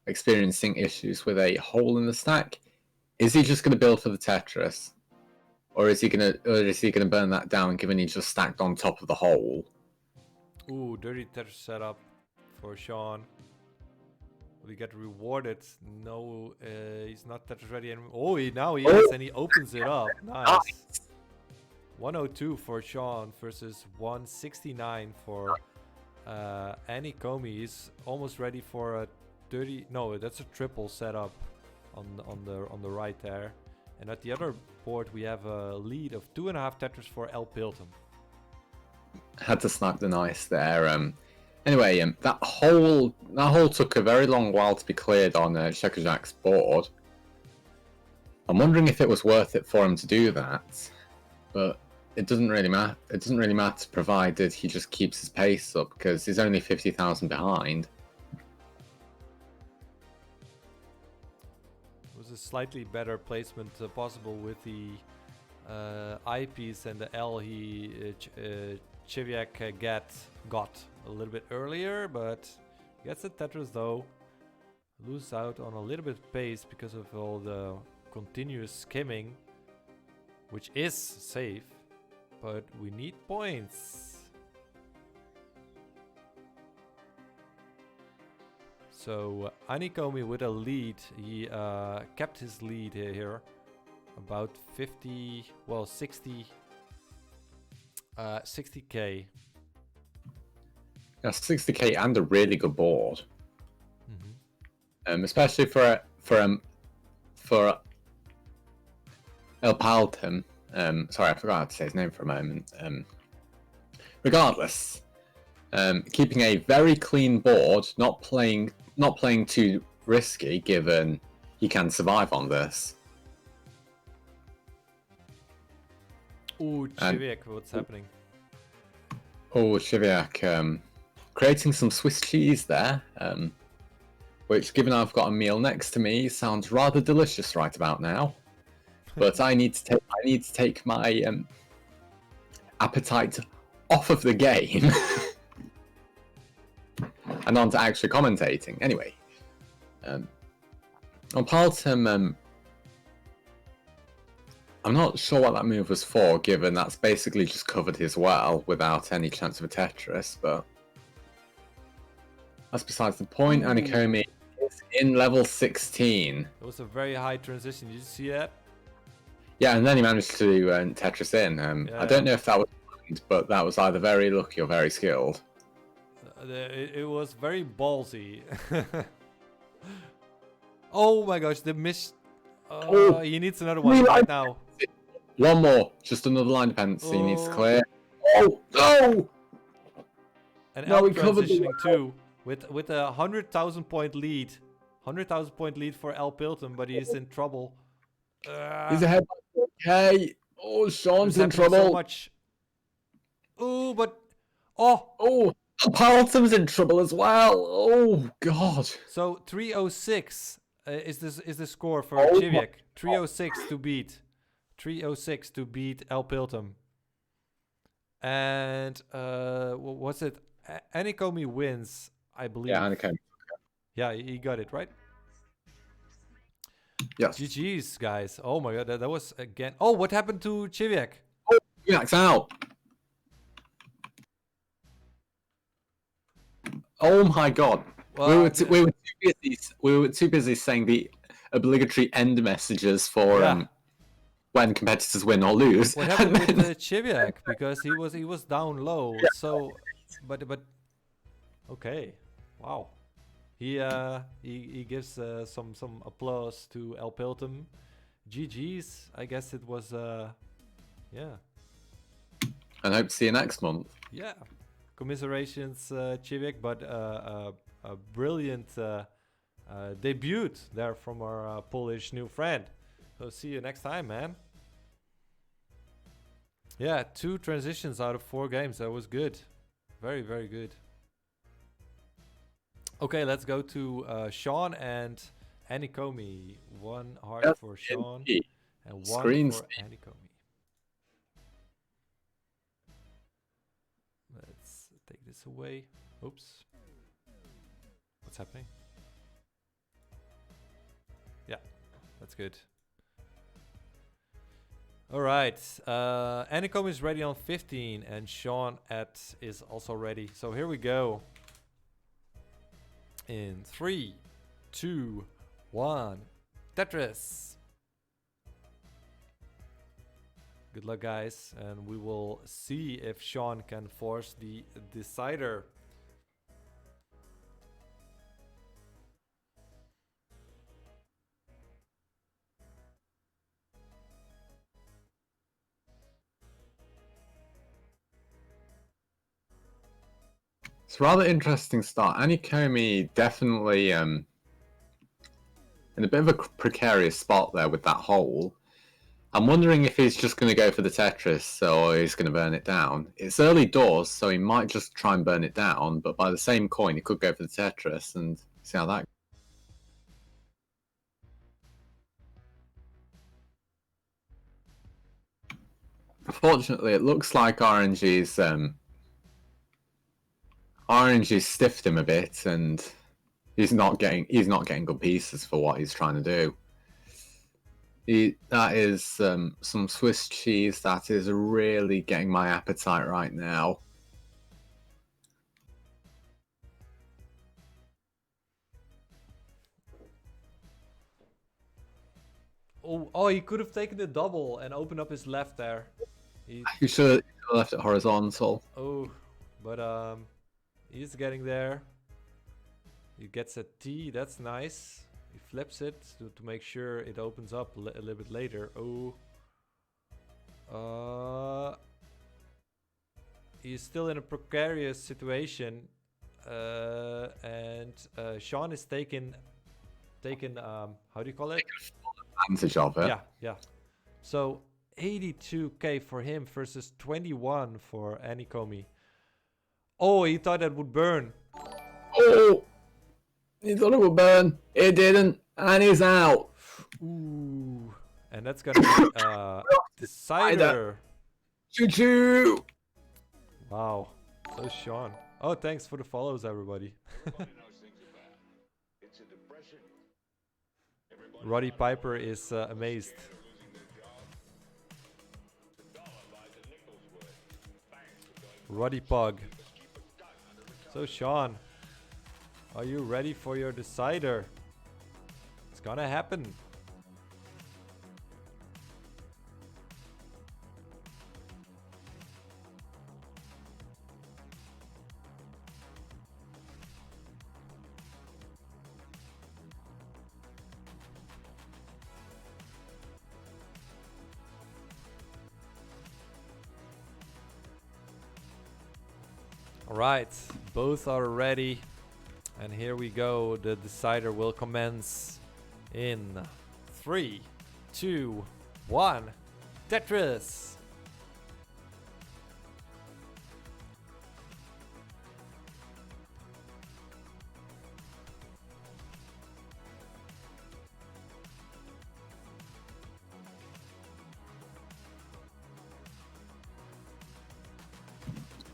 experiencing issues with a hole in the stack. Is he just going to build for the Tetris? Or is he gonna burn that down, given he's just stacked on top of the hole? Ooh, dirty Tetris setup for Sean. Will he get rewarded? No, he's not Tetris ready anymore. Oh, now he is, and he opens it up. Nice. 102 for Sean versus 169 for Anikomi. He's almost ready for a 30. No, that's a triple setup on the right there. And at the other board, we have a lead of 2.5 Tetris for El Piltum. Had to snap the nice there. Anyway, that hole took a very long while to be cleared on Shekajak's board. I'm wondering if it was worth it for him to do that, but it doesn't really matter. It doesn't really matter, provided he just keeps his pace up, because he's only 50,000 behind. It was a slightly better placement possible with the eyepiece and the L Chiviak got a little bit earlier, but gets the Tetris though. Lose out on a little bit of pace because of all the continuous skimming, which is safe, but we need points. So Anikomi with a lead, he kept his lead here, about 50, well 60. 60k. Yeah, 60k and a really good board. Especially for El Paltum. Sorry, I forgot how to say his name for a moment. Regardless, keeping a very clean board, not playing too risky, given he can survive on this. Ooh, Chiviak, what's happening? Oh, Chiviak, creating some Swiss cheese there, which, given I've got a meal next to me, sounds rather delicious right about now. But I need to take my appetite off of the game and on to actually commentating. Anyway, on Paltum, I'm not sure what that move was for, given that's basically just covered his well without any chance of a Tetris, but that's besides the point. Anikomi is in level 16. It was a very high transition. Did you see that? Yeah, and then he managed to Tetris in. Yeah. I don't know if that was planned, but that was either very lucky or very skilled. It was very ballsy. Oh my gosh, the miss. He needs another one right now. One more, just another line dependency needs to clear. Oh no! And no, transitioning too with a 100,000 point lead, 100,000 point lead for El Piltum, but he is in trouble. He's ahead. Okay. Oh, Sean's in trouble. So much. Oh, but Paltum's in trouble as well. Oh God. So 306 is the score for Chiviak. 306 to beat. 306 to beat El Piltum. And what's it? Anikomi wins, I believe. Yeah, Anikomi. Yeah, he got it right. Yes. GG's, guys. Oh my god, that was again. Oh, what happened to Chiviak? Oh, Chiviak's out. Oh my god. Well, we were too busy saying the obligatory end messages for when competitors win or lose. What happened with Chiviak? Because he was down low. Yeah. So, but okay, wow. He gives some applause to El Piltum. GG's. I guess it was yeah. And hope to see you next month. Yeah. Commiserations, Chiviak, but a brilliant debut there from our Polish new friend. So see you next time, man. Yeah, 2 transitions out of 4 games. That was good. Very, very good. Okay, let's go to Sean and Anikomi. 1 heart for Sean and 1 for Anikomi. Let's take this away. Oops. What's happening? Yeah, that's good. All right. Anicom is ready on 15, and Sean is also ready. So here we go. In 3, 2, 1. Tetris. Good luck, guys, and we will see if Sean can force the decider. It's a rather interesting start. Anikomi definitely in a bit of a precarious spot there with that hole. I'm wondering if he's just going to go for the Tetris or he's going to burn it down. It's early doors, so he might just try and burn it down, but by the same coin, he could go for the Tetris and see how that goes. Fortunately, it looks like RNG's stiffed him a bit, and he's not getting good pieces for what he's trying to do. That is some Swiss cheese that is really getting my appetite right now. Oh, he could have taken the double and opened up his left there. You should have left it horizontal. Oh, but he's getting there. He gets a T, that's nice. He flips it to make sure it opens up a little bit later. Oh. He's still in a precarious situation. And Sean is taking how do you call it? Advantage of it. Yeah. So 82k for him versus 21 for Anikomi. Oh, he thought that would burn. Oh! He thought it would burn. It didn't, and he's out. Ooh. And that's gonna be decider. Choo-choo! Wow. So Sean. Oh, thanks for the follows, everybody. Roddy Piper is amazed. Roddy Pug. So Sean, are you ready for your decider? It's gonna happen. Alright, both are ready. And here we go. The decider will commence in 3, 2, 1. Tetris!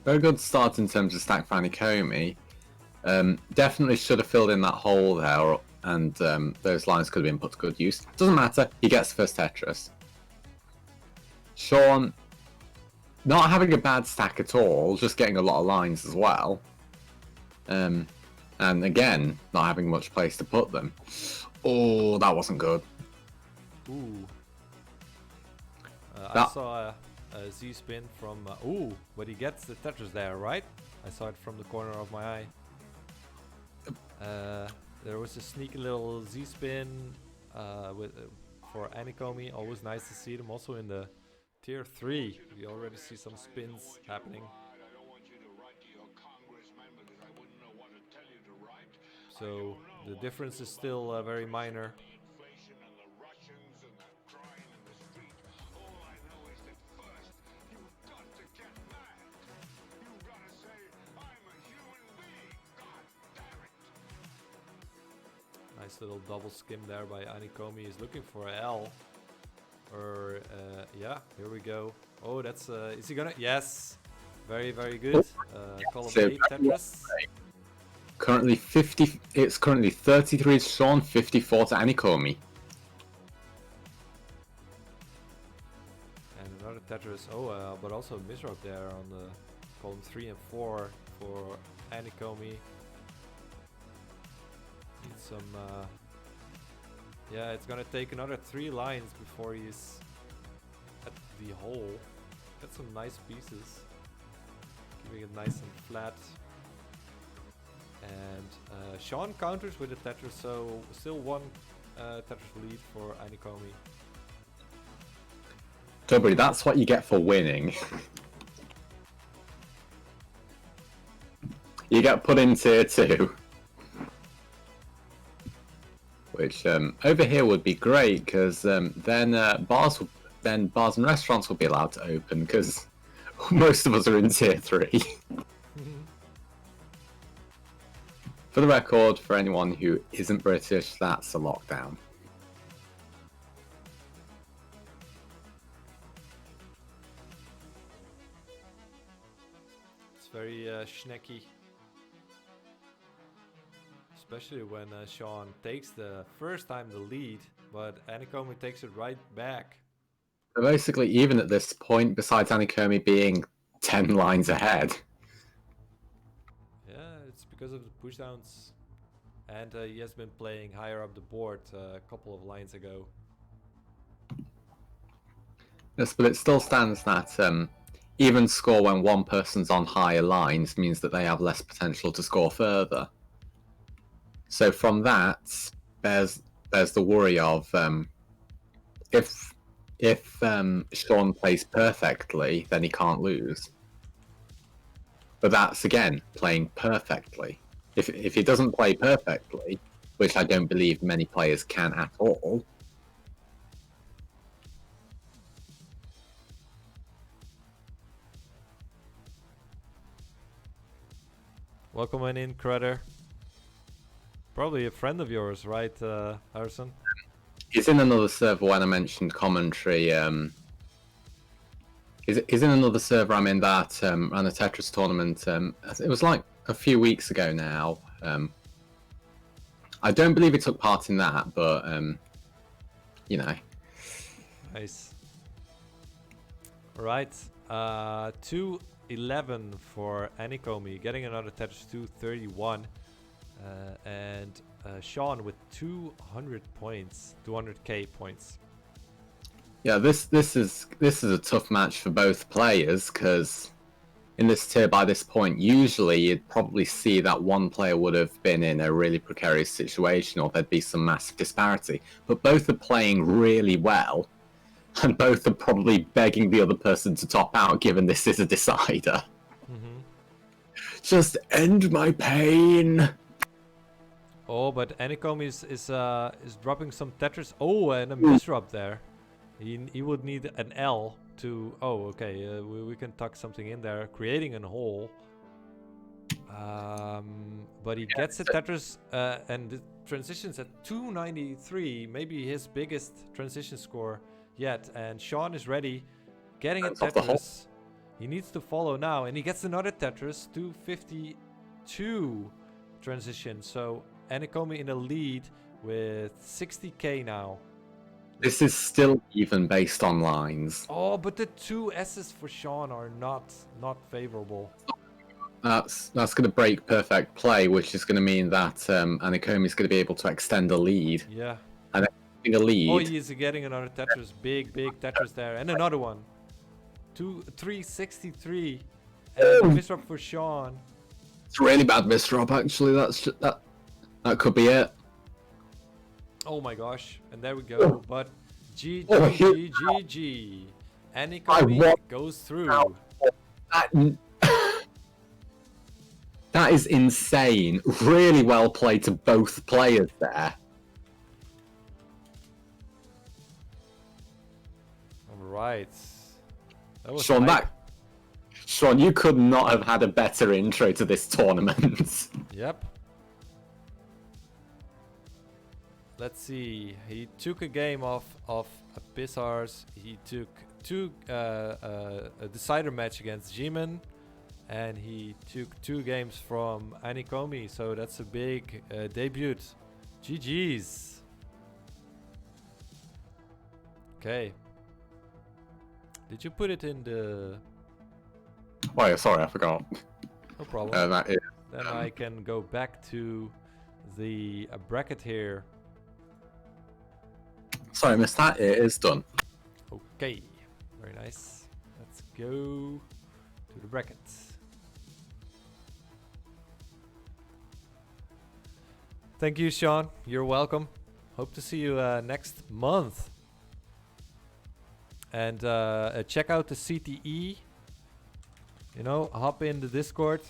Very good start in terms of stack for Anikomi. Definitely should have filled in that hole there, and those lines could have been put to good use. Doesn't matter, he gets the first Tetris. Sean, not having a bad stack at all, just getting a lot of lines as well. And again, not having much place to put them. Oh, that wasn't good. Ooh. I saw a Z-spin from... ooh, but he gets the Tetris there, right? I saw it from the corner of my eye. There was a sneaky little Z-spin for Anikomi. Always nice to see them. Also in the tier 3, we already see some spins happening. So the difference is still very minor. Nice little double skim there by Anikomi. He's looking for a L. Or, yeah, here we go. Oh, that's, is he gonna? Yes! Very, very good. Column 8 Tetris. Currently it's currently 33 to Sean, 54 to Anikomi. Tetris. Oh, but also Misrop there on the column 3 and 4 for Anikomi. Need some. Yeah, it's gonna take another 3 lines before he's at the hole. Got some nice pieces, keeping it nice and flat. And Sean counters with a Tetris, so still 1 Tetris lead for Anikomi. Don't worry, that's what you get for winning. You get put in tier 2. Which over here would be great, because then bars and restaurants will be allowed to open, because most of us are in tier 3. For the record, for anyone who isn't British, that's a lockdown. It's very schnecky. Especially when Sean takes the first time the lead, but Anikomi takes it right back. So basically, even at this point, besides Anikomi being 10 lines ahead. Yeah, it's because of the pushdowns. And he has been playing higher up the board a couple of lines ago. Yes, but it still stands that even score when one person's on higher lines means that they have less potential to score further. So from that, there's the worry of if Sean plays perfectly, then he can't lose. But that's again playing perfectly. If he doesn't play perfectly, which I don't believe many players can at all. Welcome in, Crutter. Probably a friend of yours, right, Harrison? He's in another server when I mentioned commentary. He's in another server I'm in that ran a Tetris tournament. It was like a few weeks ago now. I don't believe he took part in that, but you know. Nice. All right, 2-11 for Anikomi, getting another Tetris 231. And Sean with 200 points, 200k points. Yeah, this is a tough match for both players, because in this tier by this point, usually you'd probably see that one player would have been in a really precarious situation, or there'd be some massive disparity. But both are playing really well, and both are probably begging the other person to top out, given this is a decider. Mm-hmm. Just end my pain. Oh, but Anikomi is dropping some Tetris. Oh, and a misrub there. He would need an L to. Oh, okay. We can tuck something in there, creating a hole. But he gets a Tetris and the transitions at 293, maybe his biggest transition score yet. And Sean is ready, getting a Tetris. He needs to follow now, and he gets another Tetris, 252 transition. So Anikomi in the lead with 60k now. This is still even based on lines. Oh, but the 2 S's for Sean are not favorable. That's going to break perfect play, which is going to mean that Anikomi is going to be able to extend the lead. Yeah. And extending a lead. Oh, he is getting another Tetris. Big Tetris there. And another one. 363. And misrub for Sean. It's a really bad misdrop, actually. That could be it. Oh my gosh. And there we go. But GG. Anikomi goes through. That is insane. Really well played to both players there. Alright. Sean, you could not have had a better intro to this tournament. Yep. Let's see. He took a game off Pissars. He took a decider match against G-Man. And he took 2 games from Anikomi. So that's a big debut. GG's. Okay. Did you put it in the... Oh yeah, sorry, I forgot. No problem. That is, Then I can go back to the bracket here. sorry, I missed that. It is done. Okay, very nice. Let's go to the bracket. Thank you, Sean. You're welcome. Hope to see you next month. And check out the CTE. You know, hop in the Discord.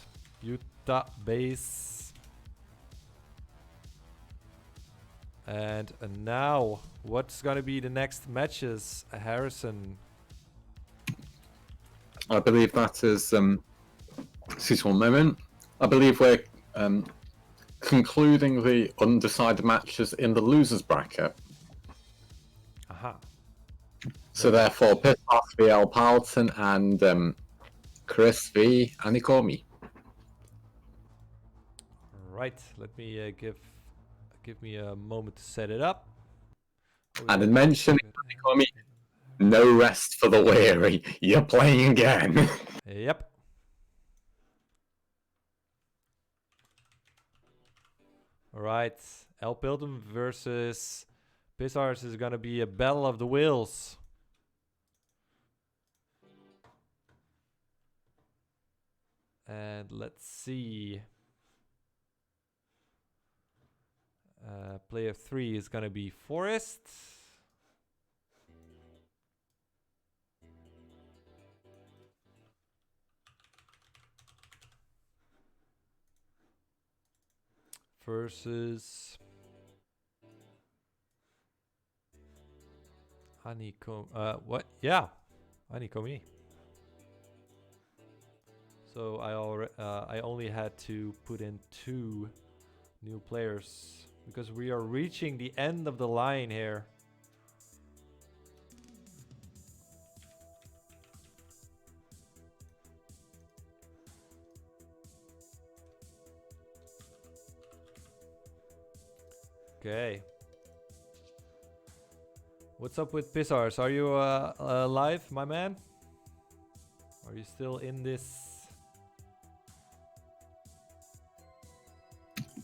Utah base. And now, what's gonna be the next matches, Harrison? I believe that is. Excuse me one moment. I believe we're concluding the undecided matches in the losers bracket. Aha. So therefore, Pissarth v L Palton and Chris v Anikomi. Right. Let me give me a moment to set it up. And in mentioning Anikomi, no rest for the weary. You're playing again. Yep. Alright. El Piltum versus Pissarth is gonna be a battle of the wills. And let's see. Player 3 is gonna be Forest. Versus Honeycomb. What? Yeah, Honeycomb. So I only had to put in 2 new players because we are reaching the end of the line here. Okay. What's up with Pissarth? Are you alive, my man? Are you still in this?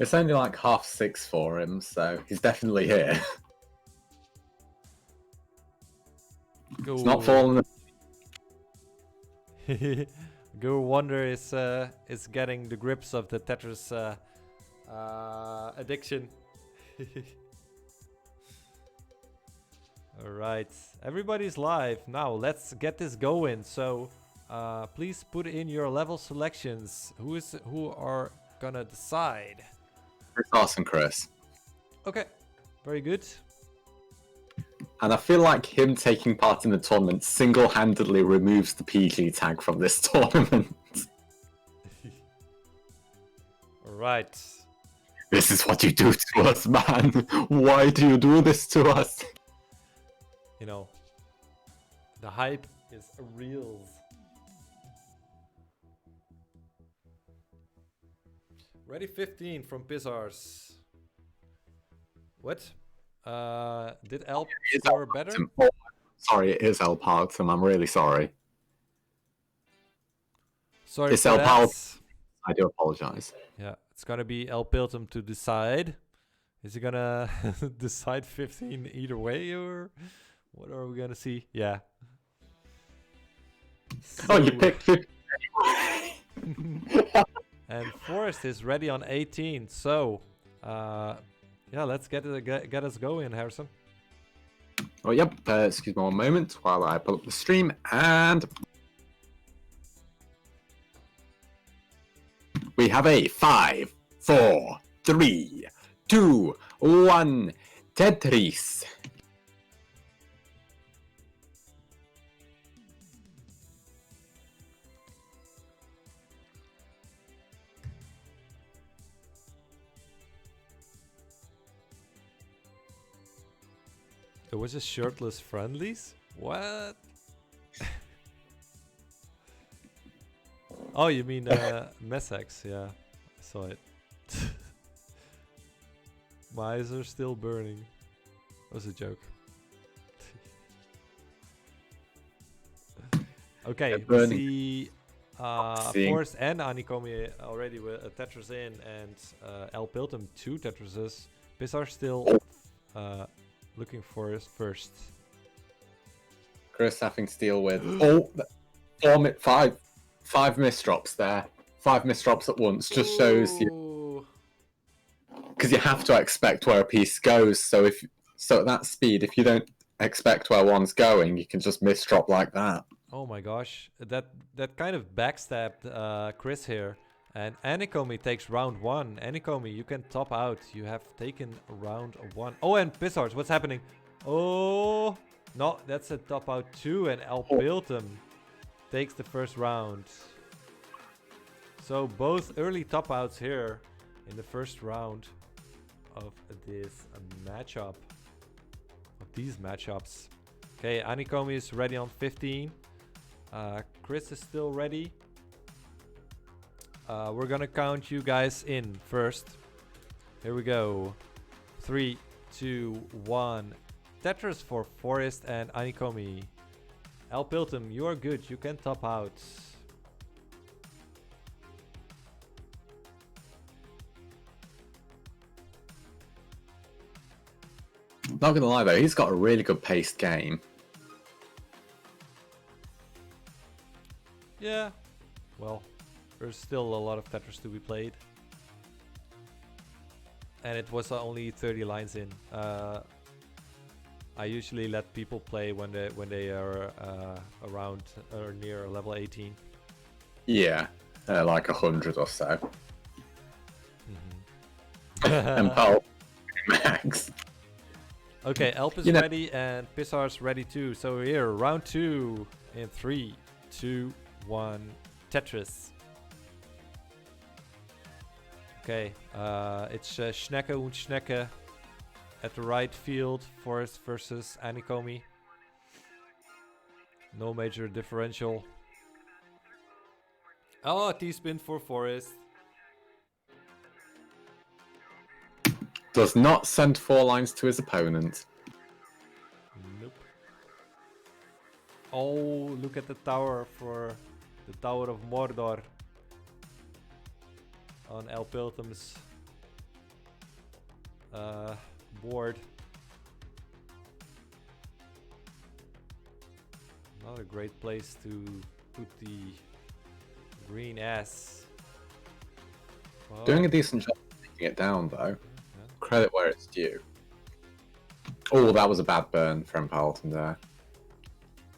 It's only like 6:30 for him, so he's definitely here. Go. It's not falling. Go Wonder is getting the grips of the Tetris addiction. All right, everybody's live now. Let's get this going. So, please put in your level selections. Who are gonna decide? It's awesome, Chris. Okay, very good. And I feel like him taking part in the tournament single-handedly removes the PG tag from this tournament. All right. This is what you do to us, man. Why do you do this to us? You know, the hype is real. Ready 15 from Pissarth. What? Did Elp score better? Oh, sorry, it is El Paltum. I'm really sorry. Sorry It's for El that. Paltum. I do apologize. Yeah, it's gonna be El Piltum to decide. Is he gonna decide 15 either way, or what are we gonna see? Yeah. Oh, you picked 15. And Forest is ready on 18. So, yeah, let's get us going, Harrison. Oh, yep. Excuse me one moment while I pull up the stream and we have a 5, 4, 3, 2, 1 Tetris. There was a shirtless friendlies? What? Oh, you mean Messex? Yeah, I saw it. My eyes are still burning. That was a joke. Okay, we burning. see Seeing. Forrest and Anikomi already with a Tetris in, and El Piltum 2 Tetrises. Pizar still looking for his first. Chris having to deal with five misdrops there. 5 misdrops at once just shows you, because you have to expect where a piece goes. So at that speed, if you don't expect where one's going, you can just misdrop like that. Oh my gosh, that kind of backstabbed Chris here. And Anikomi takes round 1. Anikomi, you can top out. You have taken round 1. Oh, and Pissards, what's happening? Oh, no, that's a top out 2. And El Piltum takes the first round. So both early top outs here in the first round of this matchup. Of these matchups. Okay, Anikomi is ready on 15. Chris is still ready. We're gonna count you guys in first. Here we go. 3, 2, 1. Tetris for Forrest and Anikomi. El Piltum, you are good. You can top out. Not gonna lie though, he's got a really good paced game. Yeah. Well, there's still a lot of Tetris to be played. And it was only 30 lines in. I usually let people play when they are around or near level 18. Yeah, like 100 or so. Mm-hmm. And PAL max. Okay, Elp is ready and Pissar's ready too. So here, round 2 in 3, 2, 1, Tetris. Okay, it's Schnecke und Schnecke at the right field. Forrest versus Anikomi. No major differential. Oh, T-spin for Forrest. Does not send 4 lines to his opponent. Nope. Oh, look at the tower for the Tower of Mordor on El Piltum's board. Not a great place to put the green S. Well, Doing a decent job of taking it down though. Credit where it's due. Oh, that was a bad burn from Paladin there.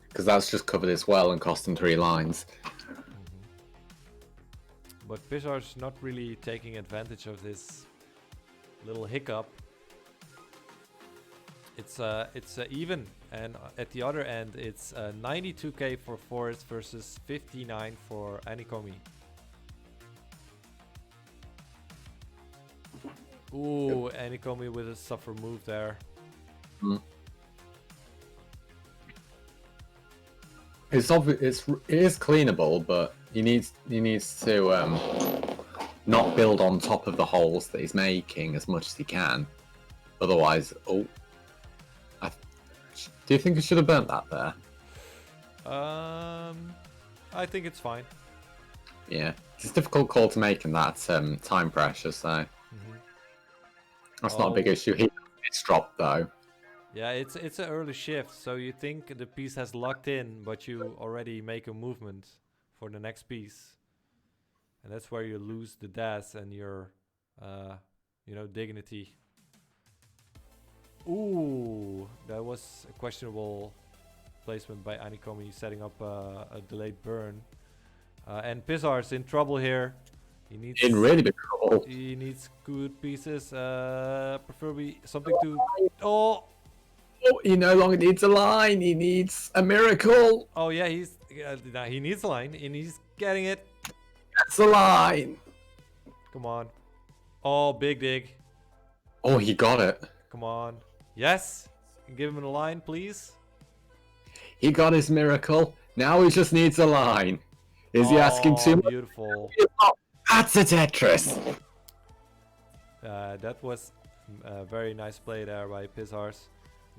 Because that's just covered as well and cost him 3 lines. But Pissar's not really taking advantage of this little hiccup. It's even, and at the other end, it's 92k for Forrest versus 59 for Anikomi. Ooh, Anikomi with a suffer move there. Mm. It is cleanable, but he needs to not build on top of the holes that he's making as much as he can. Otherwise, do you think he should have burnt that there? I think it's fine. Yeah, it's a difficult call to make in that time pressure, so that's not a big issue. It's dropped though. Yeah, it's an early shift, so you think the piece has locked in, but you already make a movement for the next piece, and that's where you lose the dash and your, dignity. Ooh, that was a questionable placement by Anikomi, setting up a delayed burn. And Pissar's in trouble here. He needs in really big trouble. He needs good pieces, preferably something to. Oh, he no longer needs a line. He needs a miracle. Oh yeah, he needs a line, and he's getting it. That's a line. Come on. Oh, big dig. Oh, he got it. Come on. Yes. Give him a line, please. He got his miracle. Now he just needs a line. Is he asking too much? Beautiful. That's a Tetris. That was a very nice play there by Pissars.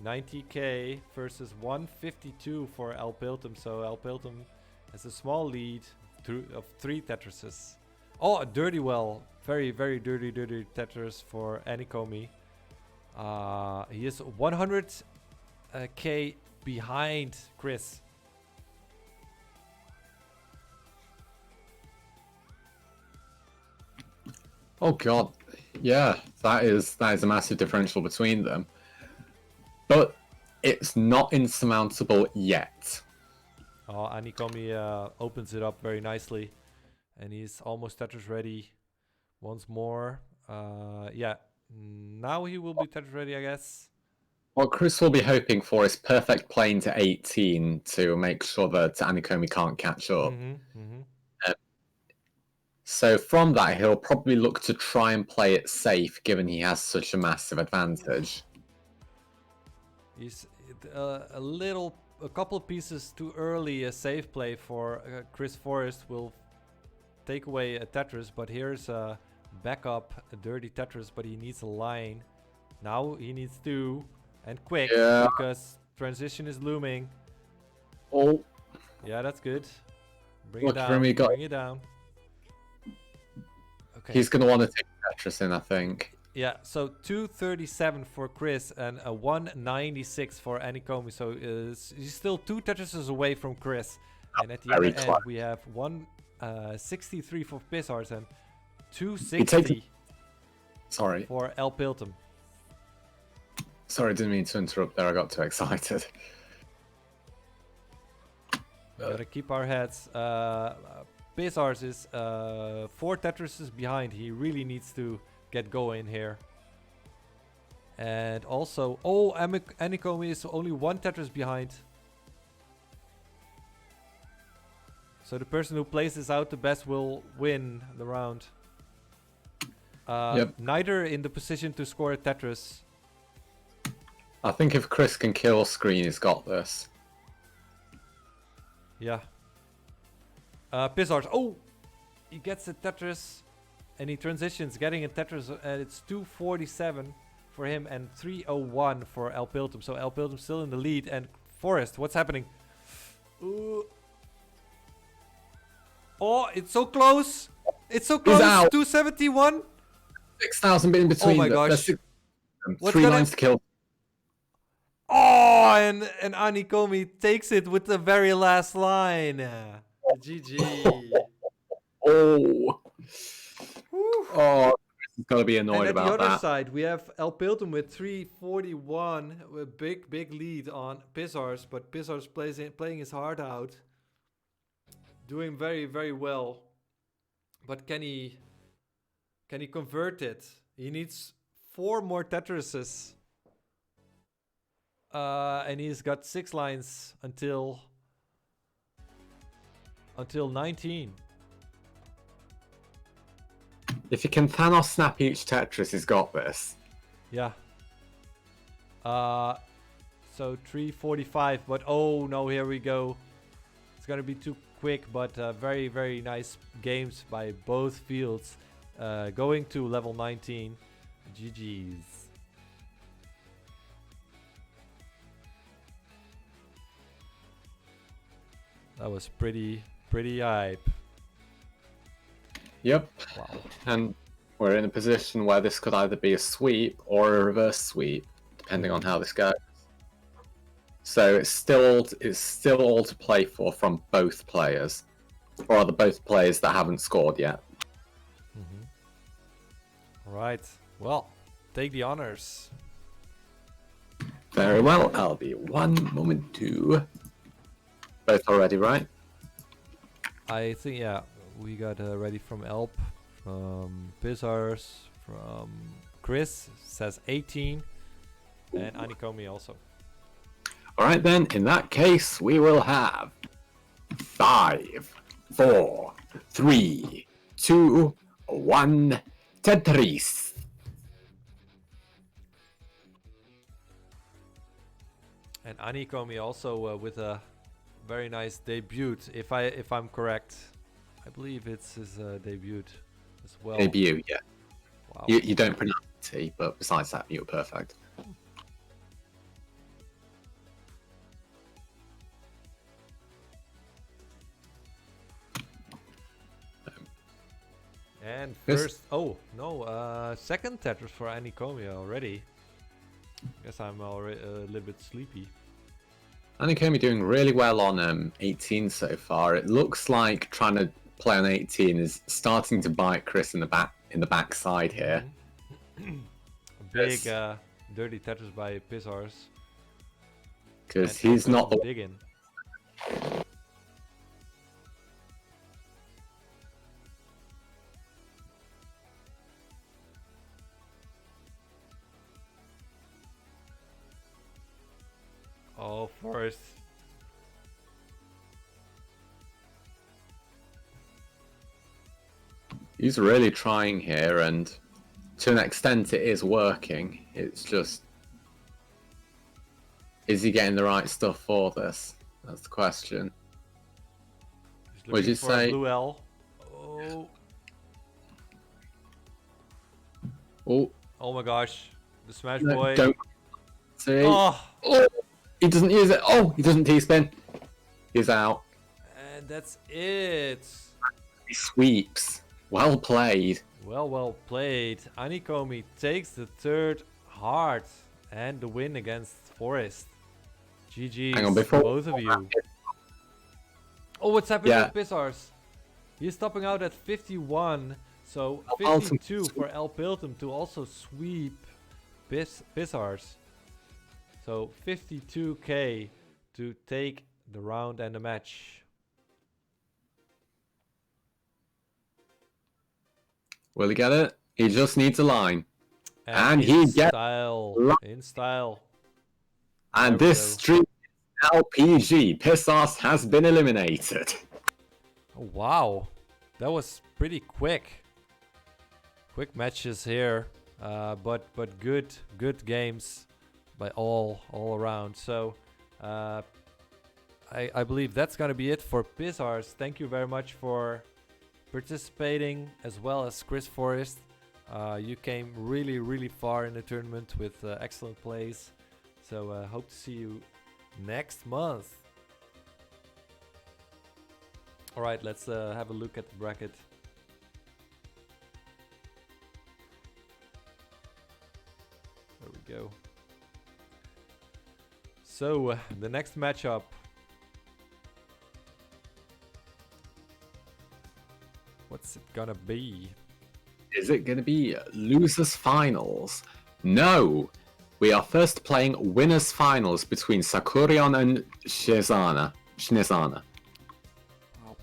90k versus 152 for El Piltum. So El Piltum Has a small lead of 3 Tetrises. Oh, a dirty well. Very, very dirty Tetris for Anikomi. He is 100k behind Chris. Oh god, yeah, that is a massive differential between them. But it's not insurmountable yet. Oh, Anikomi opens it up very nicely. And he's almost Tetris ready once more. Yeah, now he will be Tetris ready, I guess. What Chris will be hoping for is perfect playing to 18 to make sure that Anikomi can't catch up. So from that, he'll probably look to try and play it safe, given he has such a massive advantage. He's a couple of pieces too early. A safe play for Chris Forrest will take away a Tetris, but here's a backup, a dirty Tetris, but he needs a line. Now he needs 2, and quick, because transition is looming. Oh. Yeah, that's good. Bring it down, bring it down. Okay. He's going to want to take Tetris in, I think. Yeah, so 237 for Chris and a 196 for Anikomi. So he's still 2 Tetrises away from Chris. And at the other end, we have 163 for Pissars and 260 for El Piltum. Sorry, didn't mean to interrupt there. I got too excited. We gotta keep our heads. Pissars is 4 Tetrises behind. He really needs to get going here. And also, oh, Anikomi is only 1 Tetris behind. So the person who plays this out the best will win the round. Neither in the position to score a Tetris. I think if Chris can kill screen, he's got this. Yeah. Pissars. Oh! He gets a Tetris. And he transitions, getting a Tetris. And it's 247 for him and 301 for El Piltum. So El Piltum still in the lead. And Forrest, what's happening? Ooh. Oh, it's so close. It's so close. 271. 6,000 in between. Oh my gosh. 3 lines to kill. Oh, and Anikomi takes it with the very last line. GG. Oh. Oh, he's got to be annoyed about that. And at the other side, we have El Piltum with 341, with big lead on Pissars, but Pissars playing his heart out, doing very, very well. But can he convert it? He needs 4 more Tetrises. And he's got 6 lines until 19. If he can Thanos snap each Tetris, he's got this. Yeah. So 345, but oh no, here we go. It's gonna be too quick, but very, very nice games by both fields. Going to level 19. GG's. That was pretty hype. Yep. Wow. And we're in a position where this could either be a sweep or a reverse sweep, depending on how this goes. So it's still all to play for from both players, or are the both players that haven't scored yet. All right. Well, take the honors. Very well. I'll be 1 moment too. Both already, right? I think, yeah, we got ready from Elp, from Pissars, from Chris, says 18, and Anikomi also. Alright then, in that case, we will have 5, 4, 3, 2, 1, Tetris. And Anikomi also with a very nice debut, if I'm correct. I believe it's his debut as well. Debut, yeah. Wow. You don't pronounce T, but besides that, you're perfect. And This- first, oh no, second Tetris for Anikomi already. Guess I'm already a little bit sleepy. Anikomi doing really well on 18 so far. It looks like trying to play on 18 is starting to bite Chris in the backside here. Big dirty Tetris by Pizars. Because he's not the big in. Oh, Forrest. He's really trying here, and to an extent it is working. It's just, is he getting the right stuff for this? That's the question. Would you say? Blue L. Oh. Oh, Oh my gosh. The Smash no, Boy. don't see. Oh. Oh, he doesn't use it. Oh, he doesn't T-spin. He's out. And that's it. He sweeps. Well played. Well played. Anikomi takes the third heart and the win against Forest. GG's Hang on, before both of you. Oh, what's happening Yeah. with Pizars? He's topping out at 51, so Alpiltum 52 for Alpiltum to also sweep Pizars. So 52k to take the round and the match. Will he get it? He just needs a line. And in he gets style. In style. And There we this go. streak LPG. Pissos has been eliminated. Oh, wow, that was pretty quick. Quick matches here, but good games by all around. So I believe that's gonna be it for Pizars. Thank you very much for participating, as well as Chris Forrest. You came really far in the tournament with excellent plays. So hope to see you next month. All right, let's have a look at the bracket. There we go. So the next matchup. What's it gonna be? Is it going to be losers finals? No. We are first playing winners finals between Sakurion and Shinezana. Wow.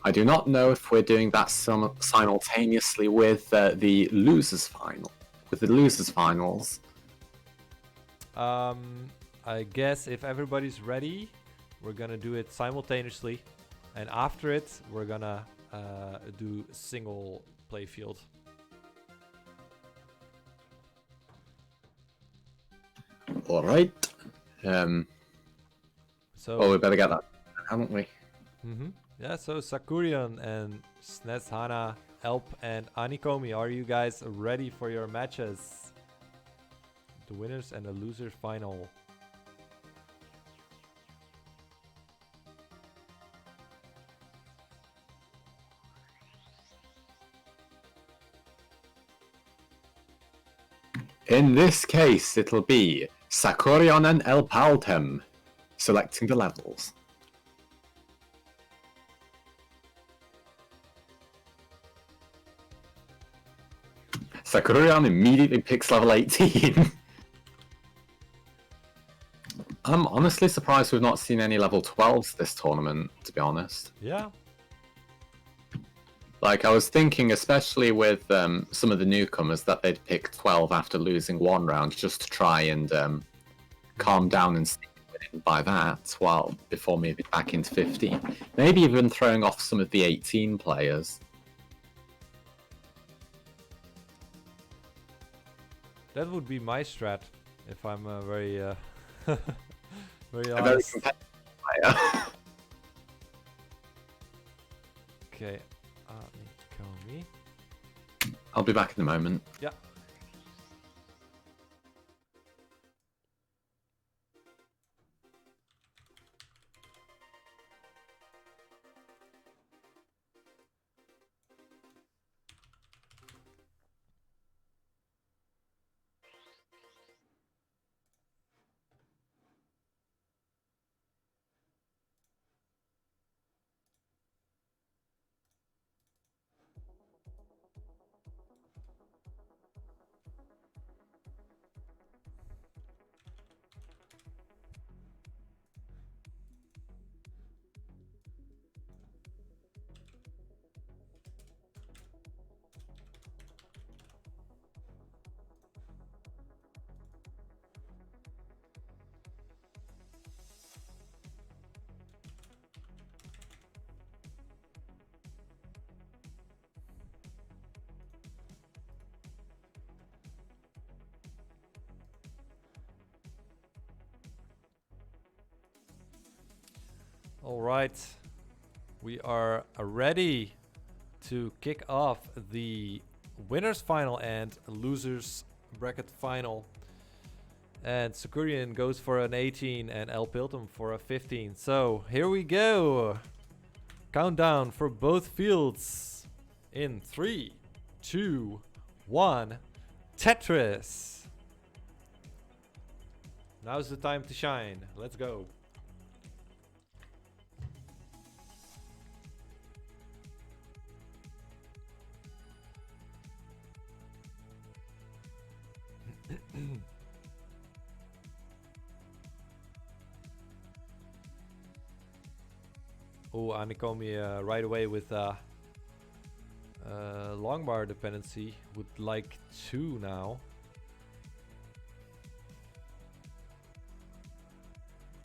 I do not know if we're doing that simultaneously with the losers final. With the losers finals. I guess if everybody's ready, we're gonna do it simultaneously, and after it, we're gonna do single play field. All right. So. Oh, we better get that, haven't we? Yeah. So Sakurion and Snezhana, Elp, and Anikomi, are you guys ready for your matches? The winners and the losers final. In this case, it'll be Sakurion and Alpiltum selecting the levels. Sakurion immediately picks level 18. I'm honestly surprised we've not seen any level 12s this tournament, to be honest. Yeah. Like, I was thinking, especially with some of the newcomers, that they'd pick 12 after losing one round just to try and calm down and sneak in by that, while before moving back into 15. Maybe even throwing off some of the 18 players. That would be my strat, if I'm very, very A very honest. competitive player. Okay, Anikomi. I'll be back in a moment. Yeah. All right, we are ready to kick off the winners final and losers bracket final. And Sakurian goes for an 18 and El Piltum for a 15. So here we go. Countdown for both fields in 3, 2, 1. Tetris. Now's the time to shine. Let's go. Oh, Anikomi right away with long bar dependency. Would like 2 now.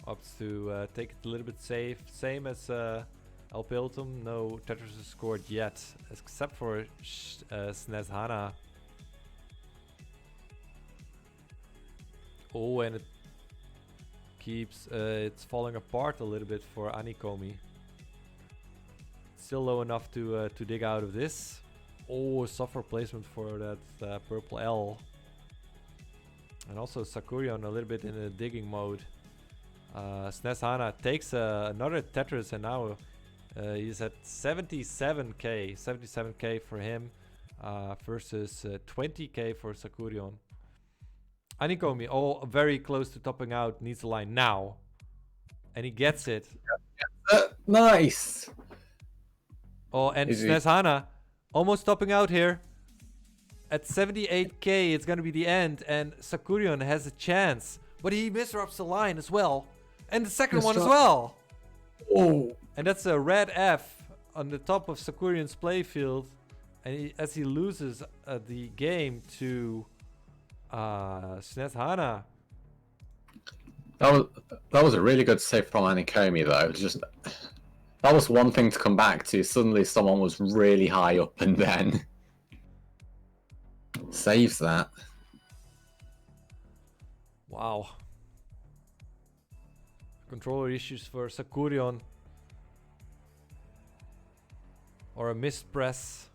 Opts to take it a little bit safe. Same as El Piltum. No Tetris is scored yet, except for SNES Hana. Oh, and it keeps it's falling apart a little bit for Anikomi. Still low enough to dig out of this. Oh, software placement for that purple L. And also Sakurian a little bit in a digging mode. SNES Hana takes another Tetris and now he's at 77k. 77k for him versus 20k for Sakurian. Anikomi, oh, very close to topping out, needs a line now. And he gets it. Nice! Oh, and SNES Hana almost topping out here. At 78k, it's going to be the end. And Sakurian has a chance. But he misrupts the line as well. And the second one as well. Oh. And that's a red F on the top of Sakurian's playfield. And as he loses the game to SNES Hana. That was a really good save from Anikomi though. Just that was one thing to come back to. Suddenly someone was really high up and then saves that. Wow. Controller issues for Sakurian. Or a missed press.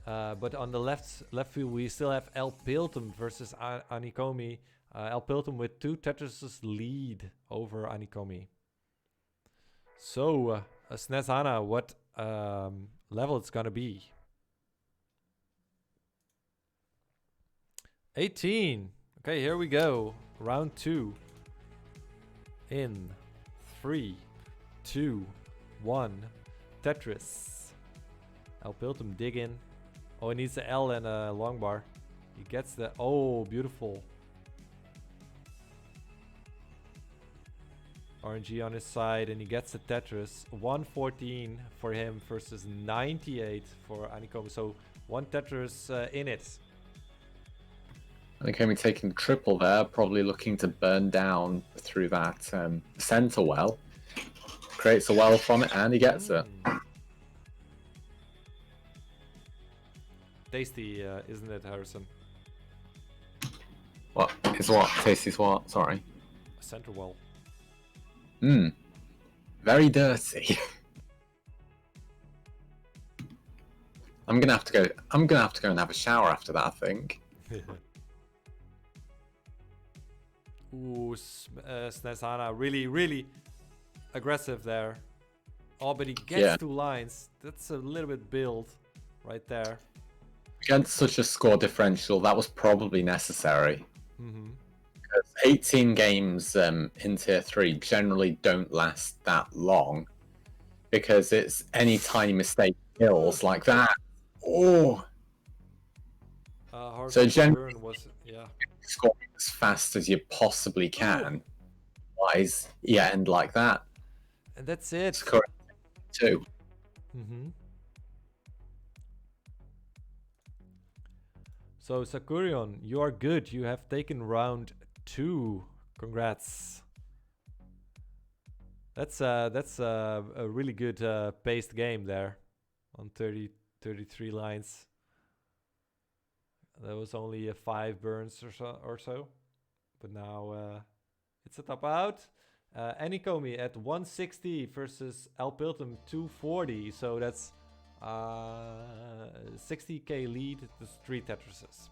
But on the left field we still have El Piltum versus Anikomi. El Piltum with 2 Tetris lead over Anikomi. So, SNES Hana, what level it's gonna be? 18. Okay, here we go. Round 2. In 3, 2, 1. Tetris. El Piltum dig in. Oh, he needs the L and a long bar. He gets the... Oh, beautiful. RNG on his side, and he gets the Tetris. 114 for him versus 98 for Anikomi. So, 1 Tetris in it. Anikomi taking triple there, probably looking to burn down through that center well. Creates a well from it, and he gets it. Tasty, isn't it, Harrison? What? Is what? Tasty's what? Sorry. A center well. Very dirty. I'm gonna have to go and have a shower after that, I think. Ooh, SNES Hana really, really aggressive there. Oh, but he gets 2 lines. That's a little bit build right there. Against such a score differential, that was probably necessary. Because 18 games in Tier 3 generally don't last that long. Because it's any tiny mistake kills like that. Oh! So generally, scoring as fast as you possibly can. Otherwise, you end like that. And that's it. It's correct too. So Sakurian, you are good. You have taken round 2. Congrats. That's a really good paced game there on 33 lines. There was only 5 burns or so, but now it's a top out. Anikomi at 160 versus Alpiltum 240. So that's 60k lead to 3 Tetrises.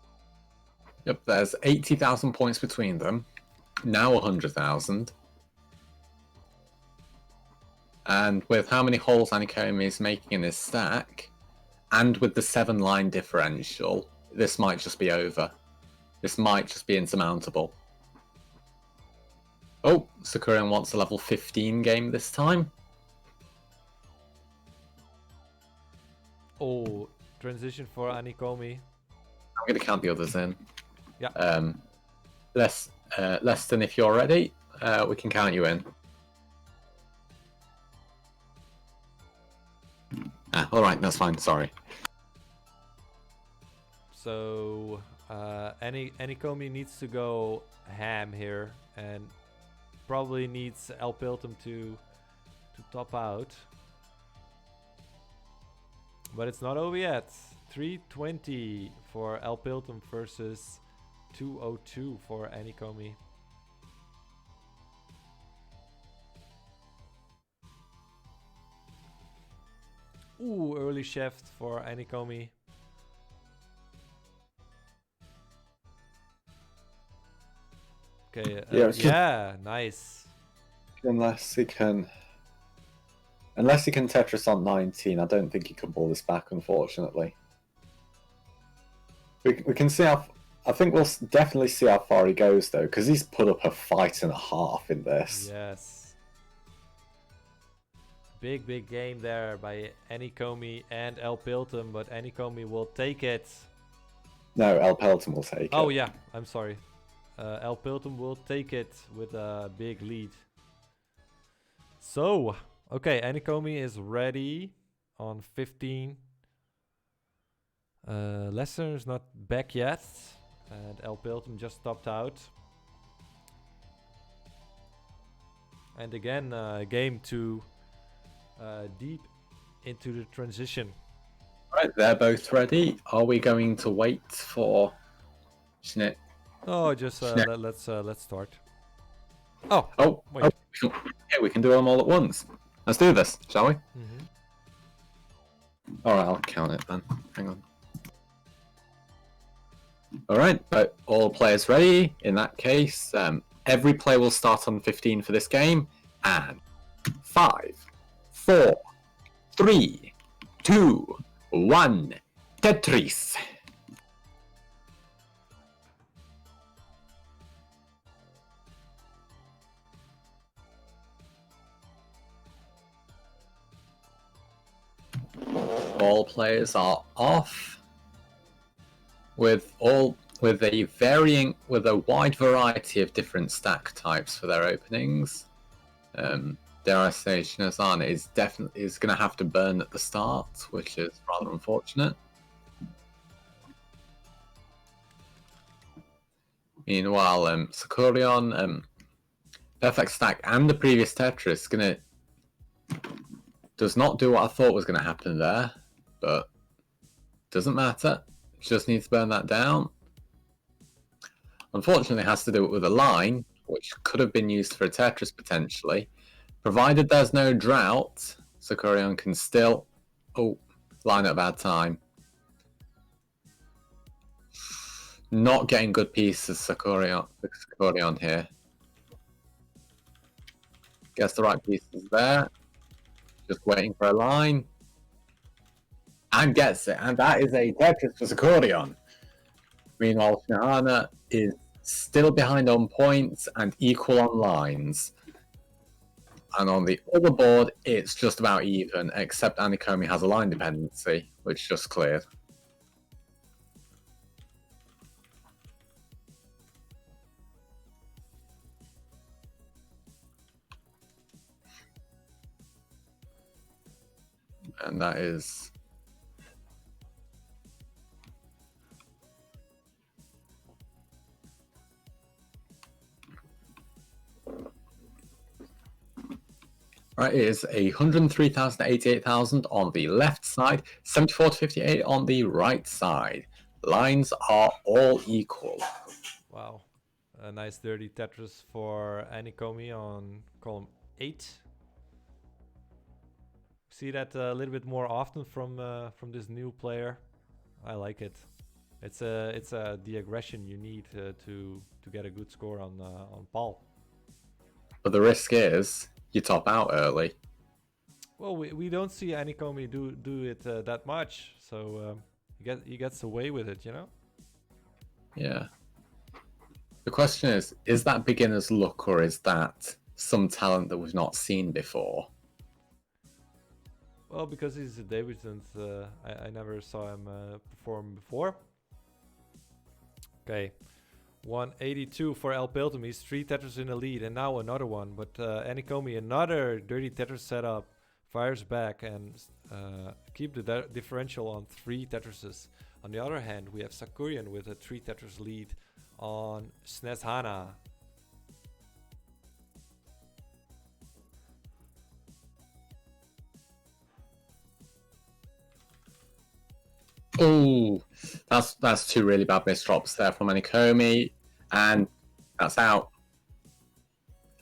Yep, there's 80,000 points between them. Now 100,000. And with how many holes Anikomi is making in his stack, and with the 7-line differential, this might just be over. This might just be insurmountable. Oh, Sakurian wants a level 15 game this time. Oh, transition for Anikomi. I'm going to count the others in. Yeah. Leston, if you're ready, we can count you in. All right, that's fine. Sorry. So Anikomi needs to go ham here, and probably needs Alpiltum to top out. But it's not over yet. 320 for Alpiltum versus 202 for Anikomi. Ooh, early shift for Anikomi. Okay, yeah, nice. Unless he can Tetris on 19, I don't think he can pull this back, unfortunately. We can see how... I think we'll definitely see how far he goes, though, because he's put up a fight and a half in this. Yes. Big game there by Anikomi and Alpiltum, but Anikomi will take it. No, Alpiltum will take it. Oh yeah, I'm sorry. Alpiltum will take it with a big lead. So, okay, Anikomi is ready on 15. Lester is not back yet, and Alpiltum just stopped out. And again, game 2, deep into the transition. Right, they're both ready. Are we going to wait for Schnit? Oh, just let's start. Oh, wait. Oh, yeah, we can do them all at once. Let's do this, shall we? Mm-hmm. All right, I'll count it then. Hang on. All right, all players ready. In that case, every player will start on 15 for this game. And 5, 4, 3, 2, 1, Tetris. All players are off with a wide variety of different stack types for their openings. Dare I say, Shinazan is going to have to burn at the start, which is rather unfortunate. Meanwhile, Sakurion, Perfect Stack, and the previous Tetris does not do what I thought was going to happen there, but doesn't matter. Just needs to burn that down. Unfortunately, has to do it with a line, which could have been used for a Tetris potentially. Provided there's no drought, Sakurion can still... Oh, line at a bad time. Not getting good pieces, Sakurion here. Gets the right pieces there. Just waiting for a line. And gets it. And that is a Tetris for Sakurion. Meanwhile, Shahana is still behind on points and equal on lines. And on the other board, it's just about even, except Anikomi has a line dependency, which just cleared. And that is... Right, it is 103,000 to 88,000 on the left side, 74 to 58 on the right side. Lines are all equal. Wow. A nice dirty Tetris for Anikomi on column 8. See that a little bit more often from this new player. I like it. It's the aggression you need to get a good score on PAL. But the risk is you top out early. Well, we don't see Anikomi do it that much, so he gets away with it, you know. Yeah. The question is that beginner's luck or is that some talent that we've not seen before? Well, because he's a debutant, I never saw him perform before. Okay, 182 for El Piltum. He's 3 Tetris in the lead, and now another one. But Anikomi, another dirty Tetris setup, fires back and keep the differential on 3 Tetrises. On the other hand, we have Sakurian with a 3 Tetris lead on SNES Hana. Oh, that's 2 really bad misdrops there from Anikomi, and that's out.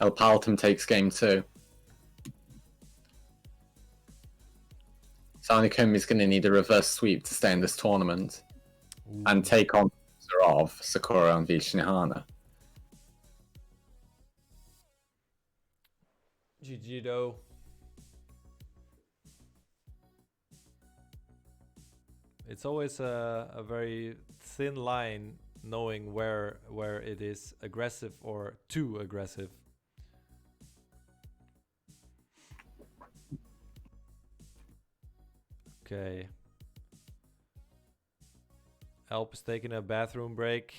El Paltum takes game 2. So Anikomi's going to need a reverse sweep to stay in this tournament. Ooh. And take on the of Sakura and Vishnihana. GG though. It's always a very thin line knowing where it is aggressive or too aggressive. Okay. Alp is taking a bathroom break.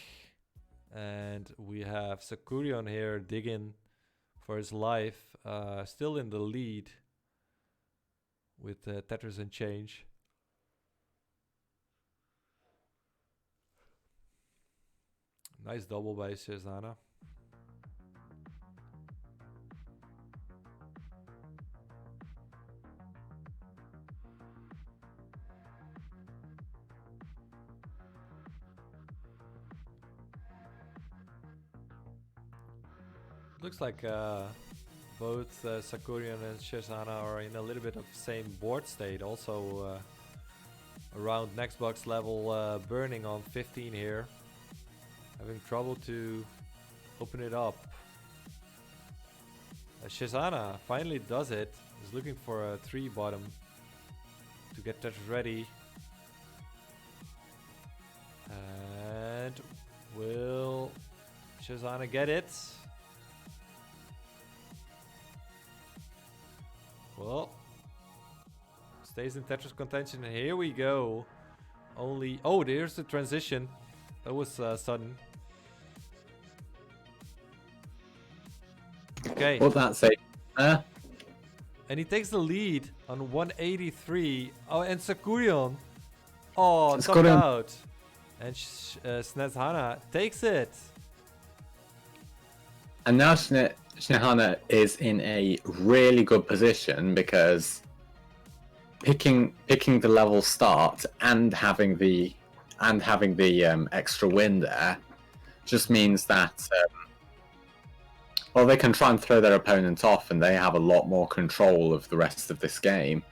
And we have Sakurion here digging for his life. Still in the lead with Tetris and Change. Nice double by Cezana. Looks like both Sakurian and Cezana are in a little bit of same board state. Also around next box level, burning on 15 here. Having trouble to open it up. Cezana finally does it. Is looking for a 3 bottom to get Tetris ready. And will Cezana get it? Well, stays in Tetris contention. And here we go. Only, oh, there's the transition. That was sudden. Okay. Well, that's it. And he takes the lead on 183. Oh, and Sakurion. Oh, top out. And SNES Hana takes it. And now Shinehana is in a really good position because picking the level start and having the extra win there just means that well, they can try and throw their opponent off and they have a lot more control of the rest of this game.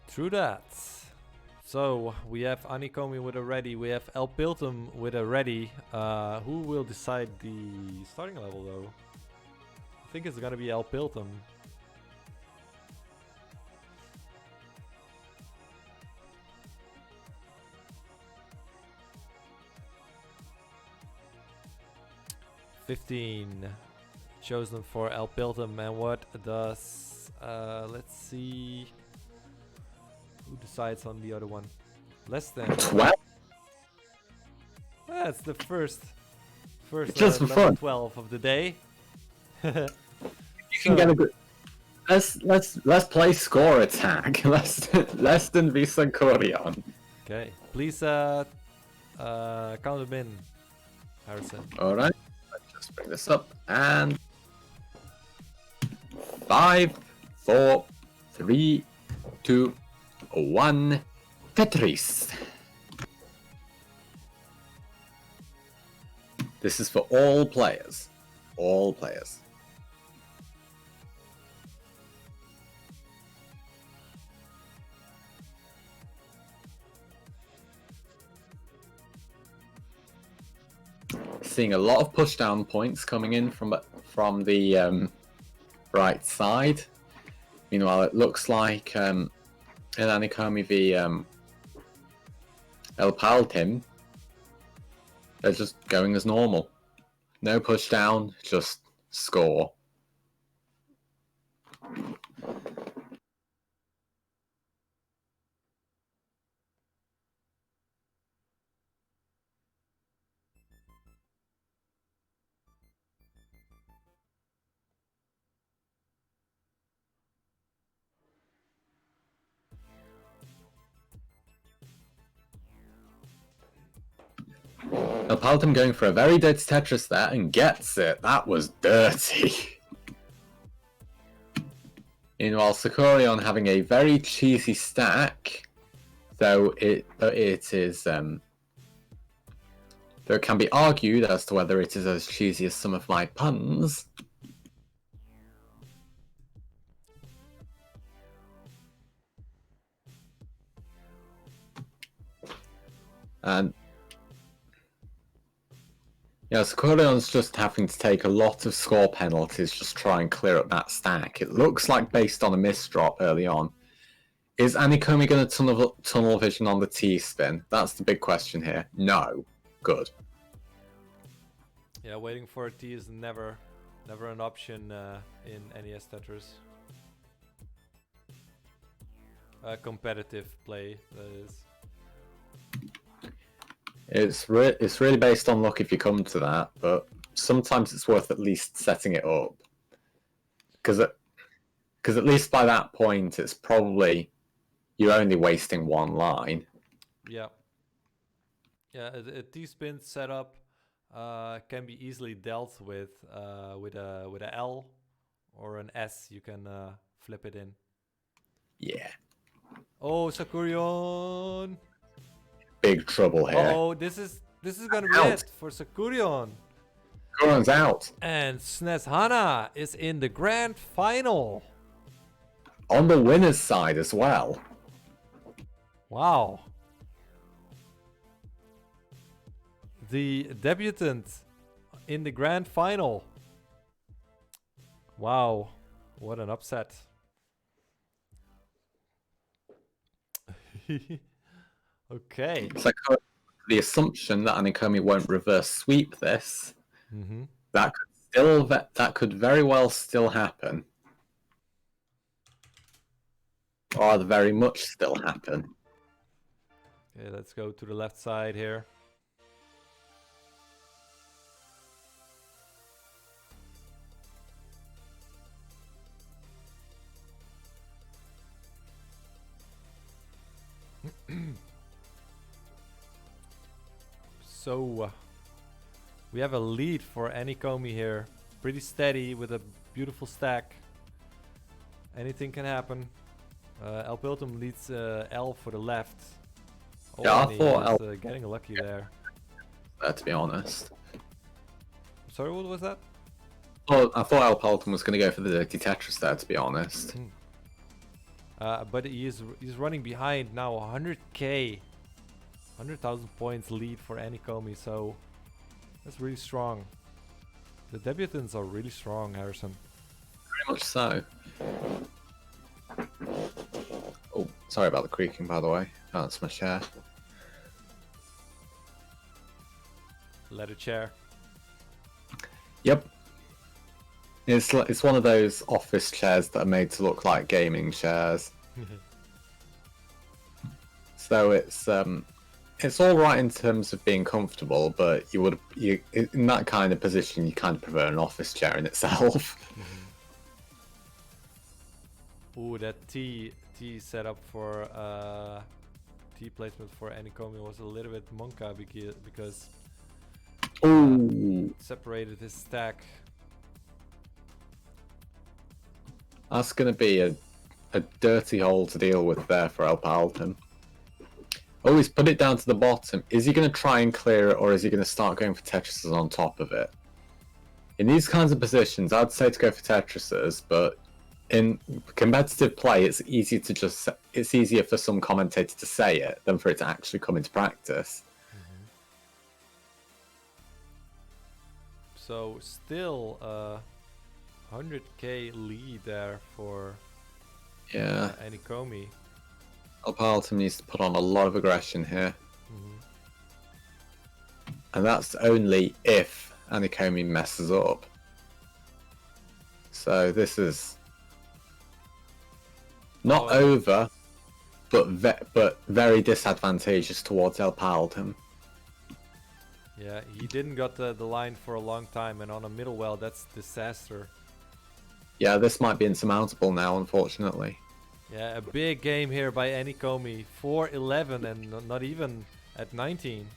True that. So we have Anikomi with a ready, we have El Piltum with a ready. Who will decide the starting level though? I think it's gonna be El Piltum. Chosen for El Piltum, and what does let's see who decides on the other one. Less than 12. That's the first just for fun. 12 of the day. You can get a good. Let's play score attack. Less than Visa Corion. Okay, please count them in, Harrison. All right. Let's bring this up and 5, 4, 3, 2, 1. Tetris. This is for all players. All players. Seeing a lot of pushdown points coming in from the right side. Meanwhile, it looks like in Anikomi v El Paltim, they're just going as normal. No pushdown, just score. El Paltum going for a very dirty Tetris there and gets it. That was dirty. Meanwhile, Sakurion having a very cheesy stack, though it is though it can be argued as to whether it is as cheesy as some of my puns. And yeah, Squirrelion's just having to take a lot of score penalties just try and clear up that stack. It looks like based on a misdrop early on. Is Anikomi going to tunnel vision on the T-spin? That's the big question here. No. Good. Yeah, waiting for a T is never an option in NES Tetris. Competitive play, that is. It's really based on luck if you come to that, but sometimes it's worth at least setting it up. Because at least by that point, it's probably you're only wasting one line. Yeah. Yeah, a T-spin setup can be easily dealt with a L or an S. You can flip it in. Yeah. Oh, Sakurion! Big trouble here. Oh, this is gonna be it for Sakurion. Sakurion's out. And SNES Hana is in the grand final. On the winner's side as well. Wow. The debutant in the grand final. Wow, what an upset. Okay. It's like the assumption that Anikomi won't reverse sweep this. Mm-hmm. That could very well still happen. Or very much still happen. Okay, let's go to the left side here. So we have a lead for Anikomi here. Pretty steady with a beautiful stack. Anything can happen. El Piltum leads L for the left. Oh, Yeah, I and he thought is, getting lucky there. To be honest. Sorry, what was that? Well, I thought El Palton was going to go for the dirty Tetris there, to be honest. But he's running behind now. 100k, 100,000 points lead for Anikomi. So that's really strong. The debutants are really strong, Harrison. Very much so. Oh, sorry about the creaking, by the way. Oh, that's my chair. Leather chair. Yep. It's one of those office chairs that are made to look like gaming chairs. So it's all right in terms of being comfortable, but you in that kind of position you kind of prefer an office chair in itself. Ooh, that T setup for T placement for Anikomi was a little bit monka because Ooh, separated his stack. that's going to be a dirty hole to deal with there for El Palton. Oh, he's put it down to the bottom. Is he going to try and clear it, or is he going to start going for Tetrises on top of it? In these kinds of positions, I'd say to go for Tetrises, but in competitive play, it's easier for some commentator to say it than for it to actually come into practice. So still 100k lead there for Anikomi. Alpaltum needs to put on a lot of aggression here. And that's only if Anikomi messes up. So this is not over, but very disadvantageous towards Alpaltum. Yeah, he didn't got the line for a long time, and on a middle well, that's disaster. Yeah, this might be insurmountable now, unfortunately. Yeah, a big game here by Anikomi. 4-11 and not even at 19.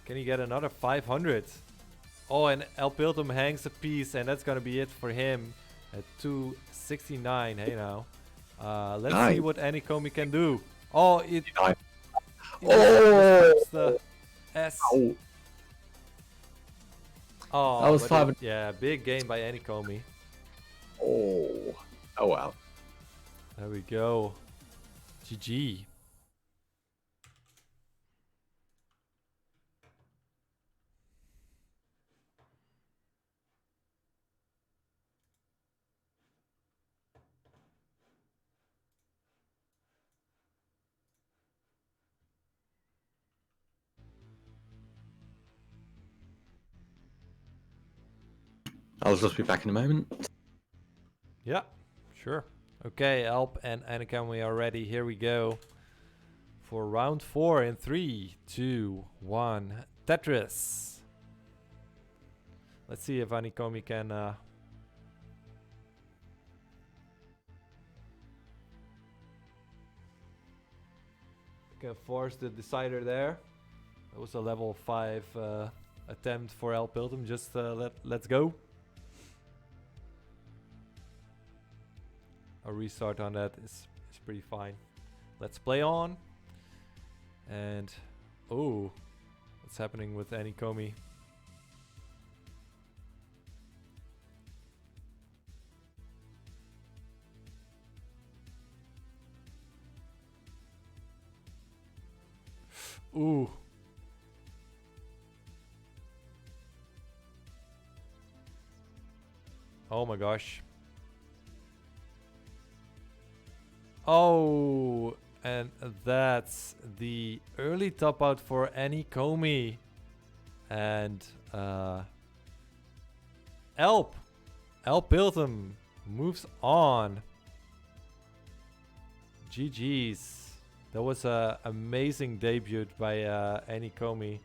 Can he get another 500? Oh, and Alpiltum hangs a piece, and that's gonna be it for him at 269. Hey now, let's see what Anikomi can do. Oh, it. The S. Oh, that was 5. Yeah, big game by Anikomi. Oh well. There we go. GG. I'll just be back in a moment. Yeah, sure. Okay, Alp and Anikomi are ready. Here we go for round 4 in 3, 2, 1. Tetris. Let's see if Anikomi can force the decider there. That was a level 5 attempt for Alpiltum. Just let's go. A restart on that is pretty fine. Let's play on. And oh, what's happening with Anikomi? Ooh. Oh my gosh. Oh, and that's the early top out for Anikomi. And Alpiltum moves on. GG's. That was a amazing debut by Anikomi.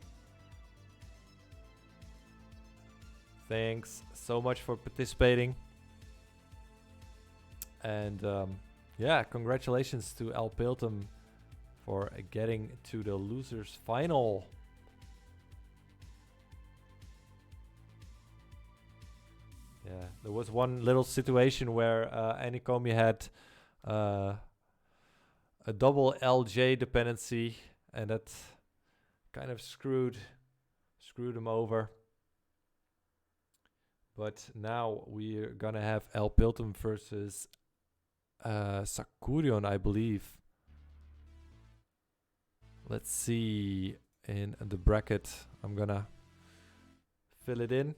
Thanks so much for participating. And yeah, congratulations to Alpiltum for getting to the losers final. Yeah, there was one little situation where Anikomi had a double LJ dependency, and that kind of screwed him over. But now we're gonna have Alpiltum versus Sakurion, I believe. Let's see in the bracket. I'm gonna fill it in.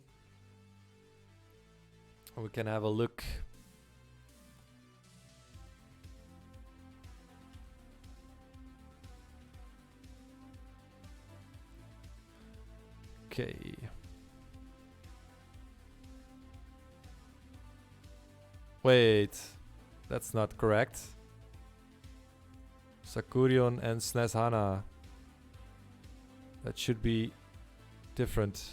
We can have a look. Okay. Wait, that's not correct. Sakurion and SNES Hana. That should be different.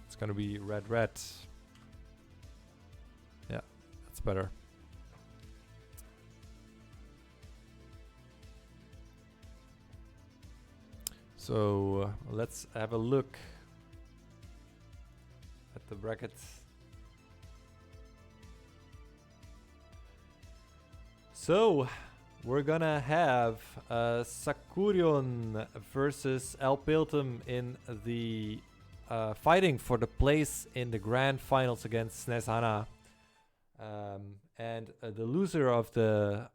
It's gonna be red. Yeah, that's better. So let's have a look at the brackets. So we're gonna have Sakurion versus Alpiltum in the fighting for the place in the grand finals against SNES Hana. And the loser of the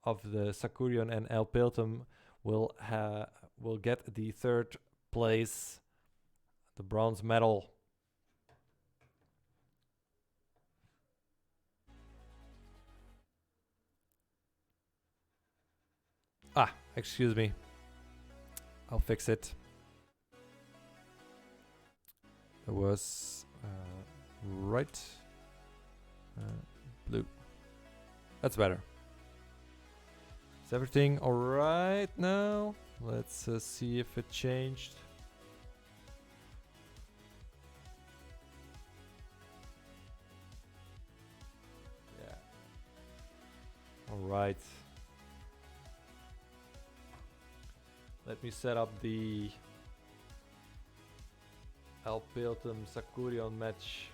Sakurion and Alpiltum will get the third place, the bronze medal. Excuse me. I'll fix it. It was right. Blue. That's better. Is everything alright now? Let's see if it changed. Yeah. Alright. Let me set up the Alpiltum Sakurion match.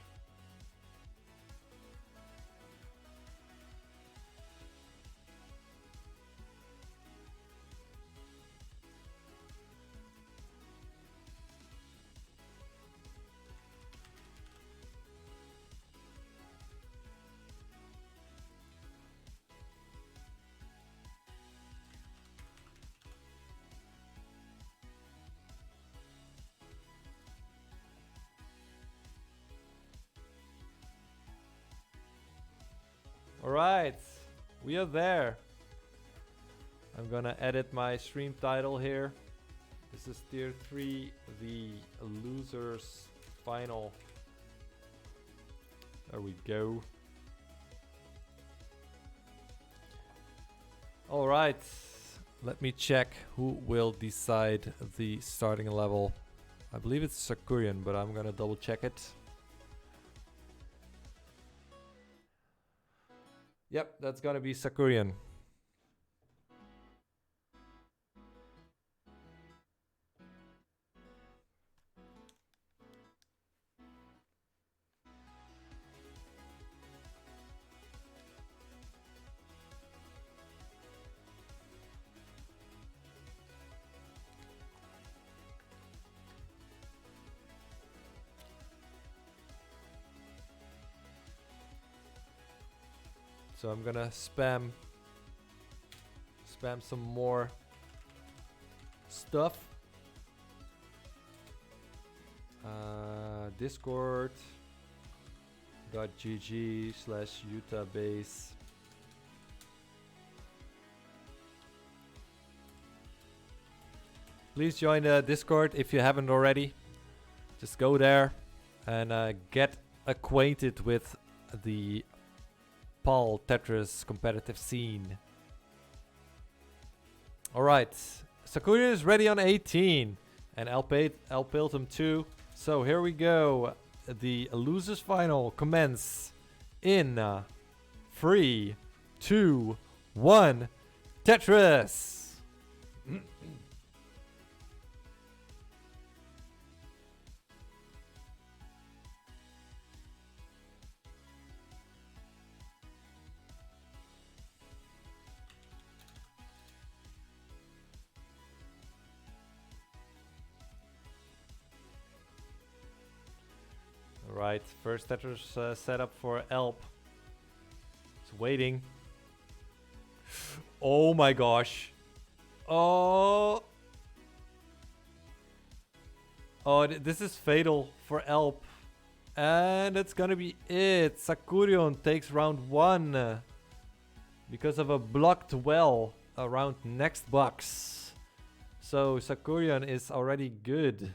Alright, we are there. I'm gonna edit my stream title here. This is tier 3, the losers final. There we go. Alright, let me check who will decide the starting level. I believe it's Sakurion, but I'm gonna double check it. Yep, that's gonna be Sakurion. So I'm gonna spam some more stuff. Discord.gg/utabase. Please join the Discord if you haven't already. Just go there and get acquainted with the PAL Tetris competitive scene. Alright, Sakurion is ready on 18 and Alpiltum 2. So here we go. The losers final commence in 3, 2, 1. Tetris! Right, first Tetris setup for Alp. It's waiting. Oh my gosh. Oh. Oh, this is fatal for Alp. And that's gonna be it. Sakurion takes round 1. Because of a blocked well around next box. So Sakurion is already good.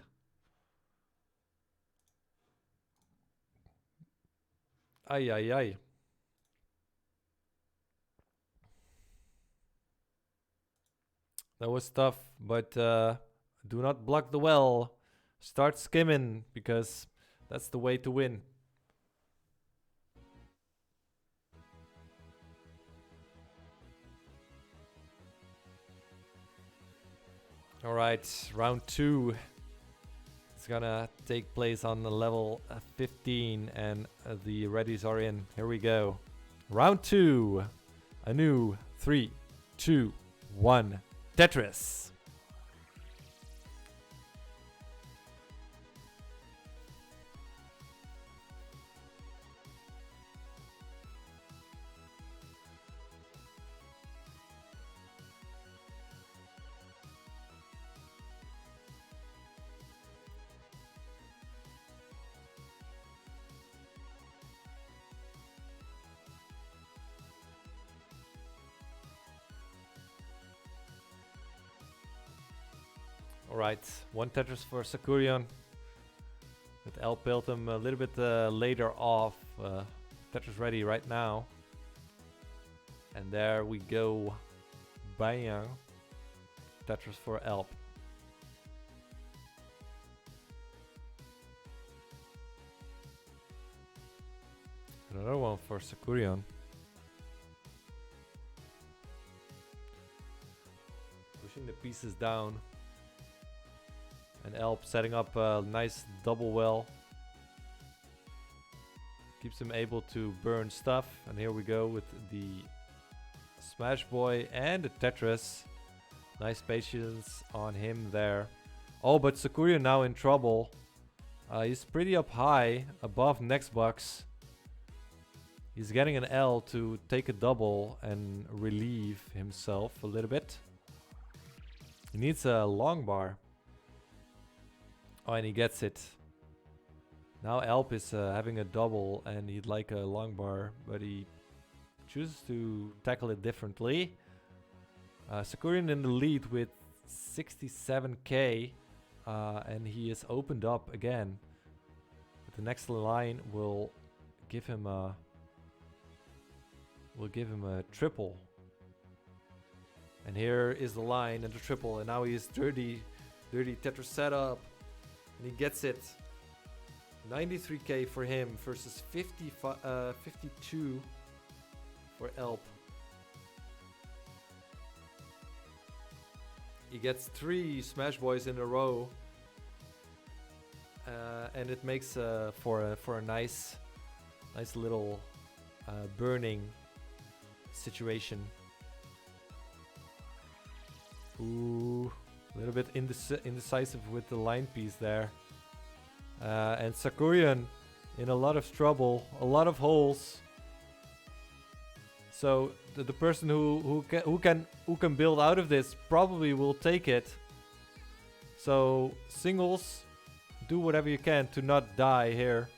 Ay, ay, ay. That was tough, but do not block the well. Start skimming, because that's the way to win. Alright, round 2. It's gonna take place on the level 15 and the readies are in. Here we go. Round 2. A new 3, 2, 1. Tetris. Alright, 1 Tetris for Sakurion. With El Piltum a little bit later off. Tetris ready right now. And there we go. Bang. Tetris for Elp. Another one for Sakurion. Pushing the pieces down. And Elp setting up a nice double well. Keeps him able to burn stuff. And here we go with the Smash Boy and the Tetris. Nice patience on him there. Oh, but Sakurion now in trouble. He's pretty up high, above next box. He's getting an L to take a double and relieve himself a little bit. He needs a long bar. Oh, and he gets it. Now Elp is having a double and he'd like a long bar, but he chooses to tackle it differently. Sakurion in the lead with 67k, and he is opened up again. But the next line will give him a triple. And here is the line and the triple, and now he is dirty Tetris setup. And he gets it. 93k for him versus 52 for Elp. He gets 3 Smash Boys in a row. And it makes for a nice little burning situation. Ooh. A little bit indecisive with the line piece there. And Sakurion in a lot of trouble, a lot of holes. So the person who can build out of this probably will take it. So singles, do whatever you can to not die here.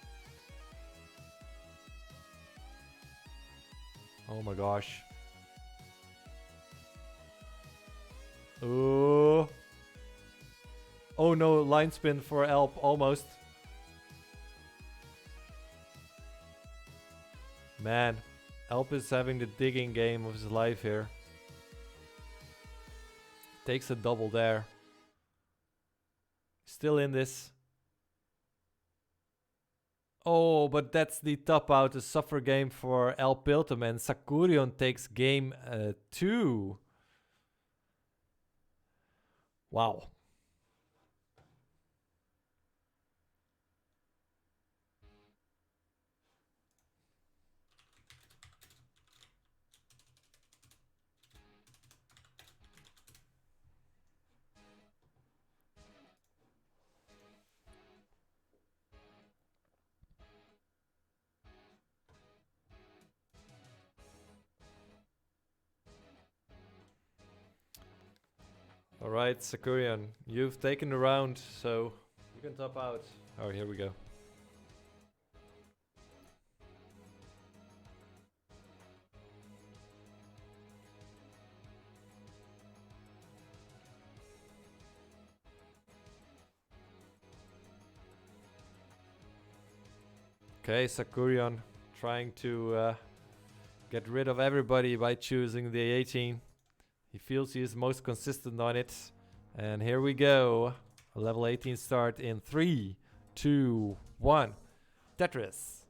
Oh my gosh. Ooh. Oh no, line spin for Elp, almost. Man, Elp is having the digging game of his life here. Takes a double there. Still in this. Oh, but that's the top out, a suffer game for Elp Piltum, and Sakurion takes game 2. Wow. Alright, Sakurion, you've taken the round, so you can top out. Oh, here we go. Okay, Sakurion trying to get rid of everybody by choosing the 18. He feels he is most consistent on it. And here we go. A level 18 start in 3, 2, 1. Tetris.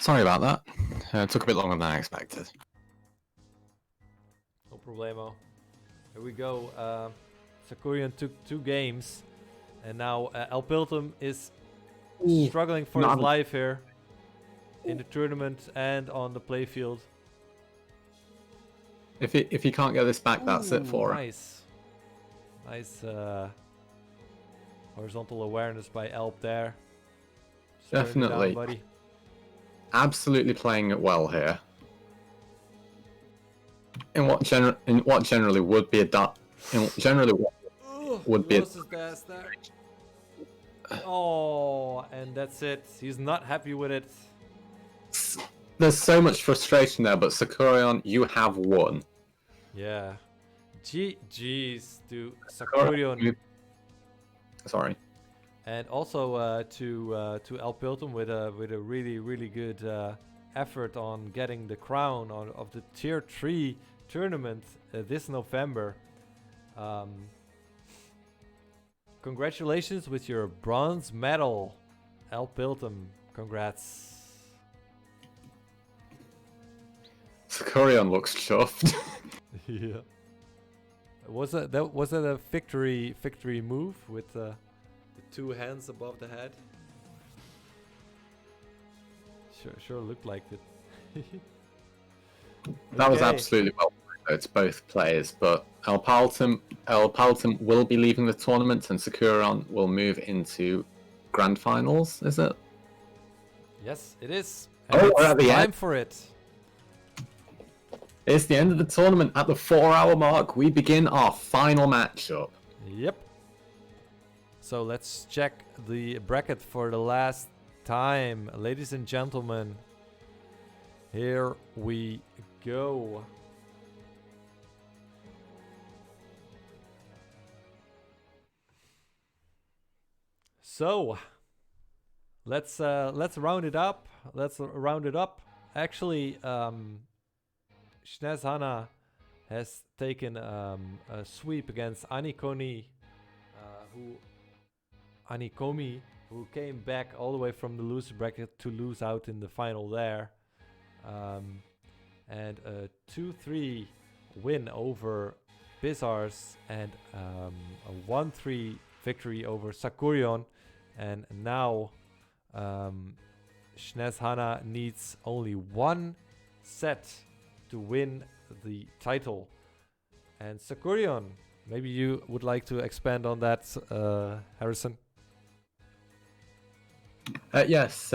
Sorry about that. It took a bit longer than I expected. No problemo. Here we go. Sakurian took 2 games, and now El Piltum is struggling for his life here in the tournament and on the playfield. If he can't get this back, that's it for him. Nice horizontal awareness by Elp there. Definitely. Down, buddy. Absolutely playing it well here. In what generally would be a would be a Oh, and that's it. He's not happy with it. There's so much frustration there, but Sakurion, you have won. Yeah. GG's to Sakurion. Sorry. And also to El Piltum with a really good effort on getting the crown of the Tier 3 tournament this November. Congratulations with your bronze medal, El Piltum. Congrats. Sakurion looks chuffed. Yeah. Was it a victory move with the 2 hands above the head? Sure looked like it. That was absolutely well played. It's both players, but El Paltum will be leaving the tournament, and Sakurion will move into grand finals. Is it? Yes, it is. And we're at the time end for it. It's the end of the tournament. At the 4-hour mark, we begin our final matchup. Yep. So let's check the bracket for the last time. Ladies and gentlemen, here we go. So let's round it up. Actually, Shnezhana has taken a sweep against Anikomi, who came back all the way from the loser bracket to lose out in the final there. And a 2-3 win over Bizarres, and a 1-3 victory over Sakurion. And now Shnezhana needs only 1 set to win the title. And Sakurion, maybe you would like to expand on that, Harrison? Yes.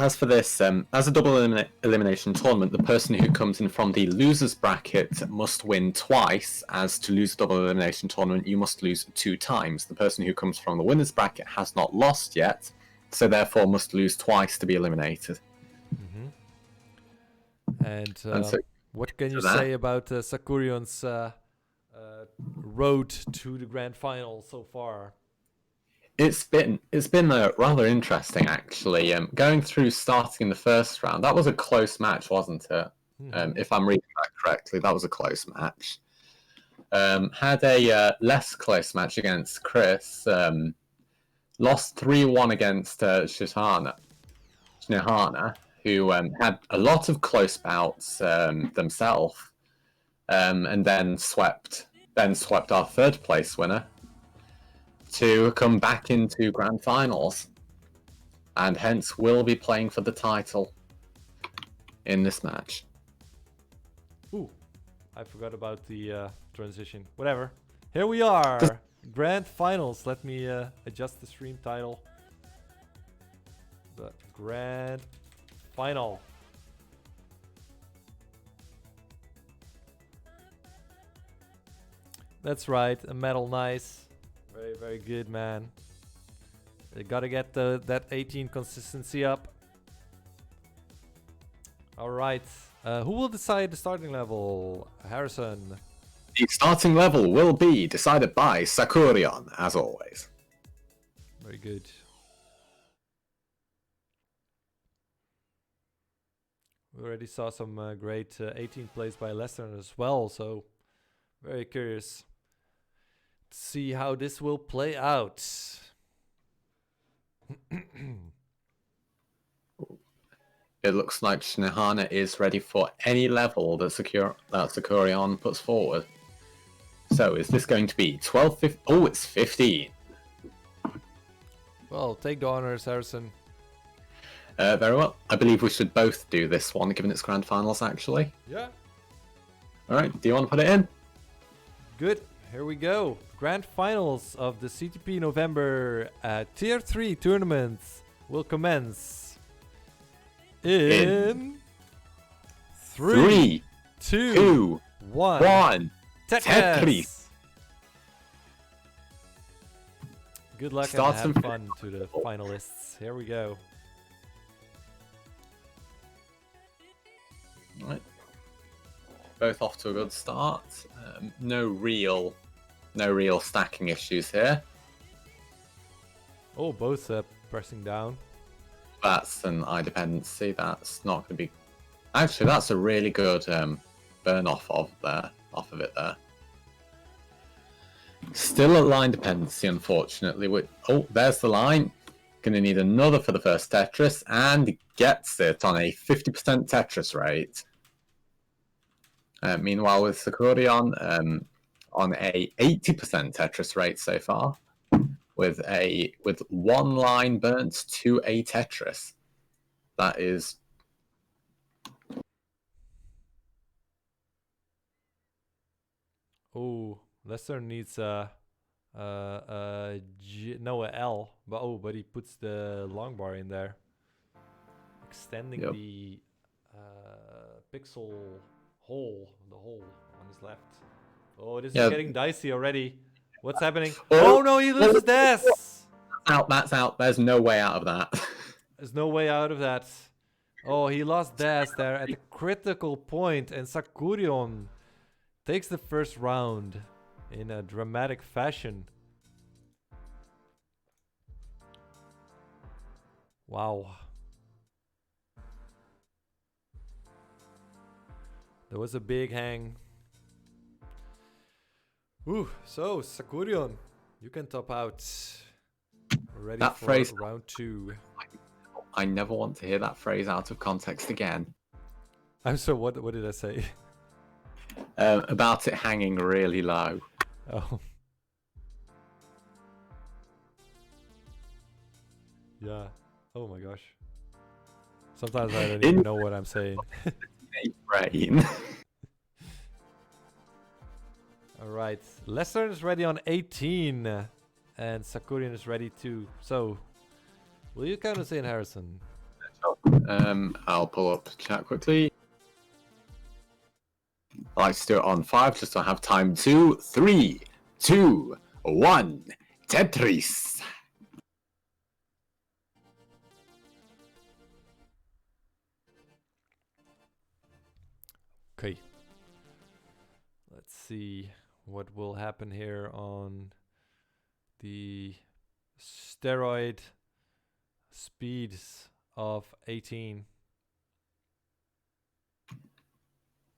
As for this, as a double elimination tournament, the person who comes in from the losers bracket must win twice. As to lose a double elimination tournament, you must lose 2 times. The person who comes from the winners bracket has not lost yet, so therefore must lose twice to be eliminated. Mm-hmm. And so, what can you say about Sakurion's road to the grand final so far? It's been rather interesting, actually. Going through starting in the first round, that was a close match, wasn't it? Mm-hmm. If I'm reading that correctly, that was a close match. Had a less close match against Chris. Lost 3-1 against Shnezhana, who had a lot of close bouts themselves, and then swept our 3rd place winner to come back into grand finals, and hence will be playing for the title in this match. Ooh, I forgot about the transition. Whatever. Here we are, grand finals. Let me adjust the stream title. The grand final. That's right, a medal, nice. Very good, man. You gotta get that 18 consistency up. All right. Who will decide the starting level? Harrison. The starting level will be decided by Sakurion, as always. Very good. We already saw some great 18 plays by Lester as well, so very curious to see how this will play out. It looks like Shinehana is ready for any level that Sakurion puts forward. So is this going to be 12, 15? Oh, it's 15. Well, take the honors, Harrison. Very well. I believe we should both do this one, given it's grand finals, actually. Yeah. All right, do you want to put it in? Good. Here we go. Grand finals of the CTP November Tier 3 tournaments will commence in 3, 2, 1. Tetris. Good luck Start and have some fun to the finalists. Here we go. All right. Both off to a good start. No real stacking issues here. Oh, both pressing down. That's an eye dependency. That's not going to be. Actually, that's a really good burn off of it there. Still a line dependency, unfortunately. Oh, there's the line. Going to need another for the first Tetris, and gets it on a 50% Tetris rate. Meanwhile, with Sakurion on a 80% Tetris rate so far, with one line burnt to a Tetris. That is. Oh, Lester needs no a L, but he puts the long bar in there, extending the pixel hole, the hole on his left. Oh, this is getting dicey already. What's happening? Oh no, he loses this. That's out. There's no way out of that. There's no way out of that. Oh, he lost Das there at the critical point, and Sakurion takes the first round in a dramatic fashion. Wow. There was a big hang. Ooh, so Sakurion, you can top out. We're ready that for phrase, round 2. I never want to hear that phrase out of context again. I'm sorry, what did I say? About it hanging really low. Oh. Yeah. Oh my gosh. Sometimes I don't even know what I'm saying. Brain. Alright. Lester is ready on 18. And Sakurion is ready too. So, will you count us in, Harrison? I'll pull up the chat quickly. I like to do it on 5 just to have time. 2, 3, 2, 1. Tetris. Okay. Let's see what will happen here on the steroid speeds of 18.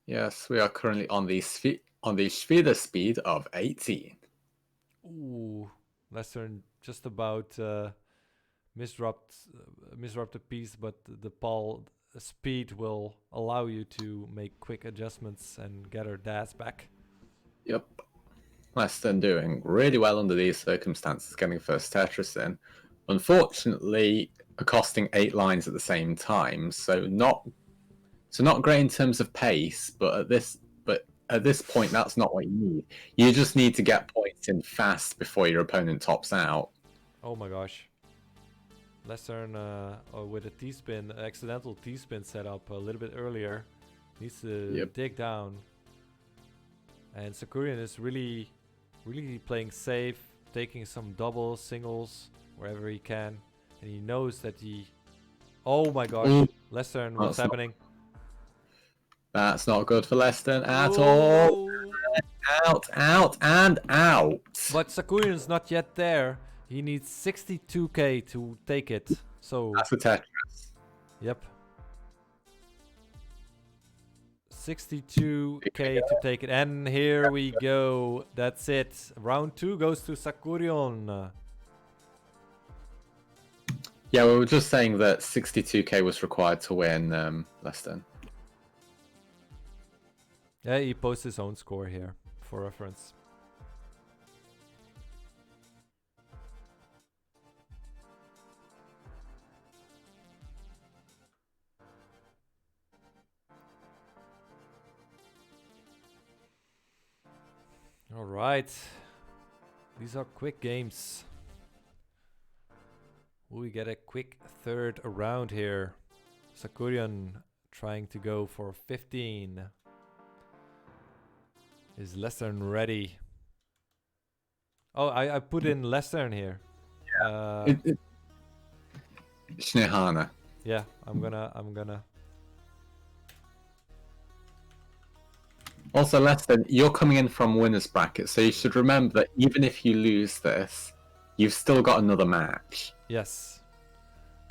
Yes, we are currently on the Schwede speed of 18. Ooh, Lester just about misdropped a piece, but the PAL speed will allow you to make quick adjustments and get her DAS back. Yep. Lester doing really well under these circumstances, getting first Tetris in. Unfortunately, accosting 8 lines at the same time, so not great in terms of pace, but at this point that's not what you need. You just need to get points in fast before your opponent tops out. Oh my gosh. Lester with a T-spin, accidental T-spin setup a little bit earlier, needs to dig down. And Sakurion is really playing safe, taking some doubles, singles, wherever he can. And he knows that he... Oh my gosh, Lester, what's happening? That's not good for Lester at all. Out, and out. But Sakurion's not yet there. He needs 62k to take it. So that's a Tetris. Yep. 62k to take it. And here we go. That's it. Round 2 goes to Sakurion. Yeah, we were just saying that 62k was required to win Leicester. Yeah, he posts his own score here for reference. All right. These are quick games. We get a quick third round here. Sakurian trying to go for 15. Is Lestern ready? Oh, I put in Lestern here. Shinehana. Yeah, I'm gonna. Also, Leicester, you're coming in from winners bracket, so you should remember that even if you lose this, you've still got another match. Yes.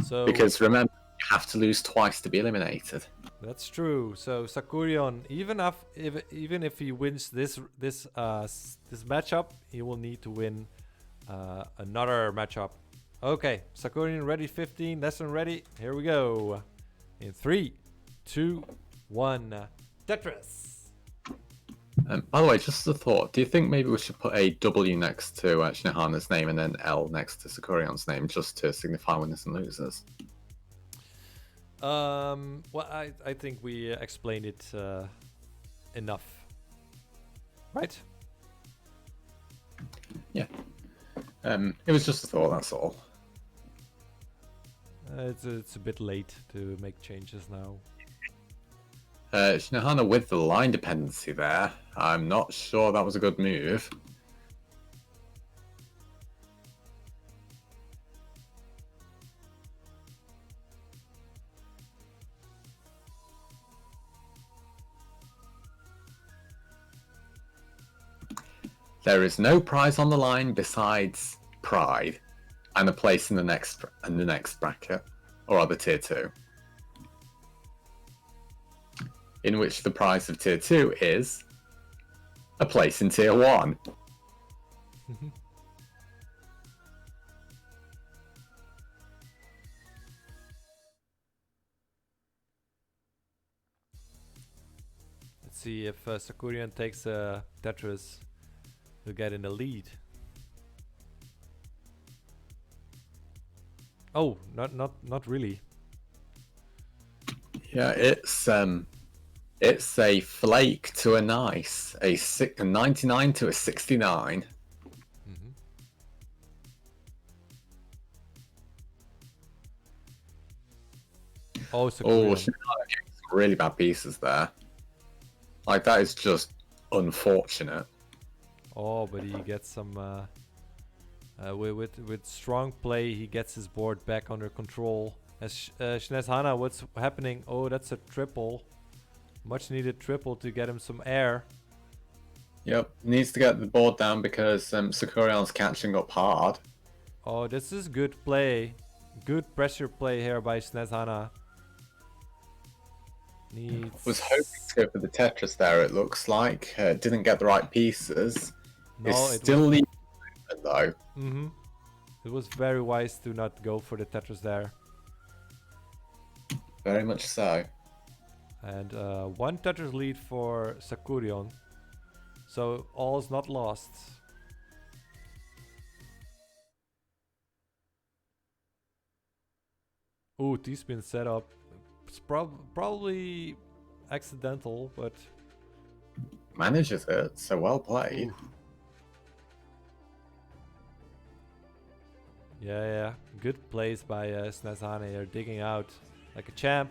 So because remember, you have to lose twice to be eliminated. that's true. So Sakurion, even if he wins this matchup, he will need to win another matchup. Okay, Sakurian ready, 15. Lesson ready. Here we go. In 3, 2, 1. Tetris. By the way, just a thought. Do you think maybe we should put a W next to Shinehana's name and then L next to Sakurion's name just to signify winners and losers? Well, I think we explained it enough. Right? Yeah. It was just a thought, that's all. It's a bit late to make changes now. Shinehana with the line dependency there. I'm not sure that was a good move. There is no prize on the line besides pride and a place in the next bracket, or other tier 2. In which the prize of tier 2 is a place in tier 1. Let's see if Sakurian takes Tetris, he'll get in the lead. Oh, not really. Yeah, it's a flake to a nice, a 99 to a 69. Mm-hmm. Oh, Sakurian. Oh, some really bad pieces there. Like, that is just unfortunate. Oh, but he gets some with strong play. He gets his board back under control. As Shinehana, what's happening? Oh, that's a triple. Much needed triple to get him some air. Yep, needs to get the board down because Sakurion's catching up hard. Oh, this is good play. Good pressure play here by Shinehana. Was hoping to go for the Tetris there, it looks like. Didn't get the right pieces. No, it's still leaving though. Mm-hmm. It was very wise to not go for the Tetris there. Very much so. And one Tetris lead for Sakurion. So all's not lost. Ooh, T-spin setup. It's probably accidental, but Manages it, so well played. ooh. Yeah. Good plays by Shinehana here, digging out like a champ.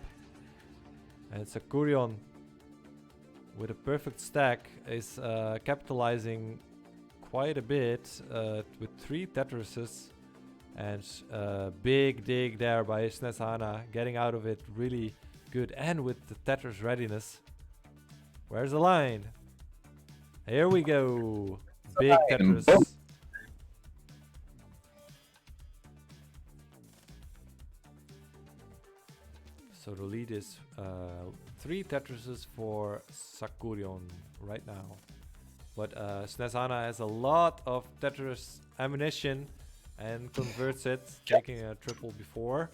And Sakurion, with a perfect stack, is capitalizing quite a bit with 3 Tetrises. And big dig there by Shinehana, getting out of it really good. And with the Tetris readiness. Where's the line? Here we go. Big Tetris. So the lead is 3 Tetrises for Sakurion right now. But Shinehana has a lot of Tetris ammunition. and converts it, taking a triple before.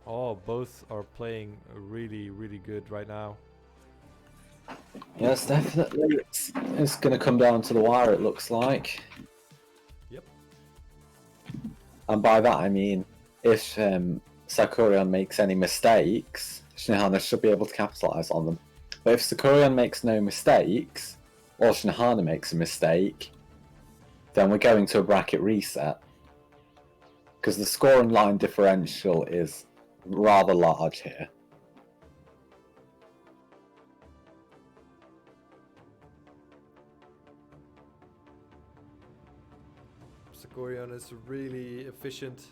Oh, both are playing really, really good right now. Yes, definitely. It's going to come down to the wire, it looks like. Yep. And by that I mean, if Sakurian makes any mistakes, Shinohana should be able to capitalize on them. But if Sakurian makes no mistakes, or Shinohana makes a mistake, then we're going to a bracket reset. Because the score and line differential is rather large here. Sakurian is really efficient.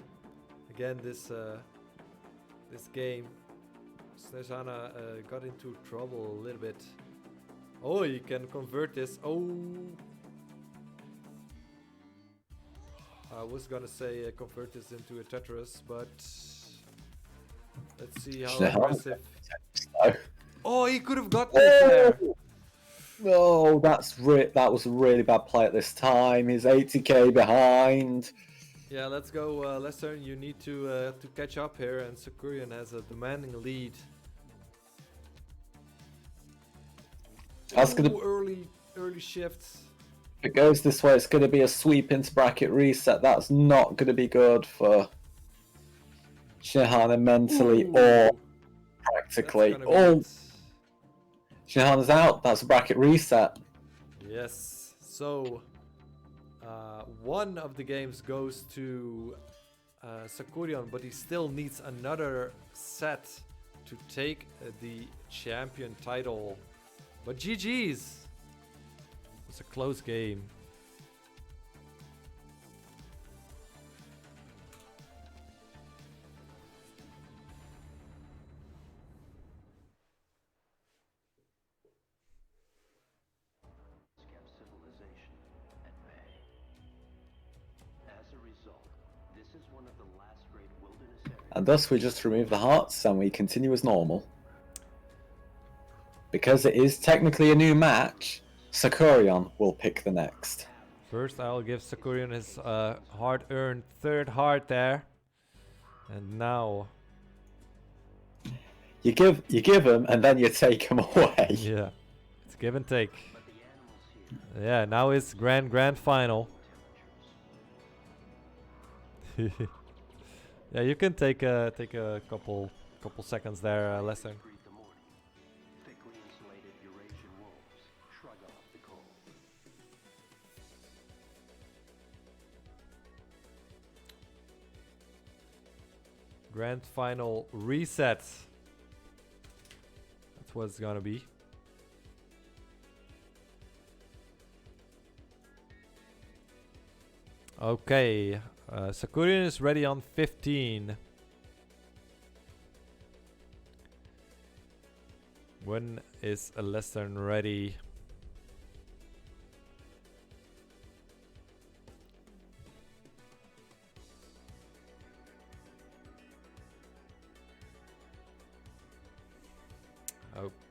Again, this game, Snezana got into trouble a little bit. Oh, you can convert this. Oh, I was gonna say convert this into a Tetris, but let's see how aggressive. Oh, he could have got this there. No, that was a really bad play at this time. He's 80k behind. Yeah, let's go, Lester. You need to catch up here, and Sakurian has a demanding lead. That's gonna early shifts. If it goes this way, it's going to be a sweep into bracket reset. That's not going to be good for Shinohana mentally or practically. Oh, Shinohana's out. That's a bracket reset. Yes. So one of the games goes to Sakurian, but he still needs another set to take the champion title. But GG's. It's a close game. Civilization at bay. As a result, this is one of the last great wilderness areas. And thus we just remove the hearts and we continue as normal. Because it is technically a new match, Sakurian will pick the next. First, I'll give Sakurian his hard-earned third heart there, and now you give him, and then you take him away. Yeah, it's give and take. Yeah, now it's grand final. Yeah, you can take a couple seconds there, Lester. Grand final reset. That's what it's gonna be. Okay, Sakurian is ready on 15. When is Lestern ready?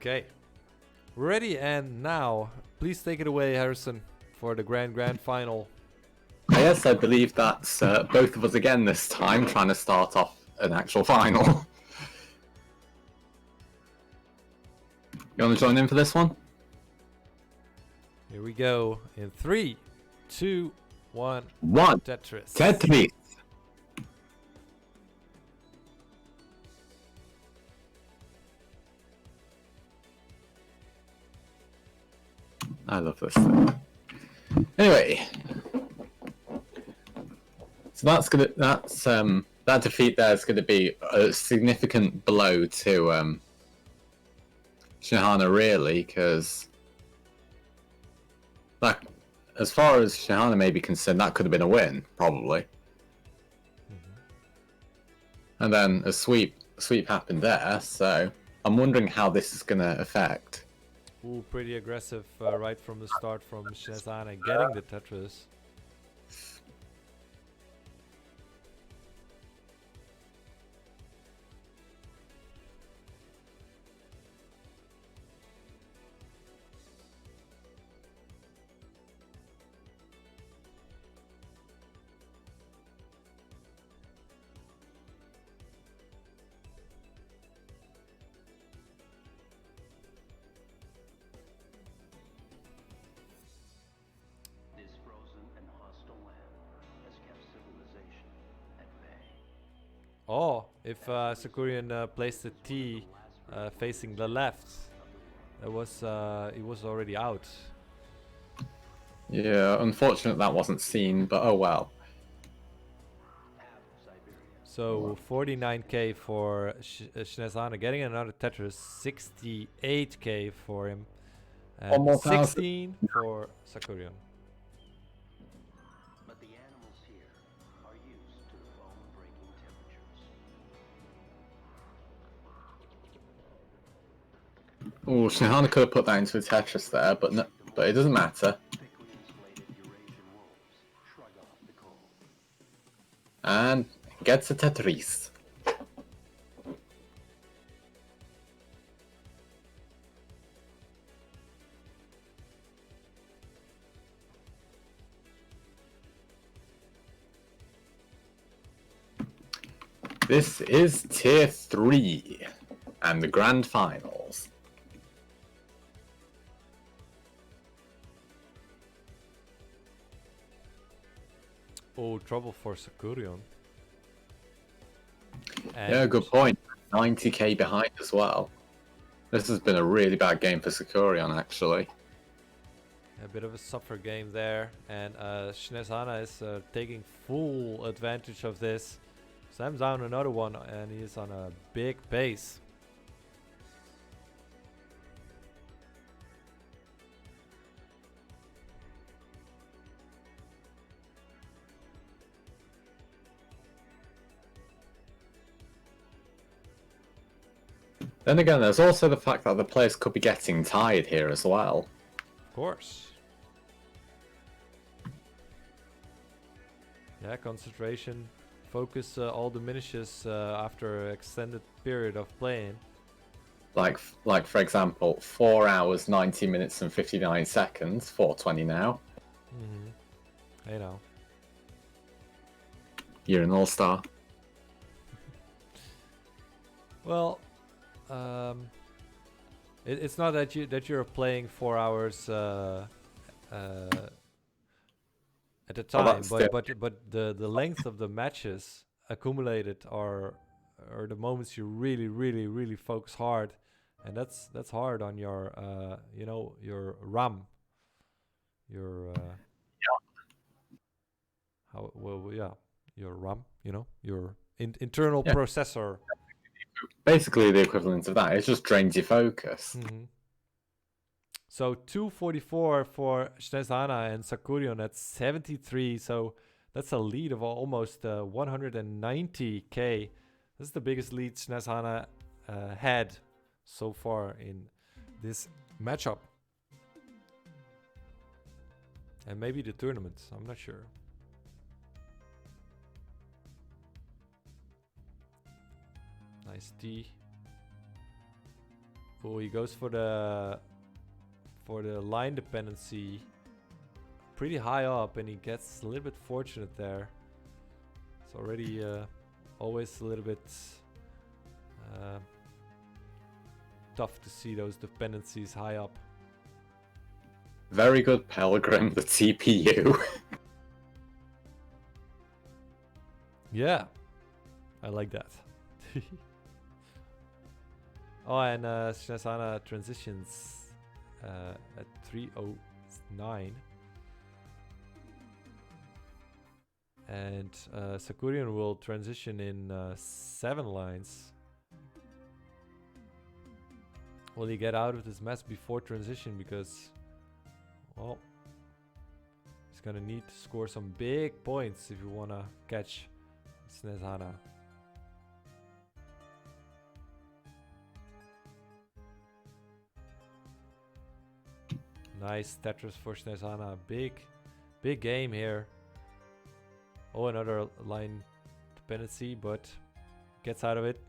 Okay, ready, and now please take it away, Harrison, for the grand final. Yes, I believe that's both of us again this time, trying to start off an actual final. You want to join in for this one? Here we go in 3, 2, 1. Tetris. Tetris. I love this thing. Anyway, so that defeat there is going to be a significant blow to Shinohana, really, because that, as far as Shinohana may be concerned, that could have been a win, probably. And then a sweep happened there, so I'm wondering how this is going to affect. Ooh, pretty aggressive right from the start from Shinohana, getting the Tetris. Oh, if Sakurian placed the T facing the left, it was he was already out. Yeah, unfortunate that wasn't seen, but oh well. So 49k for Shinezana, getting another Tetris, 68k for him, and One more 16 for Sakurian. But the animals here are used to the bone-breaking temperatures. Oh, Shinehana could have put that into a Tetris there, but no, but it doesn't matter. Thickly insulated Eurasian wolves shrug off the cold. And gets a Tetris. This is Tier 3 and the Grand Finals. Oh, trouble for Sakurian. Yeah, good point. 90k behind as well. This has been a really bad game for Sakurian, actually. A bit of a suffer game there, and Shinezana is taking full advantage of this. Sam's down another one, and he's on a big pace. Then again, there's also the fact that the players could be getting tired here as well. Of course. Yeah, concentration, focus all diminishes after an extended period of playing. Like for example, 4 hours, 90 minutes and 59 seconds, 4:20 now. Hey now. You're an all-star. Well, it's not that you're playing 4 hours at a time, that's but the length of the matches accumulated are the moments you really focus hard, and that's hard on your you know, your RAM, your how well yeah, your RAM, you know, your internal processor. Basically, the equivalent of that. It just drains your focus. So 244 for Shinezana and Sakurian at 73. So that's a lead of almost 190k. This is the biggest lead Shinezana had so far in this matchup. And maybe the tournament, I'm not sure. Nice D. Oh, he goes for the line dependency pretty high up, and he gets a little bit fortunate there. It's already always a little bit tough to see those dependencies high up. Very good, Pelgrim, the TPU. Yeah, I like that. Oh, and Shinezana transitions at 3:09, and Sakurian will transition in 7 lines. Will he get out of this mess before transition? Because, well, he's gonna need to score some big points if you wanna catch Shinezana. Nice Tetris for Shinezana. Big game here. Oh, another line dependency, but gets out of it.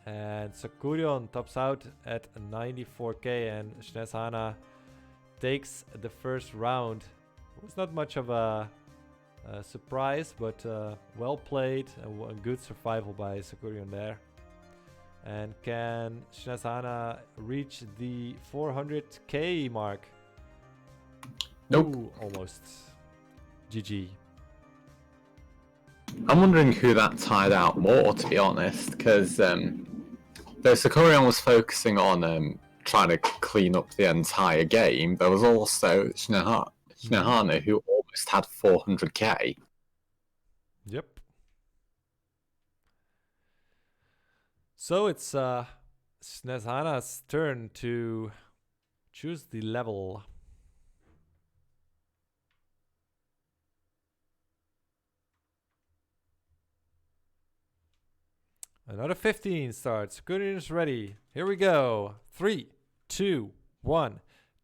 And Sakurian tops out at 94k, and Shinezana takes the first round. It was not much of a surprise, but well played and good survival by Sakurian there. And can Shinezana reach the 400k mark? Nope. Ooh, almost. GG. I'm wondering who that tired out more, to be honest, because though Sakurian was focusing on trying to clean up the entire game, there was also Shinehana who almost had 400k. Yep. So it's Shinehana's turn to choose the level. Another 15 starts. Sakurian is ready. Here we go. 3, 2, 1.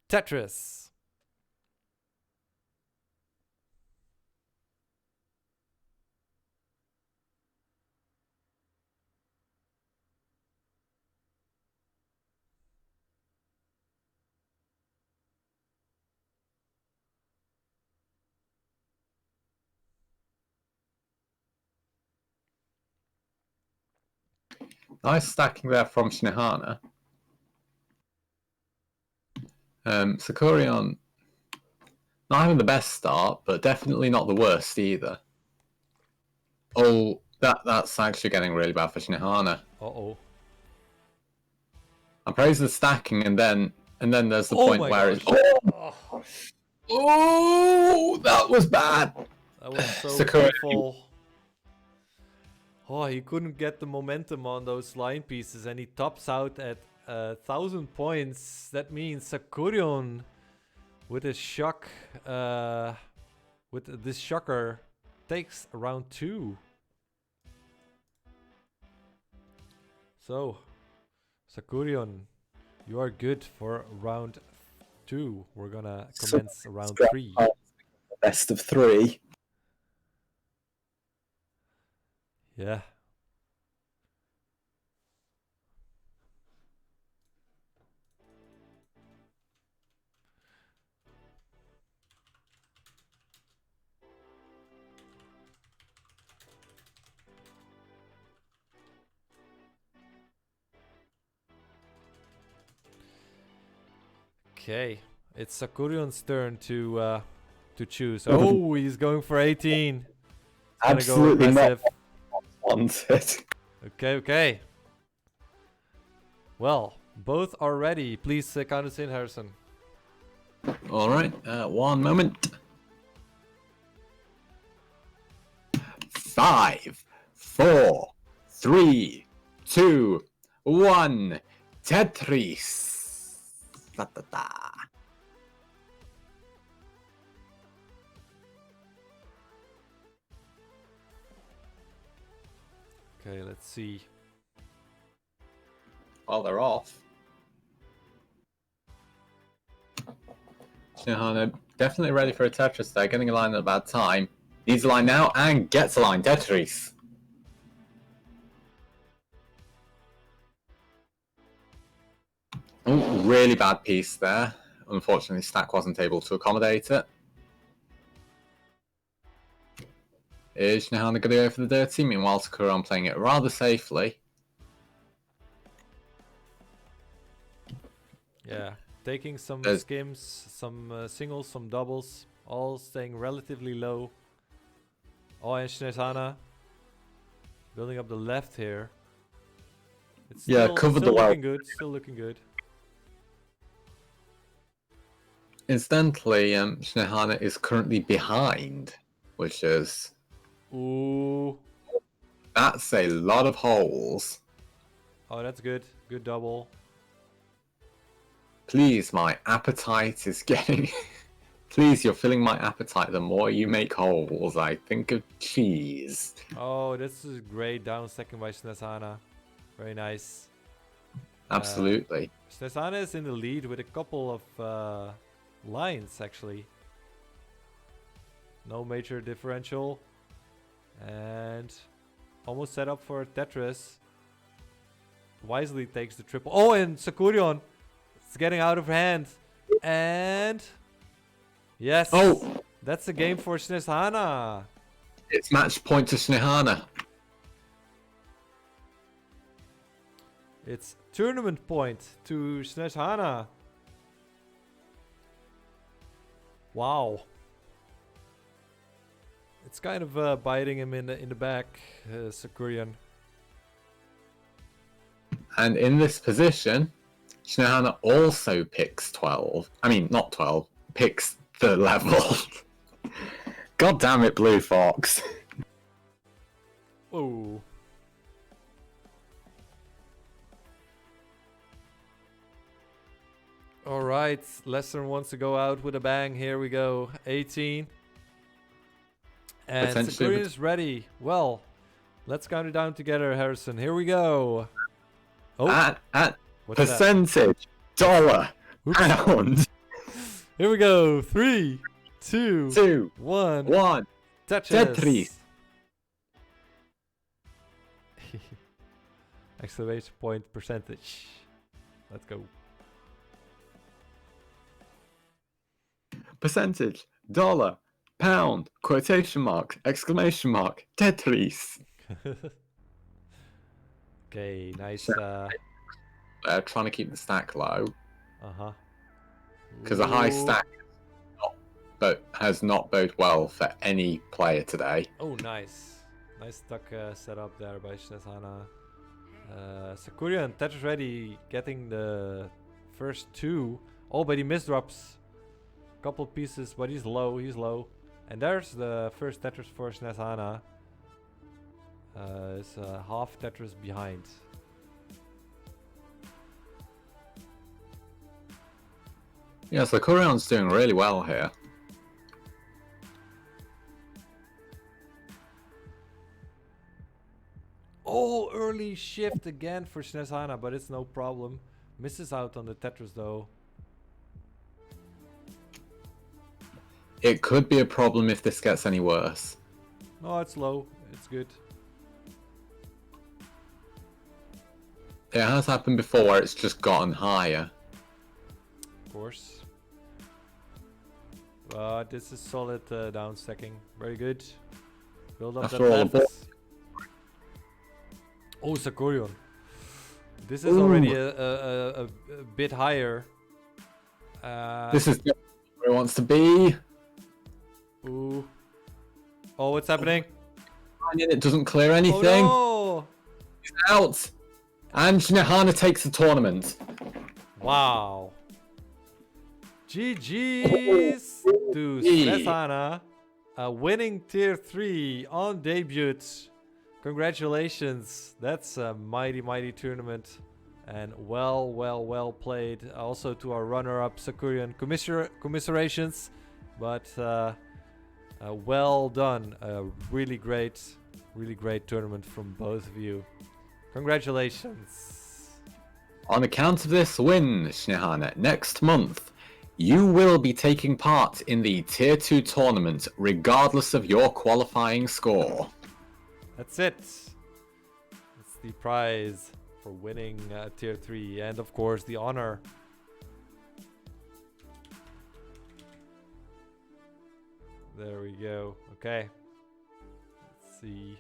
Tetris. Nice stacking there from Shinehana. Sakurian not having the best start, but definitely not the worst either. Oh, that's actually getting really bad for Shinehana. Uh-oh. I praise the stacking, and then there's the Oh point my where gosh. it's oh, that was bad. That was so Sakura. painful. Oh, he couldn't get the momentum on those line pieces, and he tops out at 1,000 points. That means Sakurion with a shock, with this shocker, takes round 2. So, Sakurion, you are good for round 2. We're gonna commence round 3. Best of 3. Yeah. Okay, it's Sakurion's turn to choose. Oh, he's going for 18. It's gonna Absolutely go not aggressive. wanted. Okay. Well, both are ready. Please count us in, Harrison. All right, 1 moment. 5, 4, 3, 2, 1. Tetris. Ta-ta-ta. Okay, let's see. While they're off. Shinehana definitely ready for a Tetris there, getting a line at a bad time. Needs a line now and gets a line. Tetris. Oh, really bad piece there. Unfortunately, Stack wasn't able to accommodate it. Is Shinehana going to go for the dirty? Meanwhile, Sakuran playing it rather safely. Yeah, taking some skims, some singles, some doubles, all staying relatively low. Oh, and Shinehana building up the left here. It's still, covered still the well. looking good. Still looking good. Incidentally, Shinehana is currently behind, which is... Ooh. That's a lot of holes. Oh, that's good. Good double. Please, my appetite is getting... Please, you're filling my appetite. The more you make holes, I think of cheese. Oh, this is great. Down second by Shinehana. Very nice. Absolutely. Shinehana is in the lead with a couple of lines, actually. No major differential. And almost set up for Tetris. Wisely takes the triple. Oh, and Sakurion. It's getting out of hand. And... yes. Oh! That's a game for Shinehana. It's match point to Shinehana. It's tournament point to Shinehana. Wow. It's kind of biting him in the back, Sakurian. And in this position, Shinehana also picks 12. I mean, not 12. Picks the level. God damn it, Blue Fox. Whoa. Alright, Lester wants to go out with a bang. Here we go. 18. And Potentially Sakurian is ready. Well, let's count it down together, Harrison. Here we go. Oh, At what's that? percentage, dollar, Oops. pound, Here we go. 3, 2, 2, 1. 1. Tetris. Exclamation point percentage. Let's go. Percentage, dollar, pound, quotation mark, exclamation mark, Tetris. Okay, nice. Trying to keep the stack low, Uh-huh. because a high Ooh. stack has not boded well for any player today. Oh, nice. Nice duck setup there by Shinehana. Sakurian, Tetris ready, getting the first 2. Oh, but he misdrops. Couple pieces, but he's low, And there's the first Tetris for Shinehana. It's half Tetris behind. Yeah, so Kurion's doing really well here. Oh, early shift again for Shinehana, but it's no problem. Misses out on the Tetris though. It could be a problem if this gets any worse. No, it's low. It's good. It has happened before where it's just gotten higher. Of course. But this is solid down stacking. Very good. Build up After that all, the left. Oh, Sakurian. This is already a bit higher. This is where it wants to be. Ooh. Oh, what's happening? And it doesn't clear anything. Oh He's out. And Shinehana takes the tournament. no! Wow. GG's to Shinehana. Winning tier 3 on debut. Congratulations. That's a mighty tournament. And well played. Also to our runner-up Sakurian. Commiserations. But well done. Really great tournament from both of you. Congratulations. On account of this win, Shinehana, next month, you will be taking part in the Tier 2 tournament regardless of your qualifying score. That's it. That's the prize for winning Tier 3. And of course, the honor. There we go. Okay. Let's see.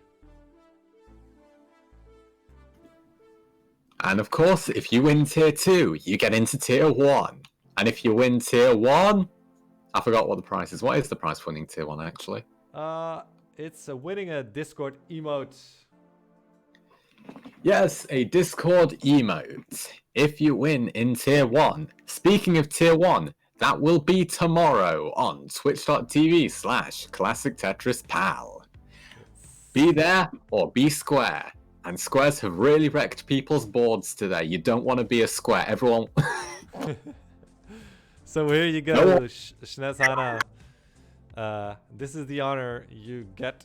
And of course, if you win Tier 2, you get into Tier 1. And if you win Tier 1, I forgot what the prize is. What is the prize for winning Tier 1 actually? It's winning a Discord emote. Yes, a Discord emote. If you win in Tier 1. Speaking of Tier 1, that will be tomorrow on twitch.tv/Classic Tetris PAL. Be there or be square. And squares have really wrecked people's boards today. You don't want to be a square. Everyone... So here you go, Shinehana. This is the honor. You get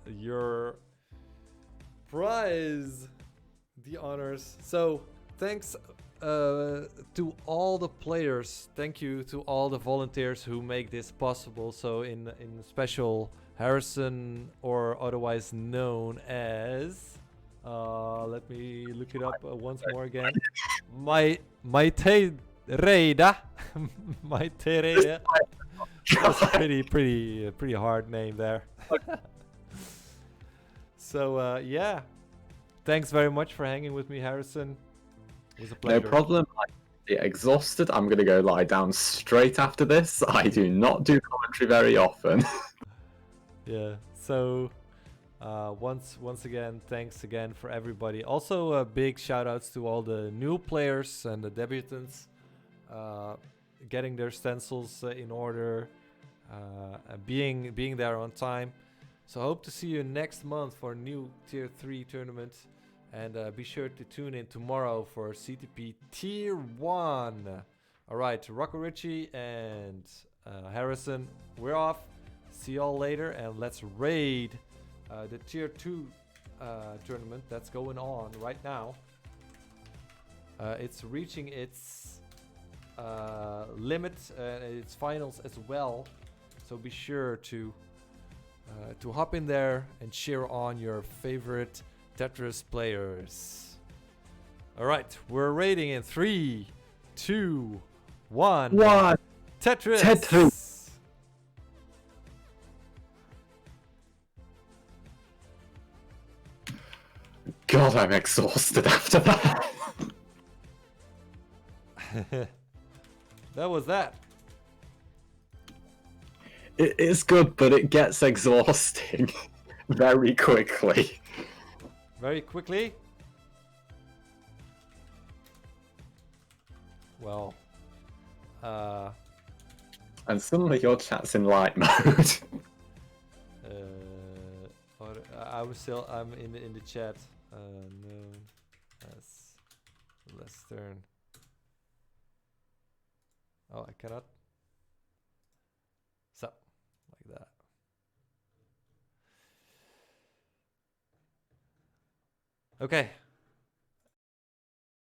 your prize. The honors. So thanks to all the players. Thank you to all the volunteers who make this possible. So in special, Harrison, or otherwise known as... let me look it up once more again. My Tereda. My Tereda. That's a pretty hard name there. So yeah, thanks very much for hanging with me, Harrison. It was a pleasure. No problem. I'm exhausted. I'm gonna go lie down straight after this. I do not do commentary very often. Yeah. So once again, thanks again for everybody. Also, big shout outs to all the new players and the debutants getting their stencils in order, and being there on time. So hope to see you next month for a new Tier 3 tournament. And be sure to tune in tomorrow for CTP Tier 1. Alright, Rocco Richie and Harrison, we're off. See y'all later, and let's raid the Tier 2 tournament that's going on right now. It's reaching its limit, its finals as well. So be sure to hop in there and cheer on your favorite Tetris players. Alright, we're raiding in 3, 2, 1. Tetris! Tetris! God, I'm exhausted after that. That was that. It is good, but it gets exhausting very quickly. Very quickly. Well, and suddenly your chat's in light mode. I'm in the chat. Known as Western. Oh, I cannot. So, like that. Okay.